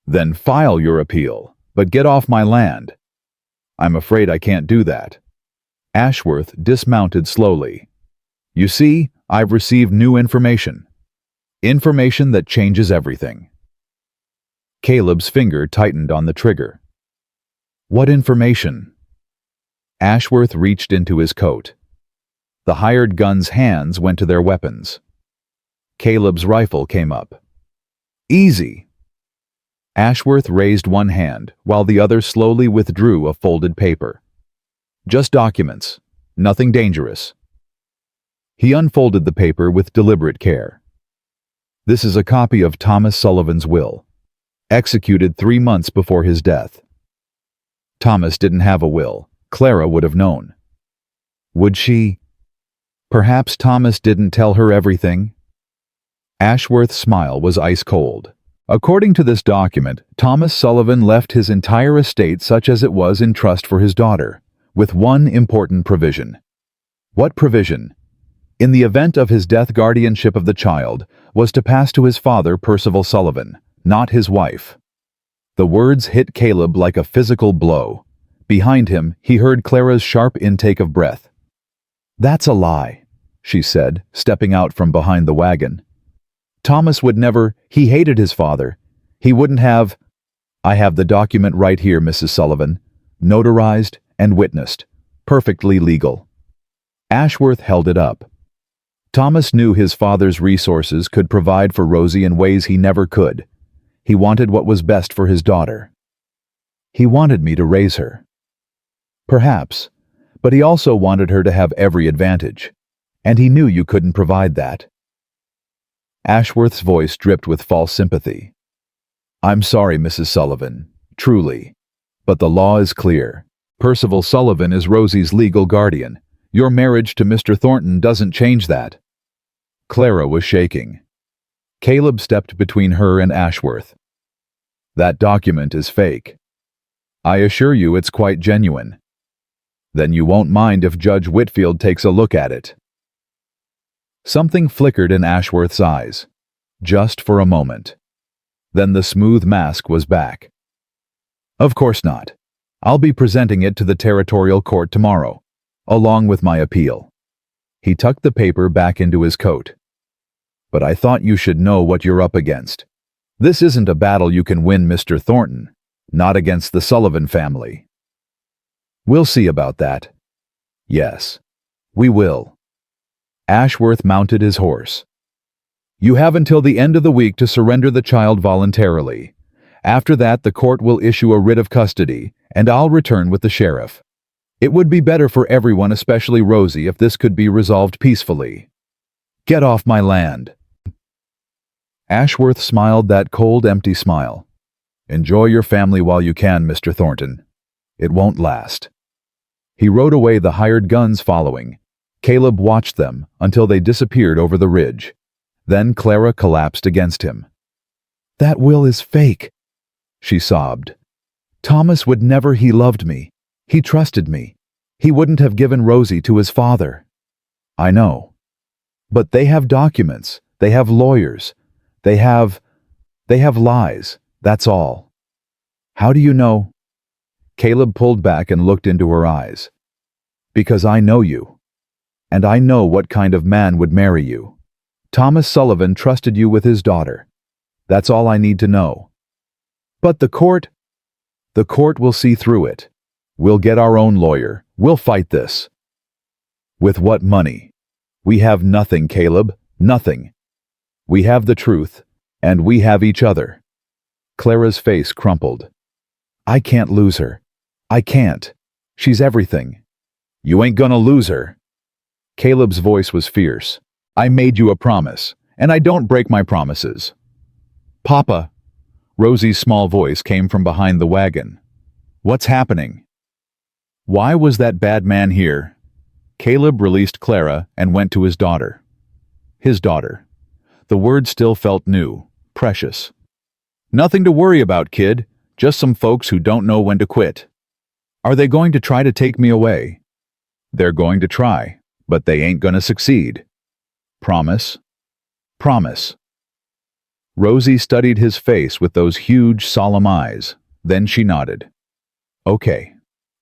Then file your appeal, but get off my land. I'm afraid I can't do that. Ashworth dismounted slowly. You see, I've received new information. Information that changes everything. Caleb's finger tightened on the trigger. What information? Ashworth reached into his coat. The hired gun's hands went to their weapons. Caleb's rifle came up. Easy. Ashworth raised one hand, while the other slowly withdrew a folded paper. Just documents. Nothing dangerous. He unfolded the paper with deliberate care. This is a copy of Thomas Sullivan's will, executed 3 months before his death. Thomas didn't have a will. Clara would have known. Would she? Perhaps Thomas didn't tell her everything? Ashworth's smile was ice cold. According to this document, Thomas Sullivan left his entire estate such as it was in trust for his daughter, with one important provision. What provision? In the event of his death, guardianship of the child was to pass to his father, Percival Sullivan, not his wife. The words hit Caleb like a physical blow. Behind him, he heard Clara's sharp intake of breath. That's a lie, she said, stepping out from behind the wagon. Thomas would never, he hated his father. He wouldn't have. I have the document right here, Mrs. Sullivan. Notarized and witnessed. Perfectly legal. Ashworth held it up. Thomas knew his father's resources could provide for Rosie in ways he never could. He wanted what was best for his daughter. He wanted me to raise her. Perhaps, but he also wanted her to have every advantage, and he knew you couldn't provide that. Ashworth's voice dripped with false sympathy. I'm sorry, Mrs. Sullivan, truly, but the law is clear. Percival Sullivan is Rosie's legal guardian. Your marriage to Mr. Thornton doesn't change that. Clara was shaking. Caleb stepped between her and Ashworth. That document is fake. I assure you it's quite genuine. Then you won't mind if Judge Whitfield takes a look at it. Something flickered in Ashworth's eyes, just for a moment. Then the smooth mask was back. Of course not. I'll be presenting it to the territorial court tomorrow, along with my appeal. He tucked the paper back into his coat. But I thought you should know what you're up against. This isn't a battle you can win, Mr. Thornton, not against the Sullivan family. We'll see about that. Yes, we will. Ashworth mounted his horse. You have until the end of the week to surrender the child voluntarily. After that, the court will issue a writ of custody, and I'll return with the sheriff. It would be better for everyone, especially Rosie, if this could be resolved peacefully. Get off my land. Ashworth smiled that cold, empty smile. Enjoy your family while you can, Mr. Thornton. It won't last. He rode away, the hired guns following. Caleb watched them until they disappeared over the ridge. Then Clara collapsed against him. That will is fake, she sobbed. Thomas would never. He loved me. He trusted me. He wouldn't have given Rosie to his father. I know. But they have documents. They have lawyers. They have lies. That's all. How do you know? Caleb pulled back and looked into her eyes. Because I know you. And I know what kind of man would marry you. Thomas Sullivan trusted you with his daughter. That's all I need to know. But the court will see through it. We'll get our own lawyer. We'll fight this. With what money? We have nothing, Caleb, nothing. We have the truth, and we have each other. Clara's face crumpled. I can't lose her. I can't. She's everything. You ain't gonna lose her. Caleb's voice was fierce. I made you a promise, and I don't break my promises. Papa. Rosie's small voice came from behind the wagon. What's happening? Why was that bad man here? Caleb released Clara and went to his daughter. His daughter. The word still felt new, precious. Nothing to worry about, kid. Just some folks who don't know when to quit. Are they going to try to take me away? They're going to try, but they ain't gonna succeed. Promise? Promise. Rosie studied his face with those huge, solemn eyes. Then she nodded. Okay,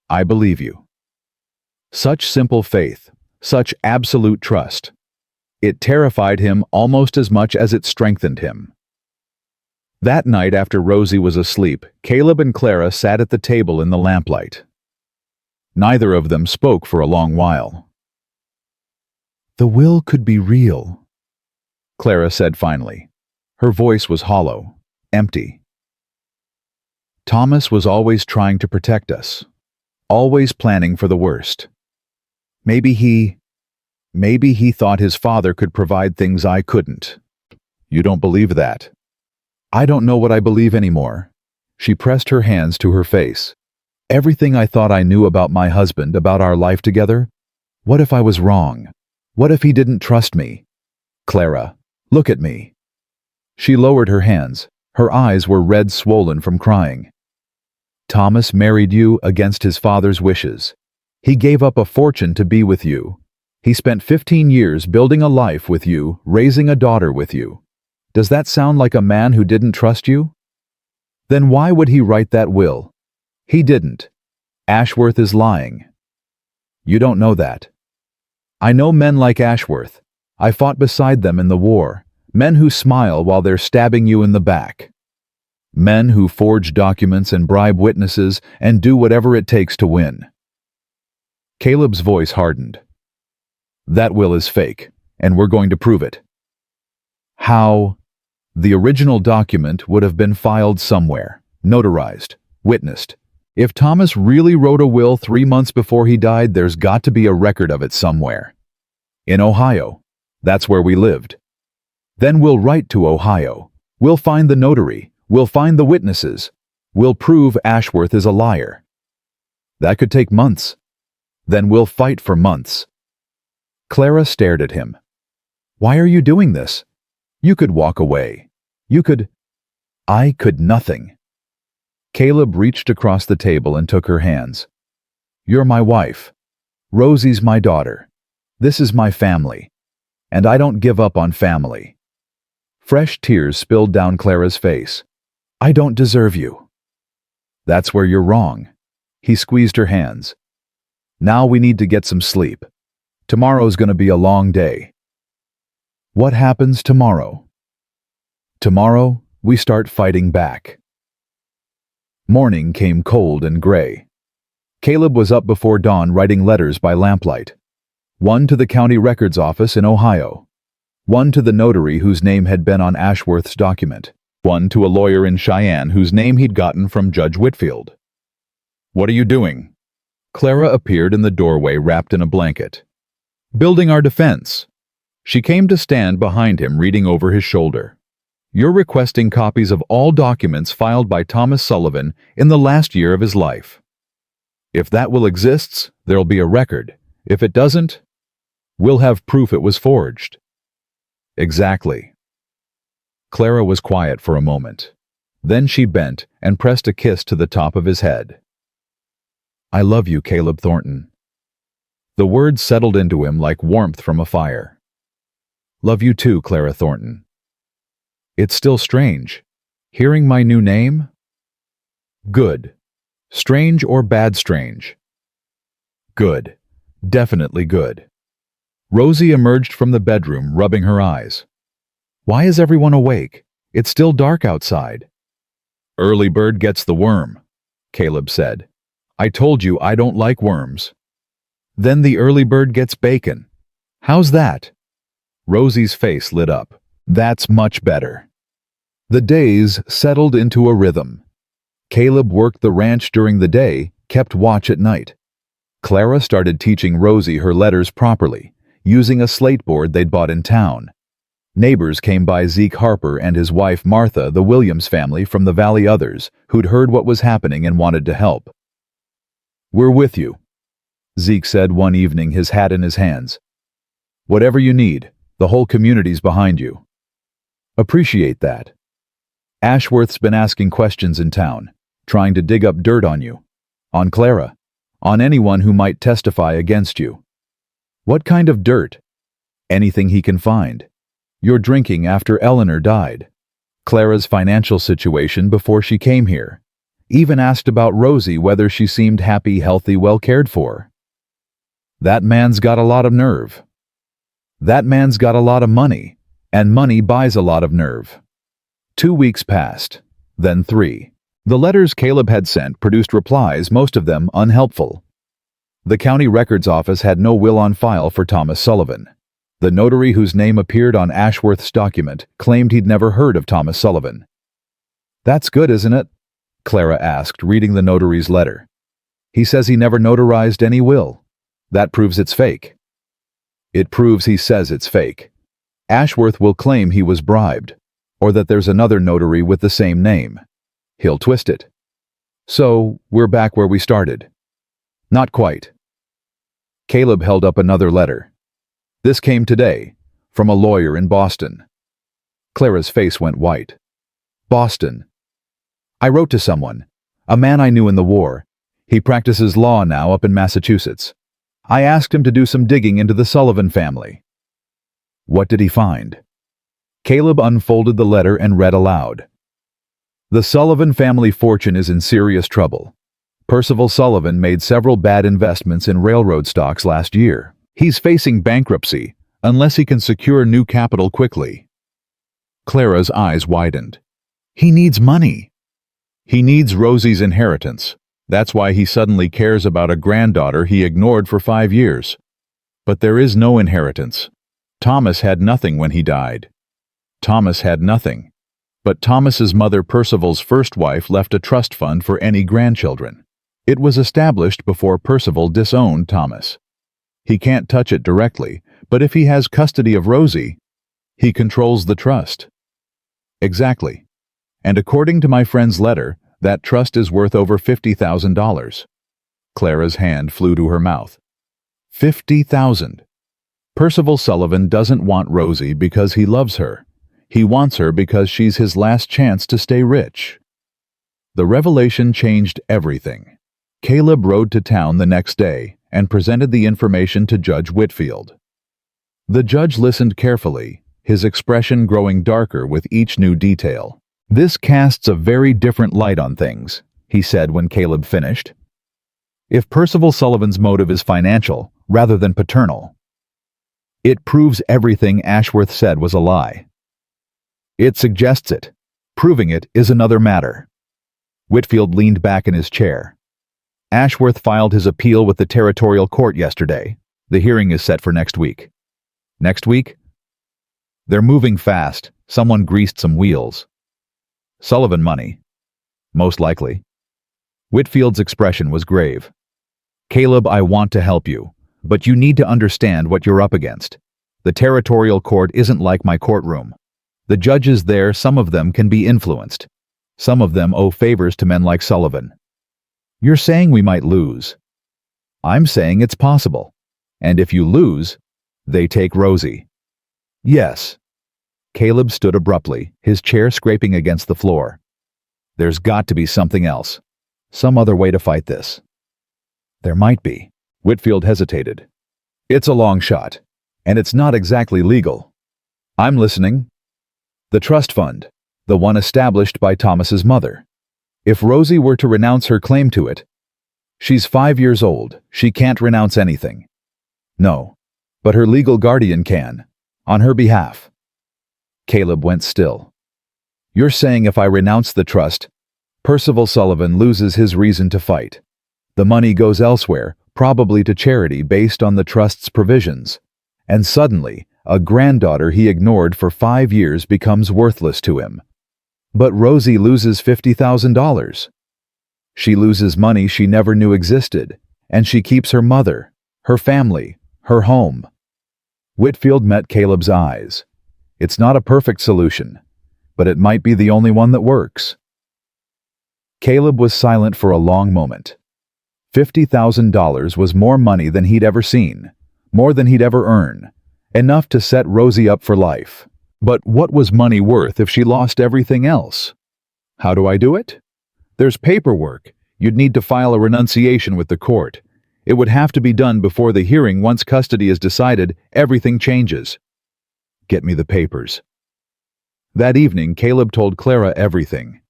I believe you. Such simple faith, such absolute trust. It terrified him almost as much as it strengthened him. That night, after Rosie was asleep, Caleb and Clara sat at the table in the lamplight. Neither of them spoke for a long while. The will could be real, Clara said finally. Her voice was hollow, empty. Thomas was always trying to protect us, always planning for the worst. Maybe he thought his father could provide things I couldn't. You don't believe that? I don't know what I believe anymore. She pressed her hands to her face. Everything I thought I knew about my husband, about our life together. What if I was wrong? What if he didn't trust me? Clara, look at me. She lowered her hands. Her eyes were red, swollen from crying. Thomas married you against his father's wishes. He gave up a fortune to be with you. He spent 15 years building a life with you, raising a daughter with you. Does that sound like a man who didn't trust you? Then why would he write that will? He didn't. Ashworth is lying. You don't know that. I know men like Ashworth. I fought beside them in the war. Men who smile while they're stabbing you in the back. Men who forge documents and bribe witnesses and do whatever it takes to win. Caleb's voice hardened. That will is fake, and we're going to prove it. How? The original document would have been filed somewhere, notarized, witnessed. If Thomas really wrote a will 3 months before he died, there's got to be a record of it somewhere. In Ohio. That's where we lived. Then we'll write to Ohio. We'll find the notary. We'll find the witnesses. We'll prove Ashworth is a liar. That could take months. Then we'll fight for months. Clara stared at him. Why are you doing this? You could walk away. You could... I could nothing. Caleb reached across the table and took her hands. You're my wife. Rosie's my daughter. This is my family. And I don't give up on family. Fresh tears spilled down Clara's face. I don't deserve you. That's where you're wrong. He squeezed her hands. Now we need to get some sleep. Tomorrow's going to be a long day. What happens tomorrow? Tomorrow, we start fighting back. Morning came cold and gray. Caleb was up before dawn writing letters by lamplight. One to the county records office in Ohio. One to the notary whose name had been on Ashworth's document. One to a lawyer in Cheyenne whose name he'd gotten from Judge Whitfield. What are you doing? Clara appeared in the doorway wrapped in a blanket. Building our defense. She came to stand behind him, reading over his shoulder. You're requesting copies of all documents filed by Thomas Sullivan in the last year of his life. If that will exists, there'll be a record. If it doesn't, we'll have proof it was forged. Exactly. Clara was quiet for a moment. Then she bent and pressed a kiss to the top of his head. I love you, Caleb Thornton. The words settled into him like warmth from a fire. Love you too, Clara Thornton. It's still strange. Hearing my new name? Good. Strange or bad strange? Good. Definitely good. Rosie emerged from the bedroom, rubbing her eyes. Why is everyone awake? It's still dark outside. Early bird gets the worm, Caleb said. I told you I don't like worms. Then the early bird gets bacon. How's that? Rosie's face lit up. That's much better. The days settled into a rhythm. Caleb worked the ranch during the day, kept watch at night. Clara started teaching Rosie her letters properly, using a slate board they'd bought in town. Neighbors came by Zeke Harper and his wife Martha, the Williams family from the Valley others, who'd heard what was happening and wanted to help. We're with you, Zeke said one evening, his hat in his hands. Whatever you need, the whole community's behind you. Appreciate that. Ashworth's been asking questions in town, trying to dig up dirt on you, on Clara, on anyone who might testify against you. What kind of dirt? Anything he can find. Your drinking after Eleanor died. Clara's financial situation before she came here. Even asked about Rosie, whether she seemed happy, healthy, well cared for. That man's got a lot of nerve. That man's got a lot of money, and money buys a lot of nerve. 2 weeks passed, then 3. The letters Caleb had sent produced replies, most of them unhelpful. The county records office had no will on file for Thomas Sullivan. The notary whose name appeared on Ashworth's document claimed he'd never heard of Thomas Sullivan. That's good, isn't it? Clara asked, reading the notary's letter. He says he never notarized any will. That proves it's fake. It proves he says it's fake. Ashworth will claim he was bribed, or that there's another notary with the same name. He'll twist it. So, we're back where we started. Not quite. Caleb held up another letter. This came today, from a lawyer in Boston. Clara's face went white. Boston. I wrote to someone, a man I knew in the war. He practices law now up in Massachusetts. I asked him to do some digging into the Sullivan family. What did he find? Caleb unfolded the letter and read aloud. The Sullivan family fortune is in serious trouble. Percival Sullivan made several bad investments in railroad stocks last year. He's facing bankruptcy unless he can secure new capital quickly. Clara's eyes widened. He needs money. He needs Rosie's inheritance. That's why he suddenly cares about a granddaughter he ignored for 5 years. But there is no inheritance. Thomas had nothing when he died. Thomas had nothing. But Thomas's mother, Percival's first wife, left a trust fund for any grandchildren. It was established before Percival disowned Thomas. He can't touch it directly, but if he has custody of Rosie, he controls the trust. Exactly. And according to my friend's letter, that trust is worth over $50,000. Clara's hand flew to her mouth. 50,000. Percival Sullivan doesn't want Rosie because he loves her. He wants her because she's his last chance to stay rich. The revelation changed everything. Caleb rode to town the next day and presented the information to Judge Whitfield. The judge listened carefully, his expression growing darker with each new detail. "This casts a very different light on things," he said when Caleb finished. "If Percival Sullivan's motive is financial rather than paternal, it proves everything Ashworth said was a lie. It suggests it. Proving it is another matter." Whitfield leaned back in his chair. "Ashworth filed his appeal with the territorial court yesterday. The hearing is set for next week." "Next week?" "They're moving fast. Someone greased some wheels." "Sullivan money." "Most likely." Whitfield's expression was grave. "Caleb, I want to help you, but you need to understand what you're up against. The territorial court isn't like my courtroom. The judges there, some of them can be influenced. Some of them owe favors to men like Sullivan. You're saying we might lose. I'm saying it's possible. And if you lose, they take Rosie." "Yes." Caleb stood abruptly, his chair scraping against the floor. "There's got to be something else. Some other way to fight this." "There might be." Whitfield hesitated. "It's a long shot, and it's not exactly legal." "I'm listening." "The trust fund, the one established by Thomas's mother. If Rosie were to renounce her claim to it, she's 5 years old, she can't renounce anything." "No, but her legal guardian can, on her behalf." Caleb went still. "You're saying if I renounce the trust, Percival Sullivan loses his reason to fight. The money goes elsewhere, probably to charity based on the trust's provisions, and suddenly, a granddaughter he ignored for 5 years becomes worthless to him. But Rosie loses $50,000. She loses money she never knew existed, and she keeps her mother, her family, her home." Whitfield met Caleb's eyes. "It's not a perfect solution, but it might be the only one that works." Caleb was silent for a long moment. $50,000 was more money than he'd ever seen, more than he'd ever earn. Enough to set Rosie up for life. But what was money worth if she lost everything else? "How do I do it?" "There's paperwork. You'd need to file a renunciation with the court. It would have to be done before the hearing. Once custody is decided, everything changes." "Get me the papers." That evening, Caleb told Clara everything.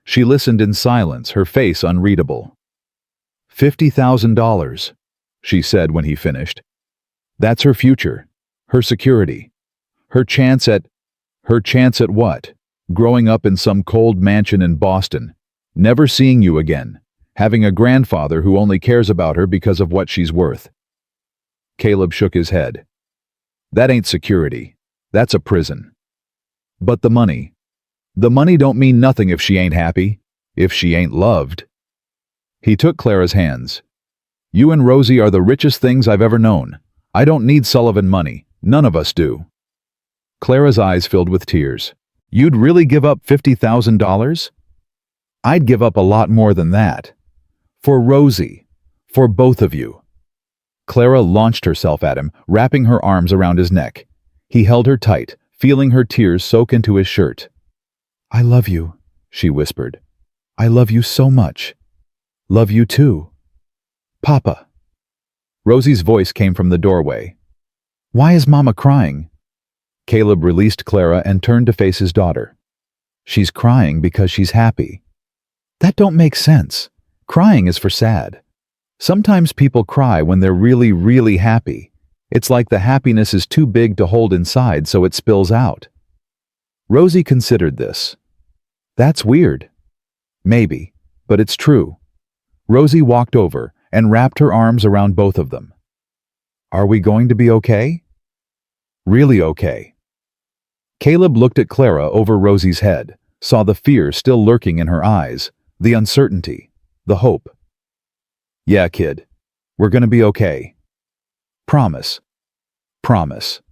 She listened in silence, her face unreadable. $50,000, she said when he finished. "That's her future. Her security. Her chance at what? Growing up in some cold mansion in Boston, never seeing you again, having a grandfather who only cares about her because of what she's worth." Caleb shook his head. "That ain't security. That's a prison." "But the money. The money don't mean nothing if she ain't happy, if she ain't loved." He took Clara's hands. "You and Rosie are the richest things I've ever known. I don't need Sullivan money. None of us do." Clara's eyes filled with tears. "You'd really give up $50,000? "I'd give up a lot more than that. For Rosie. For both of you." Clara launched herself at him, wrapping her arms around his neck. He held her tight, feeling her tears soak into his shirt. "I love you," she whispered. "I love you so much. Love you too. Papa." Rosie's voice came from the doorway. "Why is Mama crying?" Caleb released Clara and turned to face his daughter. "She's crying because she's happy." "That don't make sense. Crying is for sad. Sometimes people cry when they're really, really happy. It's like the happiness is too big to hold inside, so it spills out." Rosie considered this. That's weird. Maybe, but it's true. Rosie walked over and wrapped her arms around both of them. Are we going to be okay? Really okay. Caleb looked at Clara over Rosie's head, saw the fear still lurking in her eyes, the uncertainty, the hope. Yeah, kid. We're gonna be okay. Promise. Promise.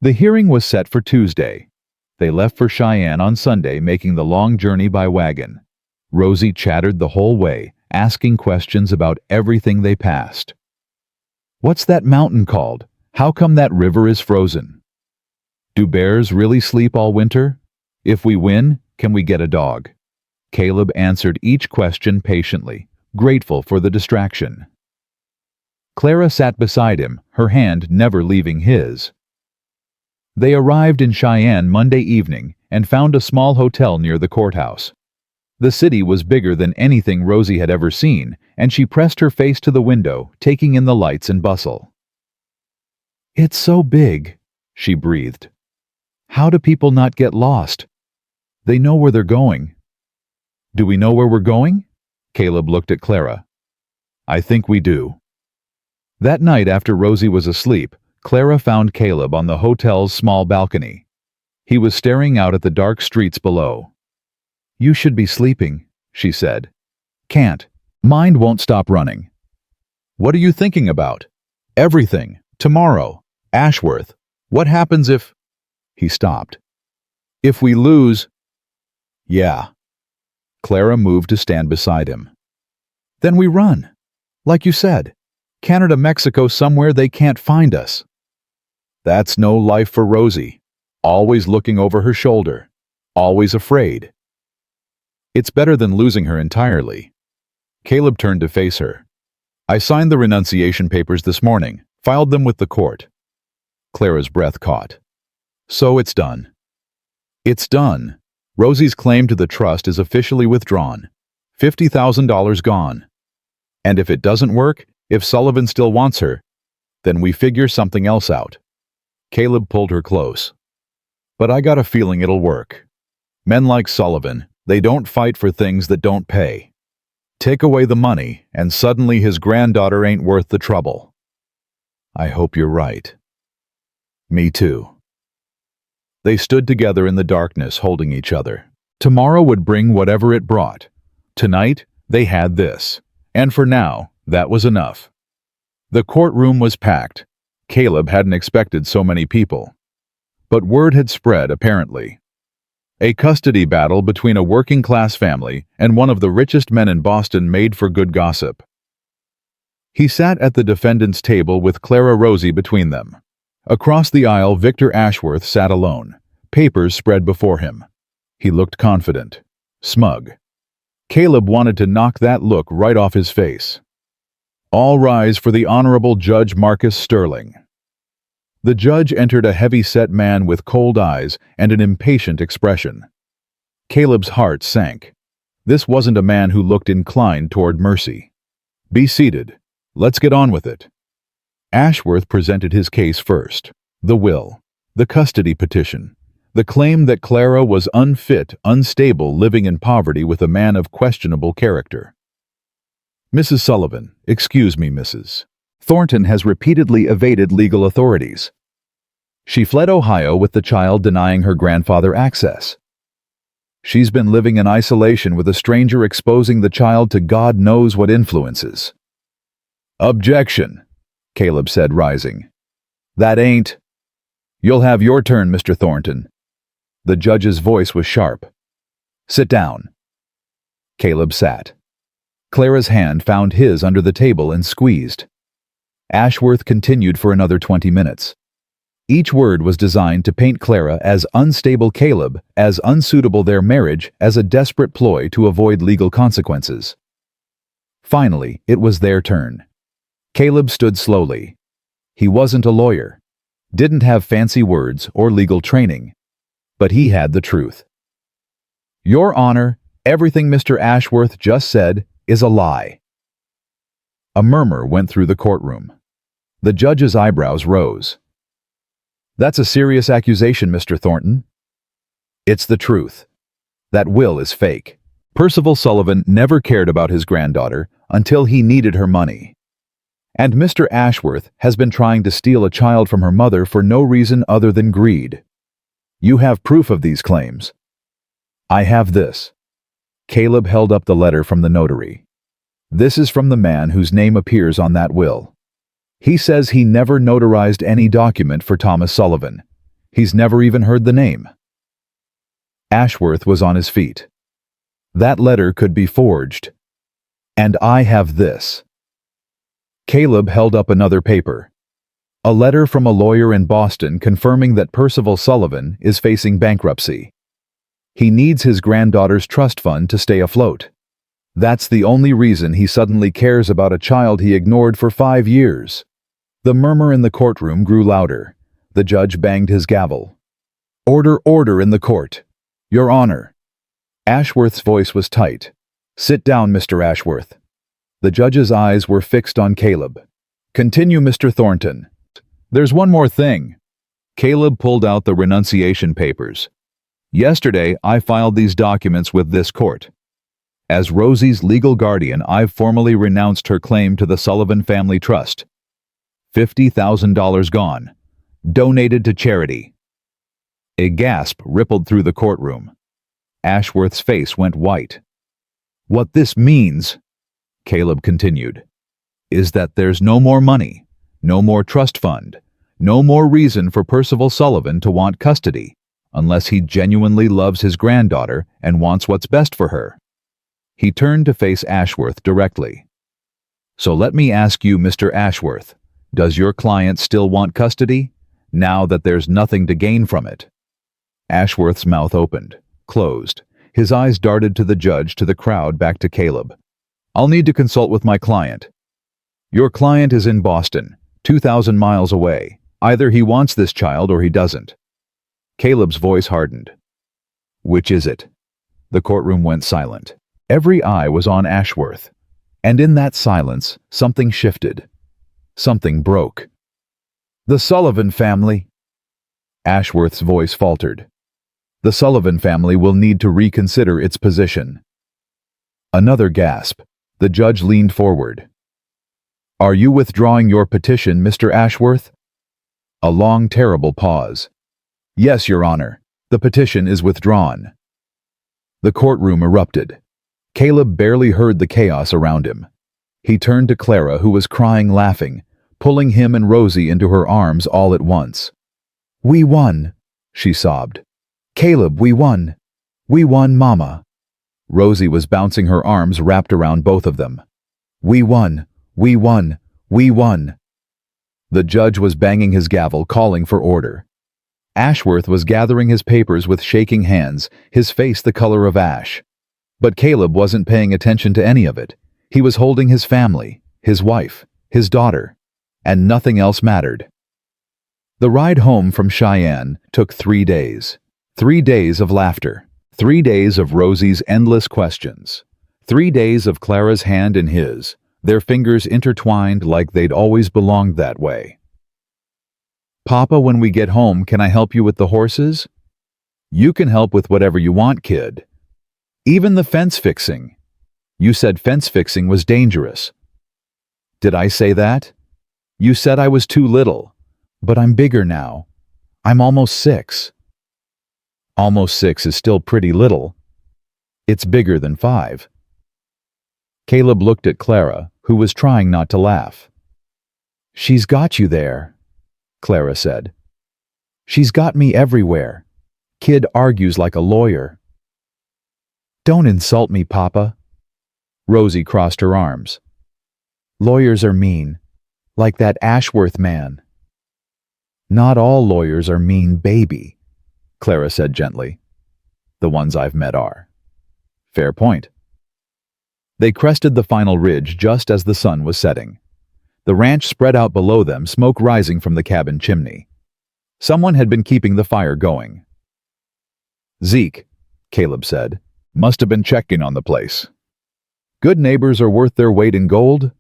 The hearing was set for Tuesday. They left for Cheyenne on Sunday, making the long journey by wagon. Rosie chattered the whole way, asking questions about everything they passed. What's that mountain called? How come that river is frozen? Do bears really sleep all winter? If we win, can we get a dog? Caleb answered each question patiently, grateful for the distraction. Clara sat beside him, her hand never leaving his. They arrived in Cheyenne Monday evening and found a small hotel near the courthouse. The city was bigger than anything Rosie had ever seen, and she pressed her face to the window, taking in the lights and bustle. It's so big, she breathed. How do people not get lost? They know where they're going. Do we know where we're going? Caleb looked at Clara. I think we do. That night after Rosie was asleep, Clara found Caleb on the hotel's small balcony. He was staring out at the dark streets below. You should be sleeping, she said. Can't. Mind won't stop running. What are you thinking about? Everything. Tomorrow. Ashworth. What happens if... He stopped. If we lose... Yeah. Clara moved to stand beside him. Then we run. Like you said. Canada, Mexico, somewhere they can't find us. That's no life for Rosie. Always looking over her shoulder. Always afraid. It's better than losing her entirely. Caleb turned to face her. I signed the renunciation papers this morning, filed them with the court. Clara's breath caught. So it's done. It's done. Rosie's claim to the trust is officially withdrawn. $50,000 gone. And if it doesn't work, if Sullivan still wants her, then we figure something else out. Caleb pulled her close. But I got a feeling it'll work. Men like Sullivan, they don't fight for things that don't pay. Take away the money, and suddenly his granddaughter ain't worth the trouble. I hope you're right. Me too. They stood together in the darkness, holding each other. Tomorrow would bring whatever it brought. Tonight, they had this. And for now, that was enough. The courtroom was packed. Caleb hadn't expected so many people. But word had spread, apparently. A custody battle between a working-class family and one of the richest men in Boston made for good gossip. He sat at the defendant's table with Clara Rosie between them. Across the aisle, Victor Ashworth sat alone, papers spread before him. He looked confident, smug. Caleb wanted to knock that look right off his face. All rise for the Honorable Judge Marcus Sterling. The judge entered, a heavy-set man with cold eyes and an impatient expression. Caleb's heart sank. This wasn't a man who looked inclined toward mercy. Be seated. Let's get on with it. Ashworth presented his case first. The will, the custody petition, the claim that Clara was unfit, unstable, living in poverty with a man of questionable character. Mrs. Sullivan, excuse me, Mrs. Thornton has repeatedly evaded legal authorities. She fled Ohio with the child, denying her grandfather access. She's been living in isolation with a stranger, exposing the child to God knows what influences. Objection, Caleb said, rising. That ain't... You'll have your turn, Mr. Thornton. The judge's voice was sharp. Sit down. Caleb sat. Clara's hand found his under the table and squeezed. Ashworth continued for another 20 minutes. Each word was designed to paint Clara as unstable, Caleb as unsuitable, their marriage as a desperate ploy to avoid legal consequences. Finally, it was their turn. Caleb stood slowly. He wasn't a lawyer, didn't have fancy words or legal training, but he had the truth. Your Honor, everything Mr. Ashworth just said is a lie. A murmur went through the courtroom. The judge's eyebrows rose. That's a serious accusation, Mr. Thornton. It's the truth. That will is fake. Percival Sullivan never cared about his granddaughter until he needed her money. And Mr. Ashworth has been trying to steal a child from her mother for no reason other than greed. You have proof of these claims. I have this. Caleb held up the letter from the notary. This is from the man whose name appears on that will. He says he never notarized any document for Thomas Sullivan. He's never even heard the name. Ashworth was on his feet. That letter could be forged. And I have this. Caleb held up another paper. A letter from a lawyer in Boston confirming that Percival Sullivan is facing bankruptcy. He needs his granddaughter's trust fund to stay afloat. That's the only reason he suddenly cares about a child he ignored for 5 years. The murmur in the courtroom grew louder. The judge banged his gavel. Order, order in the court. Your Honor. Ashworth's voice was tight. Sit down, Mr. Ashworth. The judge's eyes were fixed on Caleb. Continue, Mr. Thornton. There's one more thing. Caleb pulled out the renunciation papers. Yesterday, I filed these documents with this court. As Rosie's legal guardian, I've formally renounced her claim to the Sullivan Family Trust. $50,000 gone. Donated to charity. A gasp rippled through the courtroom. Ashworth's face went white. What this means, Caleb continued, is that there's no more money, no more trust fund, no more reason for Percival Sullivan to want custody, unless he genuinely loves his granddaughter and wants what's best for her. He turned to face Ashworth directly. So let me ask you, Mr. Ashworth, does your client still want custody, now that there's nothing to gain from it? Ashworth's mouth opened, closed. His eyes darted to the judge, to the crowd, back to Caleb. I'll need to consult with my client. Your client is in Boston, 2,000 miles away. Either he wants this child or he doesn't. Caleb's voice hardened. Which is it? The courtroom went silent. Every eye was on Ashworth. And in that silence, something shifted. Something broke. The Sullivan family. Ashworth's voice faltered. The Sullivan family will need to reconsider its position. Another gasp. The judge leaned forward. Are you withdrawing your petition, Mr. Ashworth? A long, terrible pause. Yes, Your Honor. The petition is withdrawn. The courtroom erupted. Caleb barely heard the chaos around him. He turned to Clara, who was crying, laughing, pulling him and Rosie into her arms all at once. We won, she sobbed. Caleb, we won. We won, Mama. Rosie was bouncing, her arms wrapped around both of them. We won. We won. We won. The judge was banging his gavel, calling for order. Ashworth was gathering his papers with shaking hands, his face the color of ash. But Caleb wasn't paying attention to any of it. He was holding his family, his wife, his daughter, and nothing else mattered. The ride home from Cheyenne took 3 days. 3 days of laughter. 3 days of Rosie's endless questions. 3 days of Clara's hand in his, their fingers intertwined like they'd always belonged that way. Papa, when we get home, can I help you with the horses? You can help with whatever you want, kid. Even the fence fixing. You said fence fixing was dangerous. Did I say that? You said I was too little. But I'm bigger now. I'm almost 6. Almost 6 is still pretty little. It's bigger than 5. Caleb looked at Clara, who was trying not to laugh. She's got you there, Clara said. She's got me everywhere. Kid argues like a lawyer. Don't insult me, Papa. Rosie crossed her arms. Lawyers are mean, like that Ashworth man. Not all lawyers are mean, baby, Clara said gently. The ones I've met are. Fair point. They crested the final ridge just as the sun was setting. The ranch spread out below them, smoke rising from the cabin chimney. Someone had been keeping the fire going. Zeke, Caleb said, must have been checking on the place. Good neighbors are worth their weight in gold.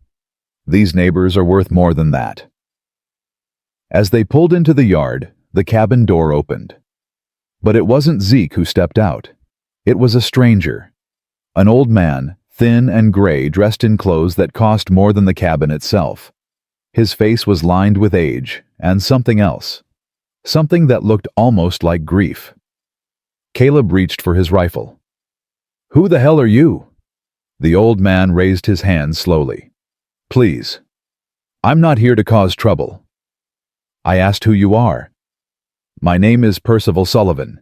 These neighbors are worth more than that. As they pulled into the yard, the cabin door opened. But it wasn't Zeke who stepped out. It was a stranger. An old man, thin and gray, dressed in clothes that cost more than the cabin itself. His face was lined with age, and something else. Something that looked almost like grief. Caleb reached for his rifle. "Who the hell are you?" The old man raised his hand slowly. "Please. I'm not here to cause trouble." "I asked who you are." "My name is Percival Sullivan."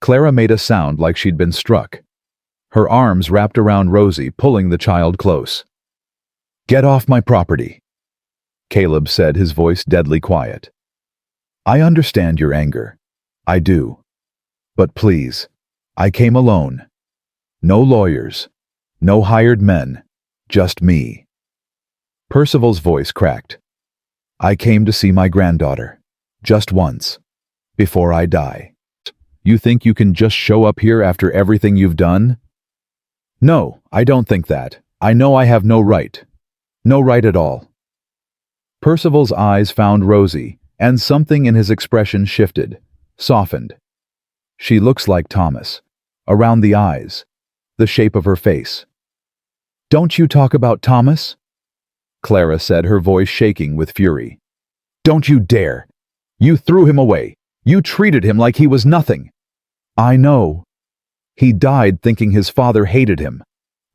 Clara made a sound like she'd been struck. Her arms wrapped around Rosie, pulling the child close. "Get off my property," Caleb said, his voice deadly quiet. "I understand your anger. I do. But please, I came alone. No lawyers. No hired men. Just me." Percival's voice cracked. "I came to see my granddaughter. Just once. Before I die. You think you can just show up here after everything you've done?" "No, I don't think that. I know I have no right. No right at all." Percival's eyes found Rosie, and something in his expression shifted, softened. "She looks like Thomas. Around the eyes. The shape of her face." "Don't you talk about Thomas?" Clara said, her voice shaking with fury. "Don't you dare! You threw him away. You treated him like he was nothing." "I know. He died thinking his father hated him.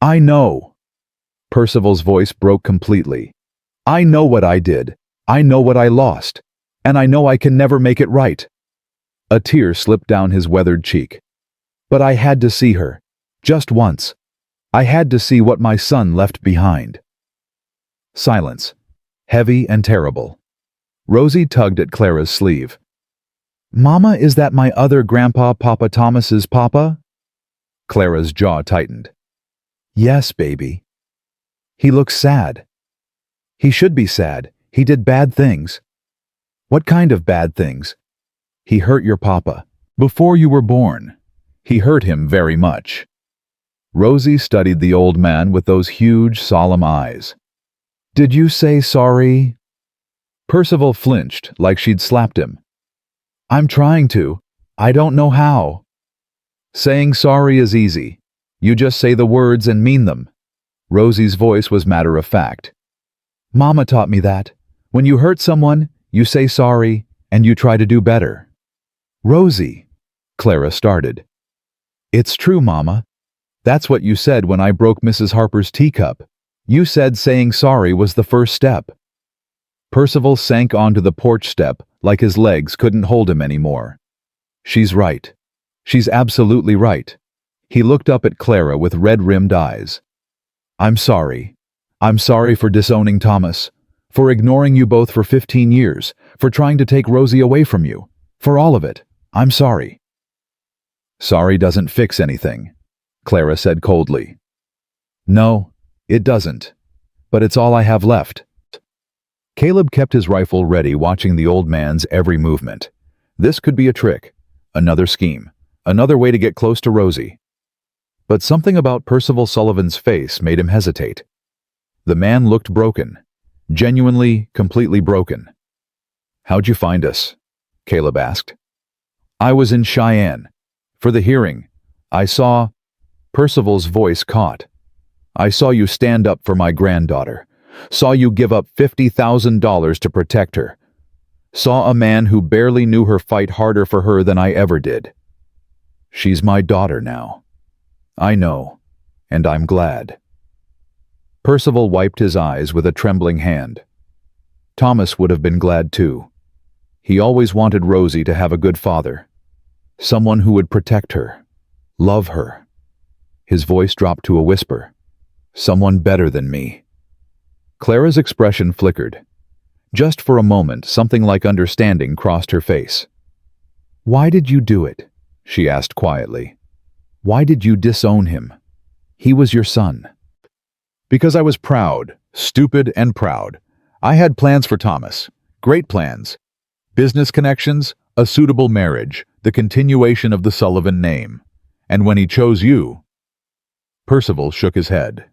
I know." Percival's voice broke completely. "I know what I did. I know what I lost. And I know I can never make it right." A tear slipped down his weathered cheek. "But I had to see her. Just once. I had to see what my son left behind." Silence. Heavy and terrible. Rosie tugged at Clara's sleeve. "Mama, is that my other grandpa, Papa Thomas's papa?" Clara's jaw tightened. "Yes, baby." "He looks sad." "He should be sad. He did bad things." "What kind of bad things?" "He hurt your papa. Before you were born. He hurt him very much." Rosie studied the old man with those huge, solemn eyes. "Did you say sorry?" Percival flinched like she'd slapped him. "I'm trying to. I don't know how." "Saying sorry is easy. You just say the words and mean them." Rosie's voice was matter of fact. "Mama taught me that. When you hurt someone, you say sorry, and you try to do better." "Rosie," Clara started. "It's true, Mama. That's what you said when I broke Mrs. Harper's teacup. You said saying sorry was the first step." Percival sank onto the porch step like his legs couldn't hold him anymore. "She's right. She's absolutely right." He looked up at Clara with red-rimmed eyes. "I'm sorry. I'm sorry for disowning Thomas, for ignoring you both for 15 years, for trying to take Rosie away from you. For all of it, I'm sorry." "Sorry doesn't fix anything," Clara said coldly. "No, it doesn't. But it's all I have left." Caleb kept his rifle ready, watching the old man's every movement. This could be a trick, another scheme, another way to get close to Rosie. But something about Percival Sullivan's face made him hesitate. The man looked broken, genuinely, completely broken. "How'd you find us?" Caleb asked. "I was in Cheyenne. For the hearing. I saw—" Percival's voice caught. "I saw you stand up for my granddaughter. Saw you give up $50,000 to protect her. Saw a man who barely knew her fight harder for her than I ever did. She's my daughter now. I know, and I'm glad." Percival wiped his eyes with a trembling hand. Thomas would have been glad too. He always wanted Rosie to have a good father. Someone who would protect her, love her. His voice dropped to a whisper. "Someone better than me." Clara's expression flickered. Just for a moment, something like understanding crossed her face. "Why did you do it?" she asked quietly. "Why did you disown him? He was your son." "Because I was proud, stupid and proud. I had plans for Thomas, great plans. Business connections, a suitable marriage, the continuation of the Sullivan name. And when he chose you—" Percival shook his head.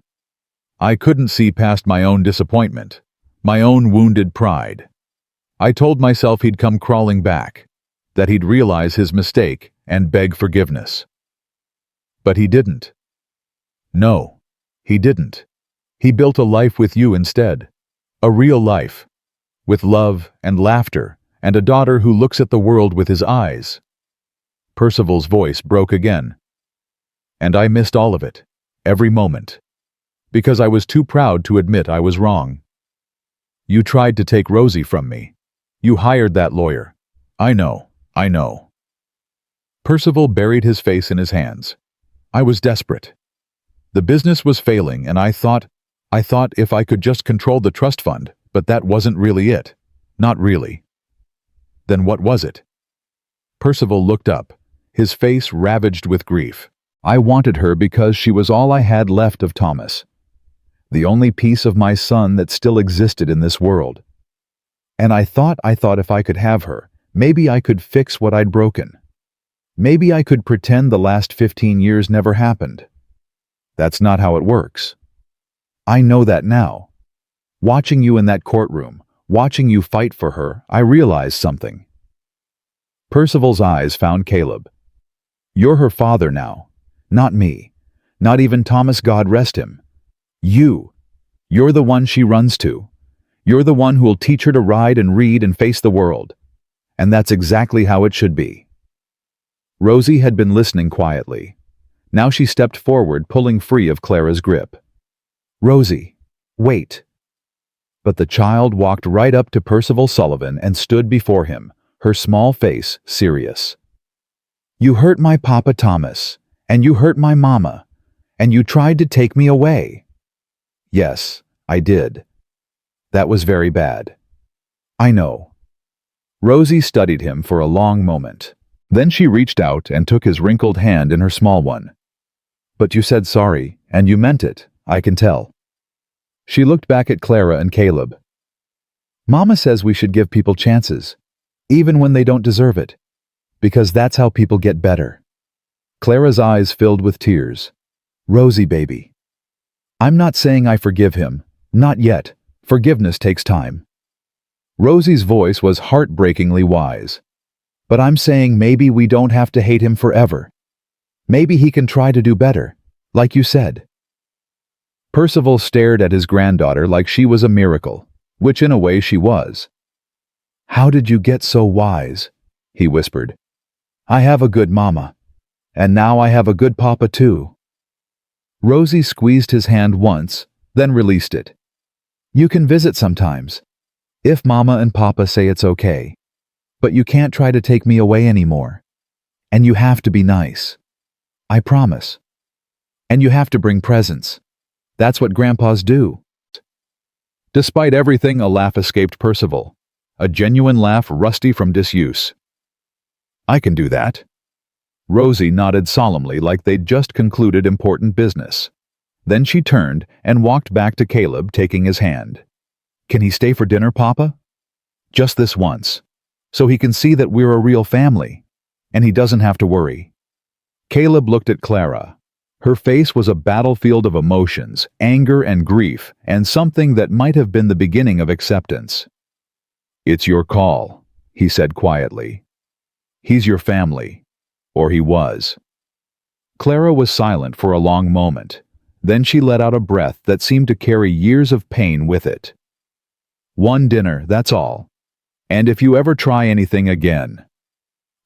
"I couldn't see past my own disappointment, my own wounded pride. I told myself he'd come crawling back, that he'd realize his mistake and beg forgiveness. But he didn't. No, he didn't. He built a life with you instead. A real life. With love and laughter and a daughter who looks at the world with his eyes. Percival's voice broke again. And I missed all of it, every moment, because I was too proud to admit I was wrong. You tried to take Rosie from me. You hired that lawyer. I know. Percival buried his face in his hands. I was desperate. The business was failing, and I thought if I could just control the trust fund, but that wasn't really it. Not really. Then what was it? Percival looked up, his face ravaged with grief. I wanted her because she was all I had left of Thomas. The only piece of my son that still existed in this world. And I thought if I could have her, maybe I could fix what I'd broken. Maybe I could pretend the last 15 years never happened. That's not how it works. I know that now. Watching you in that courtroom, watching you fight for her, I realized something. Percival's eyes found Caleb. You're her father now, not me, not even Thomas, God rest him. You're the one she runs to. You're the one who'll teach her to ride and read and face the world. And that's exactly how it should be. Rosie had been listening quietly. Now she stepped forward, pulling free of Clara's grip. Rosie, wait. But the child walked right up to Percival Sullivan and stood before him, her small face serious. You hurt my Papa Thomas, and you hurt my mama, and you tried to take me away. Yes, I did. That was very bad. I know. Rosie studied him for a long moment. Then she reached out and took his wrinkled hand in her small one. But you said sorry, and you meant it, I can tell. She looked back at Clara and Caleb. Mama says we should give people chances, even when they don't deserve it, because that's how people get better. Clara's eyes filled with tears. Rosie, baby. I'm not saying I forgive him. Not yet. Forgiveness takes time. Rosie's voice was heartbreakingly wise. But I'm saying maybe we don't have to hate him forever. Maybe he can try to do better, like you said. Percival stared at his granddaughter like she was a miracle, which in a way she was. How did you get so wise? He whispered. I have a good mama. And now I have a good papa too. Rosie squeezed his hand once, then released it. You can visit sometimes, if Mama and Papa say it's okay. But you can't try to take me away anymore. And you have to be nice. I promise. And you have to bring presents. That's what grandpas do. Despite everything, a laugh escaped Percival. A genuine laugh rusty from disuse. I can do that. Rosie nodded solemnly like they'd just concluded important business. Then she turned and walked back to Caleb, taking his hand. Can he stay for dinner, Papa? Just this once, so he can see that we're a real family, and he doesn't have to worry. Caleb looked at Clara. Her face was a battlefield of emotions, anger and grief, and something that might have been the beginning of acceptance. It's your call, he said quietly. He's your family. Or he was. Clara was silent for a long moment. Then she let out a breath that seemed to carry years of pain with it. One dinner, that's all. And if you ever try anything again,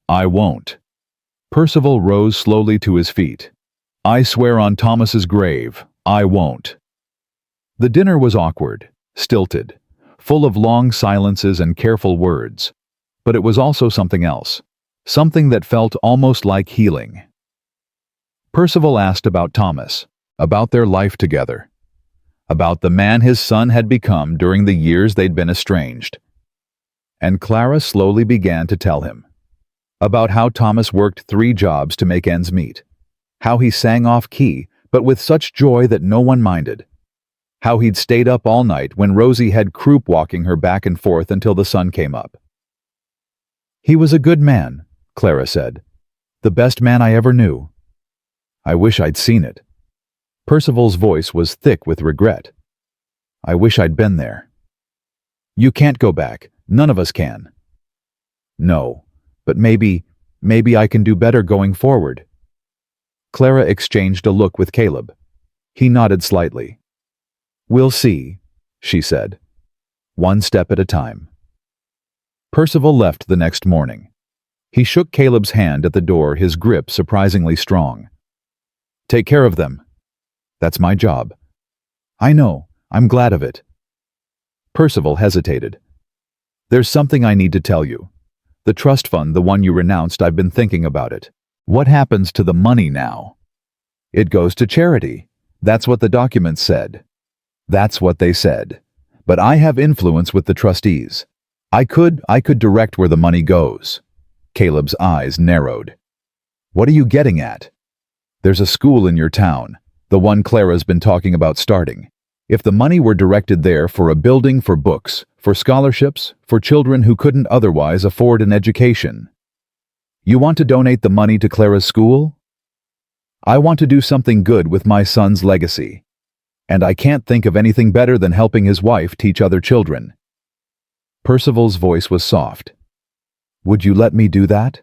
I won't. Percival rose slowly to his feet. I swear on Thomas's grave, I won't. The dinner was awkward, stilted, full of long silences and careful words. But it was also something else. Something that felt almost like healing. Percival asked about Thomas, about their life together, about the man his son had become during the years they'd been estranged. And Clara slowly began to tell him about how Thomas worked 3 jobs to make ends meet, how he sang off-key but with such joy that no one minded, how he'd stayed up all night when Rosie had croup walking her back and forth until the sun came up. He was a good man, Clara said. The best man I ever knew. I wish I'd seen it. Percival's voice was thick with regret. I wish I'd been there. You can't go back. None of us can. No, but maybe I can do better going forward." Clara exchanged a look with Caleb. He nodded slightly. "We'll see," she said. "One step at a time." Percival left the next morning. He shook Caleb's hand at the door, his grip surprisingly strong. "Take care of them. That's my job." "I know. I'm glad of it." Percival hesitated. "There's something I need to tell you. The trust fund, the one you renounced, I've been thinking about it. What happens to the money now?" "It goes to charity. That's what the documents said." "That's what they said. But I have influence with the trustees. I could direct where the money goes." Caleb's eyes narrowed. "What are you getting at?" "There's a school in your town, the one Clara's been talking about starting. If the money were directed there for a building, for books, for scholarships, for children who couldn't otherwise afford an education." "You want to donate the money to Clara's school?" "I want to do something good with my son's legacy. And I can't think of anything better than helping his wife teach other children." Percival's voice was soft. "Would you let me do that?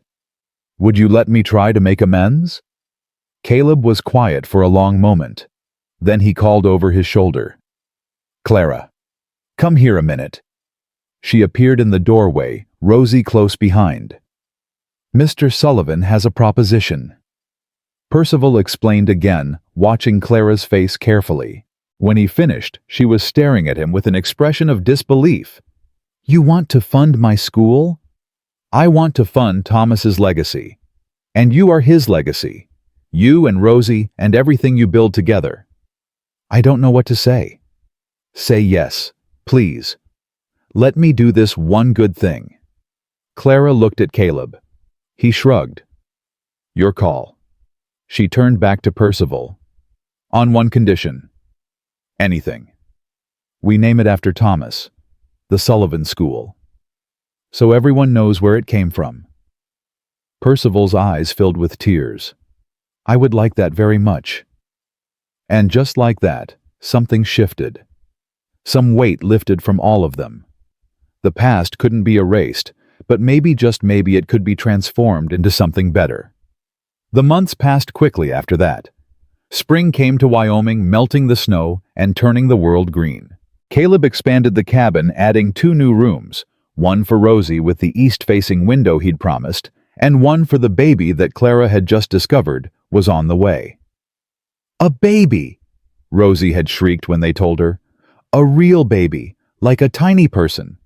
Would you let me try to make amends?" Caleb was quiet for a long moment. Then he called over his shoulder. "Clara, come here a minute." She appeared in the doorway, Rosie close behind. "Mr. Sullivan has a proposition." Percival explained again, watching Clara's face carefully. When he finished, she was staring at him with an expression of disbelief. "You want to fund my school?" "I want to fund Thomas's legacy. And you are his legacy. You and Rosie and everything you build together." "I don't know what to say." "Say yes, please. Let me do this one good thing." Clara looked at Caleb. He shrugged. "Your call." She turned back to Percival. "On one condition." "Anything." "We name it after Thomas. The Sullivan School. So everyone knows where it came from." Percival's eyes filled with tears. "I would like that very much." And just like that, something shifted. Some weight lifted from all of them. The past couldn't be erased, but maybe, just maybe, it could be transformed into something better. The months passed quickly after that. Spring came to Wyoming, melting the snow and turning the world green. Caleb expanded the cabin, adding 2 new rooms, one for Rosie with the east-facing window he'd promised, and one for the baby that Clara had just discovered was on the way. "A baby!" Rosie had shrieked when they told her. "A real baby, like a tiny person."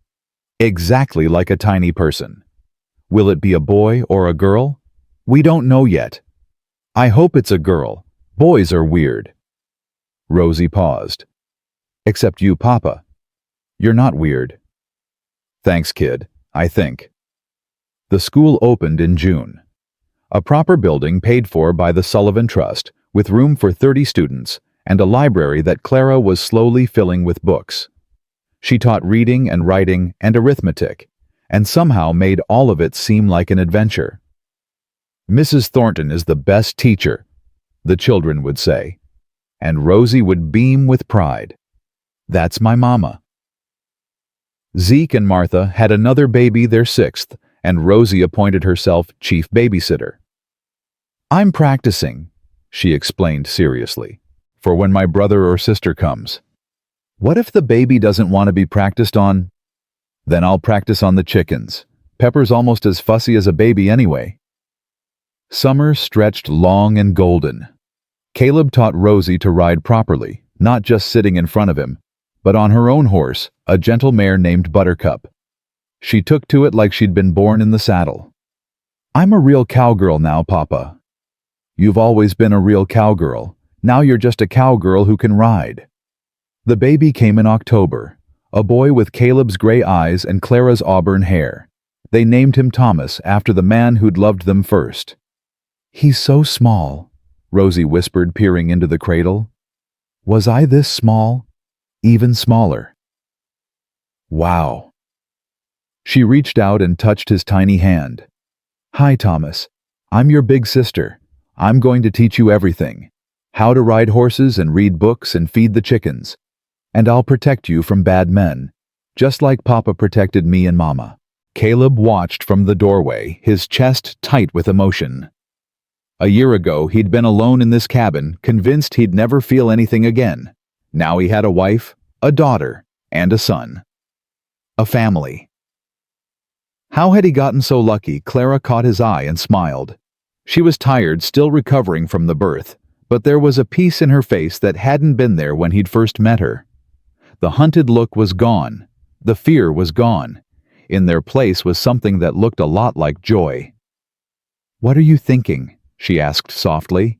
Exactly like a tiny person. Will it be a boy or a girl? We don't know yet. I hope it's a girl. Boys are weird. Rosie paused. "Except you, Papa. You're not weird." "Thanks, kid, I think." The school opened in June. A proper building paid for by the Sullivan Trust, with room for 30 students, and a library that Clara was slowly filling with books. She taught reading and writing and arithmetic, and somehow made all of it seem like an adventure. "Mrs. Thornton is the best teacher," the children would say, and Rosie would beam with pride. "That's my mama." Zeke and Martha had another baby, their 6th, and Rosie appointed herself chief babysitter. "I'm practicing," she explained seriously, "for when my brother or sister comes. What if the baby doesn't want to be practiced on? Then I'll practice on the chickens. Pepper's almost as fussy as a baby anyway." Summer stretched long and golden. Caleb taught Rosie to ride properly, not just sitting in front of him, but on her own horse, a gentle mare named Buttercup. She took to it like she'd been born in the saddle. "I'm a real cowgirl now, Papa." "You've always been a real cowgirl. Now you're just a cowgirl who can ride." The baby came in October, a boy with Caleb's gray eyes and Clara's auburn hair. They named him Thomas after the man who'd loved them first. "He's so small," Rosie whispered, peering into the cradle. "Was I this small? Even smaller." "Wow." She reached out and touched his tiny hand. "Hi, Thomas. I'm your big sister. I'm going to teach you everything. How to ride horses and read books and feed the chickens. And I'll protect you from bad men, just like Papa protected me and Mama. Caleb watched from the doorway, his chest tight with emotion. A year ago, he'd been alone in this cabin, convinced he'd never feel anything again. Now he had a wife, a daughter, and a son. A family. How had he gotten so lucky? Clara caught his eye and smiled. She was tired, still recovering from the birth, but there was a peace in her face that hadn't been there when he'd first met her. The hunted look was gone. The fear was gone. In their place was something that looked a lot like joy. "What are you thinking?" she asked softly.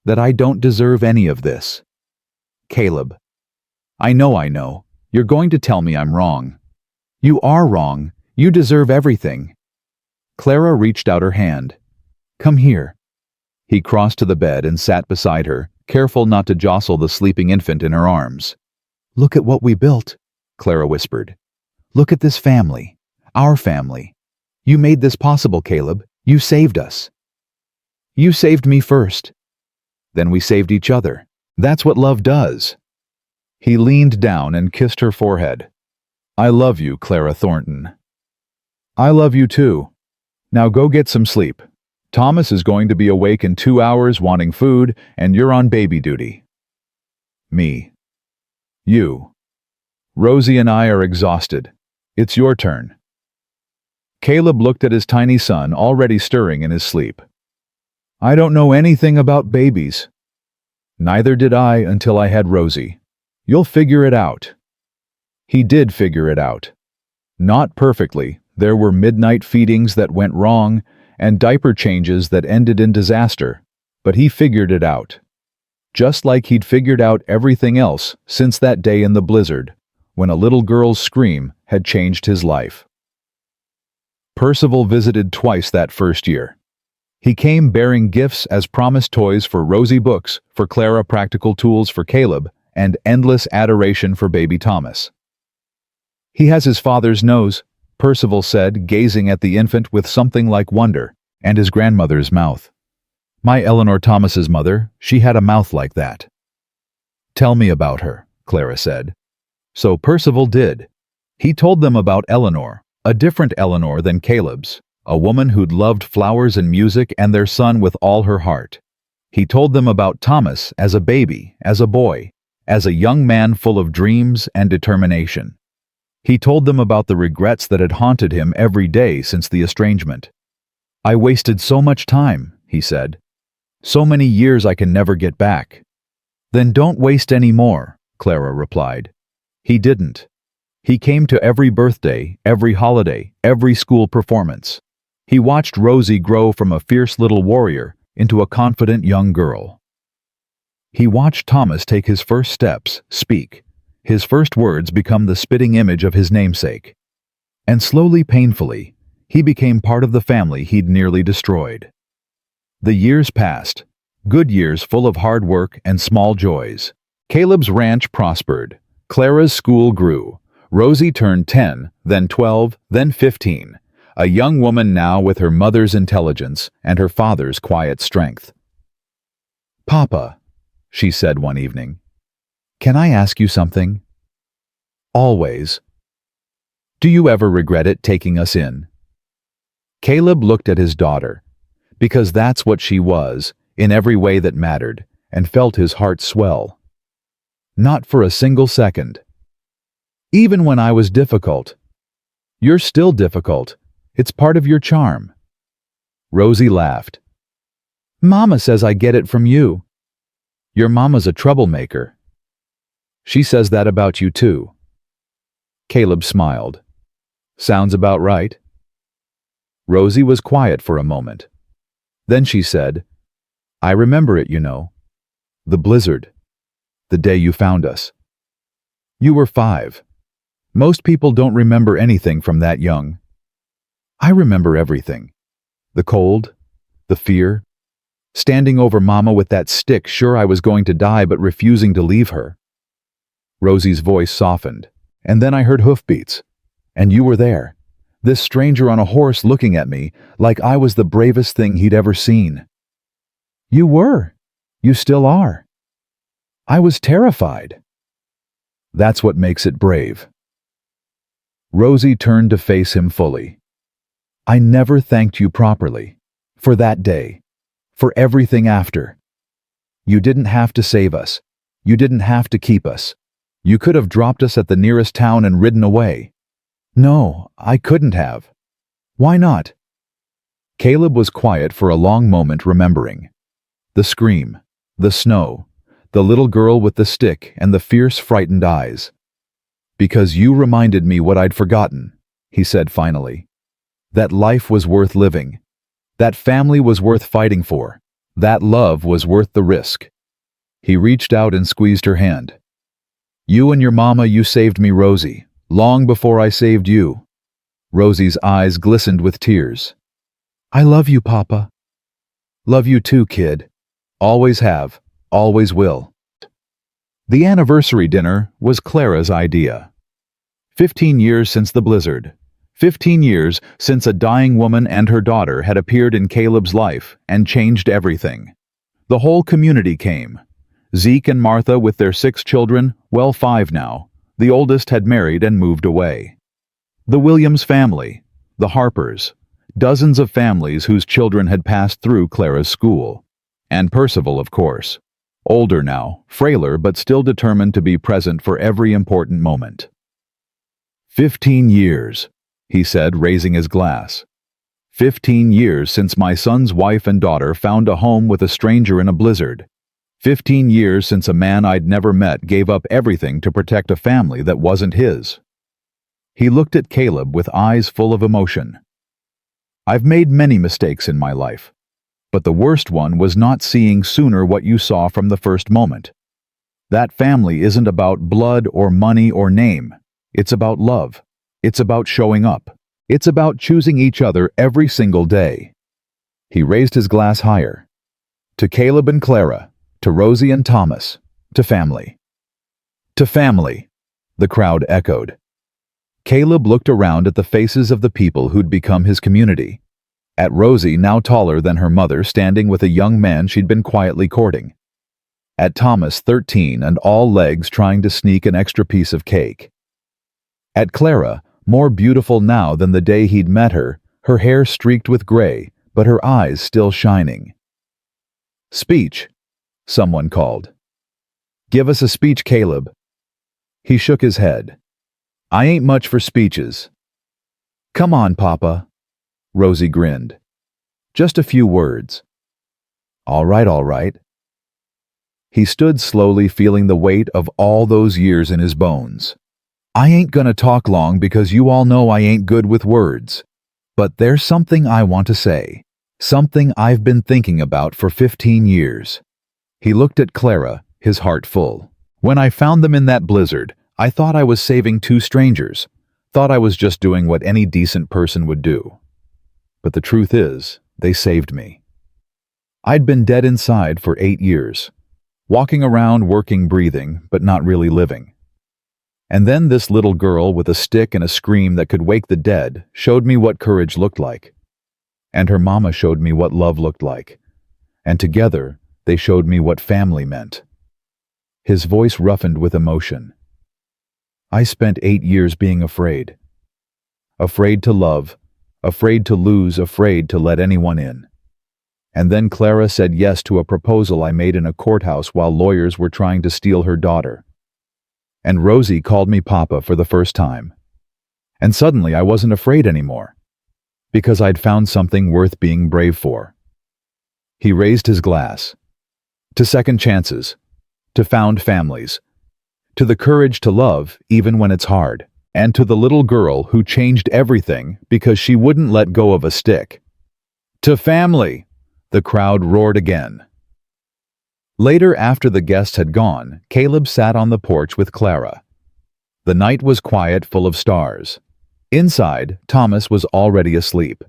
"That I don't deserve any of this." "Caleb, I know. You're going to tell me I'm wrong." "You are wrong. You deserve everything." Clara reached out her hand. "Come here." He crossed to the bed and sat beside her, careful not to jostle the sleeping infant in her arms. "Look at what we built," Clara whispered. "Look at this family. Our family. You made this possible, Caleb. You saved us." "You saved me first. Then we saved each other. That's what love does." He leaned down and kissed her forehead. "I love you, Clara Thornton." "I love you too. Now go get some sleep. Thomas is going to be awake in 2 hours wanting food, and you're on baby duty." "Me. You. Rosie and I are exhausted. It's your turn." Caleb looked at his tiny son, already stirring in his sleep. "I don't know anything about babies." "Neither did I until I had Rosie. You'll figure it out." He did figure it out. Not perfectly. There were midnight feedings that went wrong and diaper changes that ended in disaster, but he figured it out. Just like he'd figured out everything else since that day in the blizzard, when a little girl's scream had changed his life. Percival visited twice that first year. He came bearing gifts as promised: toys for Rosie, books for Clara, practical tools for Caleb, and endless adoration for baby Thomas. "He has his father's nose," Percival said, gazing at the infant with something like wonder, "and his grandmother's mouth. My Eleanor Thomas's mother, she had a mouth like that." "Tell me about her," Clara said. So Percival did. He told them about Eleanor, a different Eleanor than Caleb's, a woman who'd loved flowers and music and their son with all her heart. He told them about Thomas as a baby, as a boy, as a young man full of dreams and determination. He told them about the regrets that had haunted him every day since the estrangement. "I wasted so much time," he said. "So many years I can never get back." "Then don't waste any more," Clara replied. He didn't. He came to every birthday, every holiday, every school performance. He watched Rosie grow from a fierce little warrior into a confident young girl. He watched Thomas take his first steps, speak, his first words become the spitting image of his namesake. And slowly, painfully, he became part of the family he'd nearly destroyed. The years passed, good years full of hard work and small joys. Caleb's ranch prospered. Clara's school grew. Rosie turned 10, then 12, then 15, a young woman now with her mother's intelligence and her father's quiet strength. "Papa," she said one evening, "can I ask you something?" "Always." "Do you ever regret it taking us in?" Caleb looked at his daughter, because that's what she was, in every way that mattered, and felt his heart swell. "Not for a single second. Even when I was difficult." "You're still difficult. It's part of your charm." Rosie laughed. "Mama says I get it from you." "Your mama's a troublemaker." "She says that about you too." Caleb smiled. "Sounds about right." Rosie was quiet for a moment. Then she said, "I remember it, you know. The blizzard. The day you found us. You were 5. Most people don't remember anything from that young. I remember everything. The cold, the fear, standing over Mama with that stick, sure I was going to die but refusing to leave her." Rosie's voice softened, and then I heard hoofbeats. And you were there, this stranger on a horse looking at me like I was the bravest thing he'd ever seen. You were. You still are. I was terrified. That's what makes it brave. Rosie turned to face him fully. I never thanked you properly. For that day. For everything after. You didn't have to save us. You didn't have to keep us. You could have dropped us at the nearest town and ridden away. No, I couldn't have. Why not? Caleb was quiet for a long moment, remembering. The scream, the snow, the little girl with the stick and the fierce, frightened eyes. Because you reminded me what I'd forgotten, he said finally. That life was worth living. That family was worth fighting for. That love was worth the risk. He reached out and squeezed her hand. You and your mama, you saved me, Rosie, long before I saved you. Rosie's eyes glistened with tears. I love you, Papa. Love you too, kid. Always have, always will. The anniversary dinner was Clara's idea. 15 years since the blizzard. 15 years since a dying woman and her daughter had appeared in Caleb's life and changed everything. The whole community came. Zeke and Martha with their 6 children, well 5 now. The oldest had married and moved away. The Williams family, the Harpers, dozens of families whose children had passed through Clara's school. And Percival, of course. Older now, frailer but still determined to be present for every important moment. 15 years, he said, raising his glass. 15 years since my son's wife and daughter found a home with a stranger in a blizzard. 15 years since a man I'd never met gave up everything to protect a family that wasn't his. He looked at Caleb with eyes full of emotion. I've made many mistakes in my life, but the worst one was not seeing sooner what you saw from the first moment. That family isn't about blood or money or name. It's about love. It's about showing up. It's about choosing each other every single day. He raised his glass higher. To Caleb and Clara, to Rosie and Thomas, to family. To family, the crowd echoed. Caleb looked around at the faces of the people who'd become his community. At Rosie, now taller than her mother, standing with a young man she'd been quietly courting. At Thomas, 13, and all legs trying to sneak an extra piece of cake. At Clara, more beautiful now than the day he'd met her, her hair streaked with gray, but her eyes still shining. Speech, someone called. Give us a speech, Caleb. He shook his head. I ain't much for speeches. Come on, Papa. Rosie grinned. Just a few words. All right. He stood slowly, feeling the weight of all those years in his bones. I ain't gonna talk long because you all know I ain't good with words. But there's something I want to say. Something I've been thinking about for 15 years. He looked at Clara, his heart full. When I found them in that blizzard, I thought I was saving 2 strangers. Thought I was just doing what any decent person would do. But the truth is, they saved me. I'd been dead inside for 8 years. Walking around, working, breathing, but not really living. And then this little girl with a stick and a scream that could wake the dead showed me what courage looked like. And her mama showed me what love looked like. And together, they showed me what family meant. His voice roughened with emotion. I spent 8 years being afraid. Afraid to love, afraid to lose, afraid to let anyone in. And then Clara said yes to a proposal I made in a courthouse while lawyers were trying to steal her daughter. And Rosie called me Papa for the first time. And suddenly I wasn't afraid anymore, because I'd found something worth being brave for. He raised his glass. To second chances, to found families, to the courage to love even when it's hard, and to the little girl who changed everything because she wouldn't let go of a stick. To family, the crowd roared again. Later, after the guests had gone, Caleb sat on the porch with Clara. The night was quiet, full of stars. Inside, Thomas was already asleep.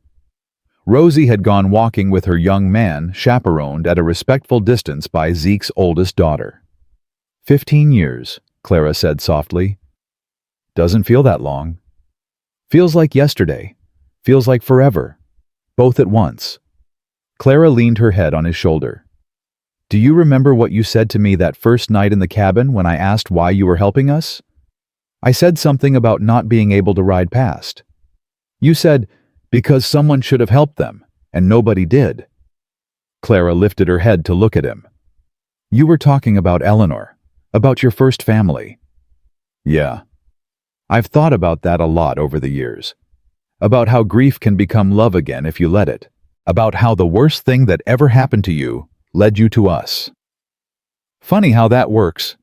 Rosie had gone walking with her young man, chaperoned at a respectful distance by Zeke's oldest daughter. 15 years, Clara said softly. Doesn't feel that long. Feels like yesterday. Feels like forever. Both at once. Clara leaned her head on his shoulder. Do you remember what you said to me that first night in the cabin when I asked why you were helping us? I said something about not being able to ride past. You said, Because someone should have helped them, and nobody did. Clara lifted her head to look at him. You were talking about Eleanor, about your first family. Yeah. I've thought about that a lot over the years. About how grief can become love again if you let it. About how the worst thing that ever happened to you led you to us. Funny how that works.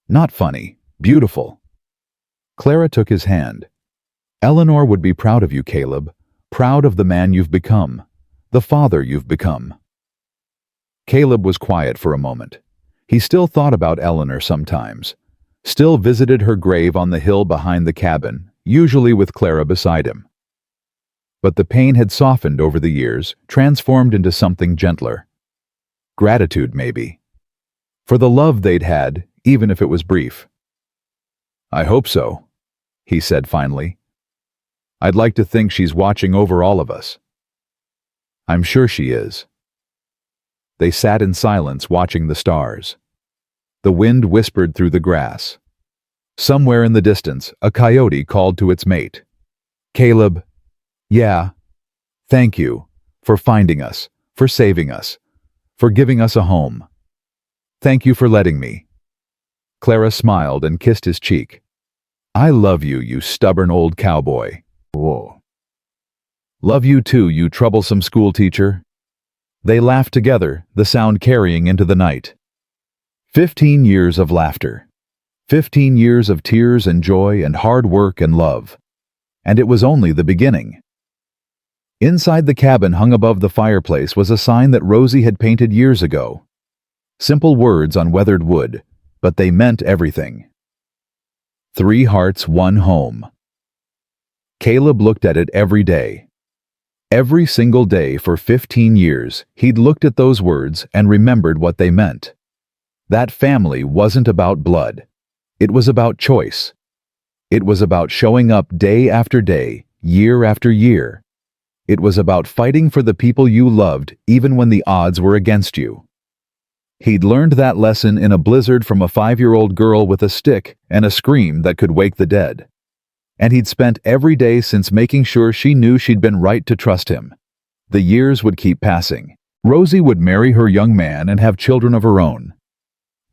Not funny, beautiful. Clara took his hand. Eleanor would be proud of you, Caleb, proud of the man you've become, the father you've become. Caleb was quiet for a moment. He still thought about Eleanor sometimes, still visited her grave on the hill behind the cabin, usually with Clara beside him. But the pain had softened over the years, transformed into something gentler. Gratitude, maybe. For the love they'd had, even if it was brief. I hope so, he said finally. I'd like to think she's watching over all of us. I'm sure she is. They sat in silence watching the stars. The wind whispered through the grass. Somewhere in the distance, a coyote called to its mate. Caleb, yeah, thank you for finding us, for saving us, for giving us a home. Thank you for letting me. Clara smiled and kissed his cheek. I love you, you stubborn old cowboy. Whoa. Love you too, you troublesome schoolteacher. They laughed together, the sound carrying into the night. 15 years of laughter. 15 years of tears and joy and hard work and love. And it was only the beginning. Inside the cabin hung above the fireplace was a sign that Rosie had painted years ago. Simple words on weathered wood, but they meant everything. 3 hearts, 1 home. Caleb looked at it every day. Every single day for 15 years, he'd looked at those words and remembered what they meant. That family wasn't about blood. It was about choice. It was about showing up day after day, year after year. It was about fighting for the people you loved even when the odds were against you. He'd learned that lesson in a blizzard from a 5-year-old girl with a stick and a scream that could wake the dead. And he'd spent every day since making sure she knew she'd been right to trust him. The years would keep passing. Rosie would marry her young man and have children of her own.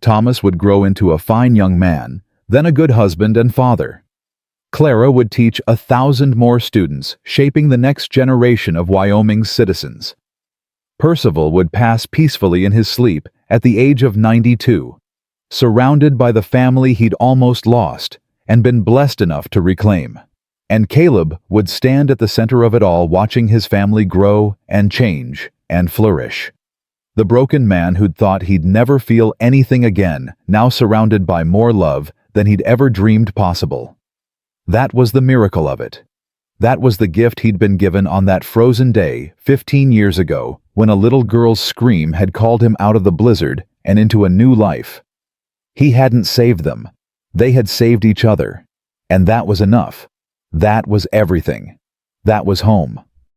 Thomas would grow into a fine young man, then a good husband and father. Clara would teach 1,000 more students, shaping the next generation of Wyoming's citizens. Percival would pass peacefully in his sleep at the age of 92, surrounded by the family he'd almost lost and been blessed enough to reclaim. And Caleb would stand at the center of it all, watching his family grow and change and flourish. The broken man who'd thought he'd never feel anything again, now surrounded by more love than he'd ever dreamed possible. That was the miracle of it. That was the gift he'd been given on that frozen day 15 years ago, when a little girl's scream had called him out of the blizzard and into a new life. He hadn't saved them. They had saved each other. And that was enough. That was everything. That was home.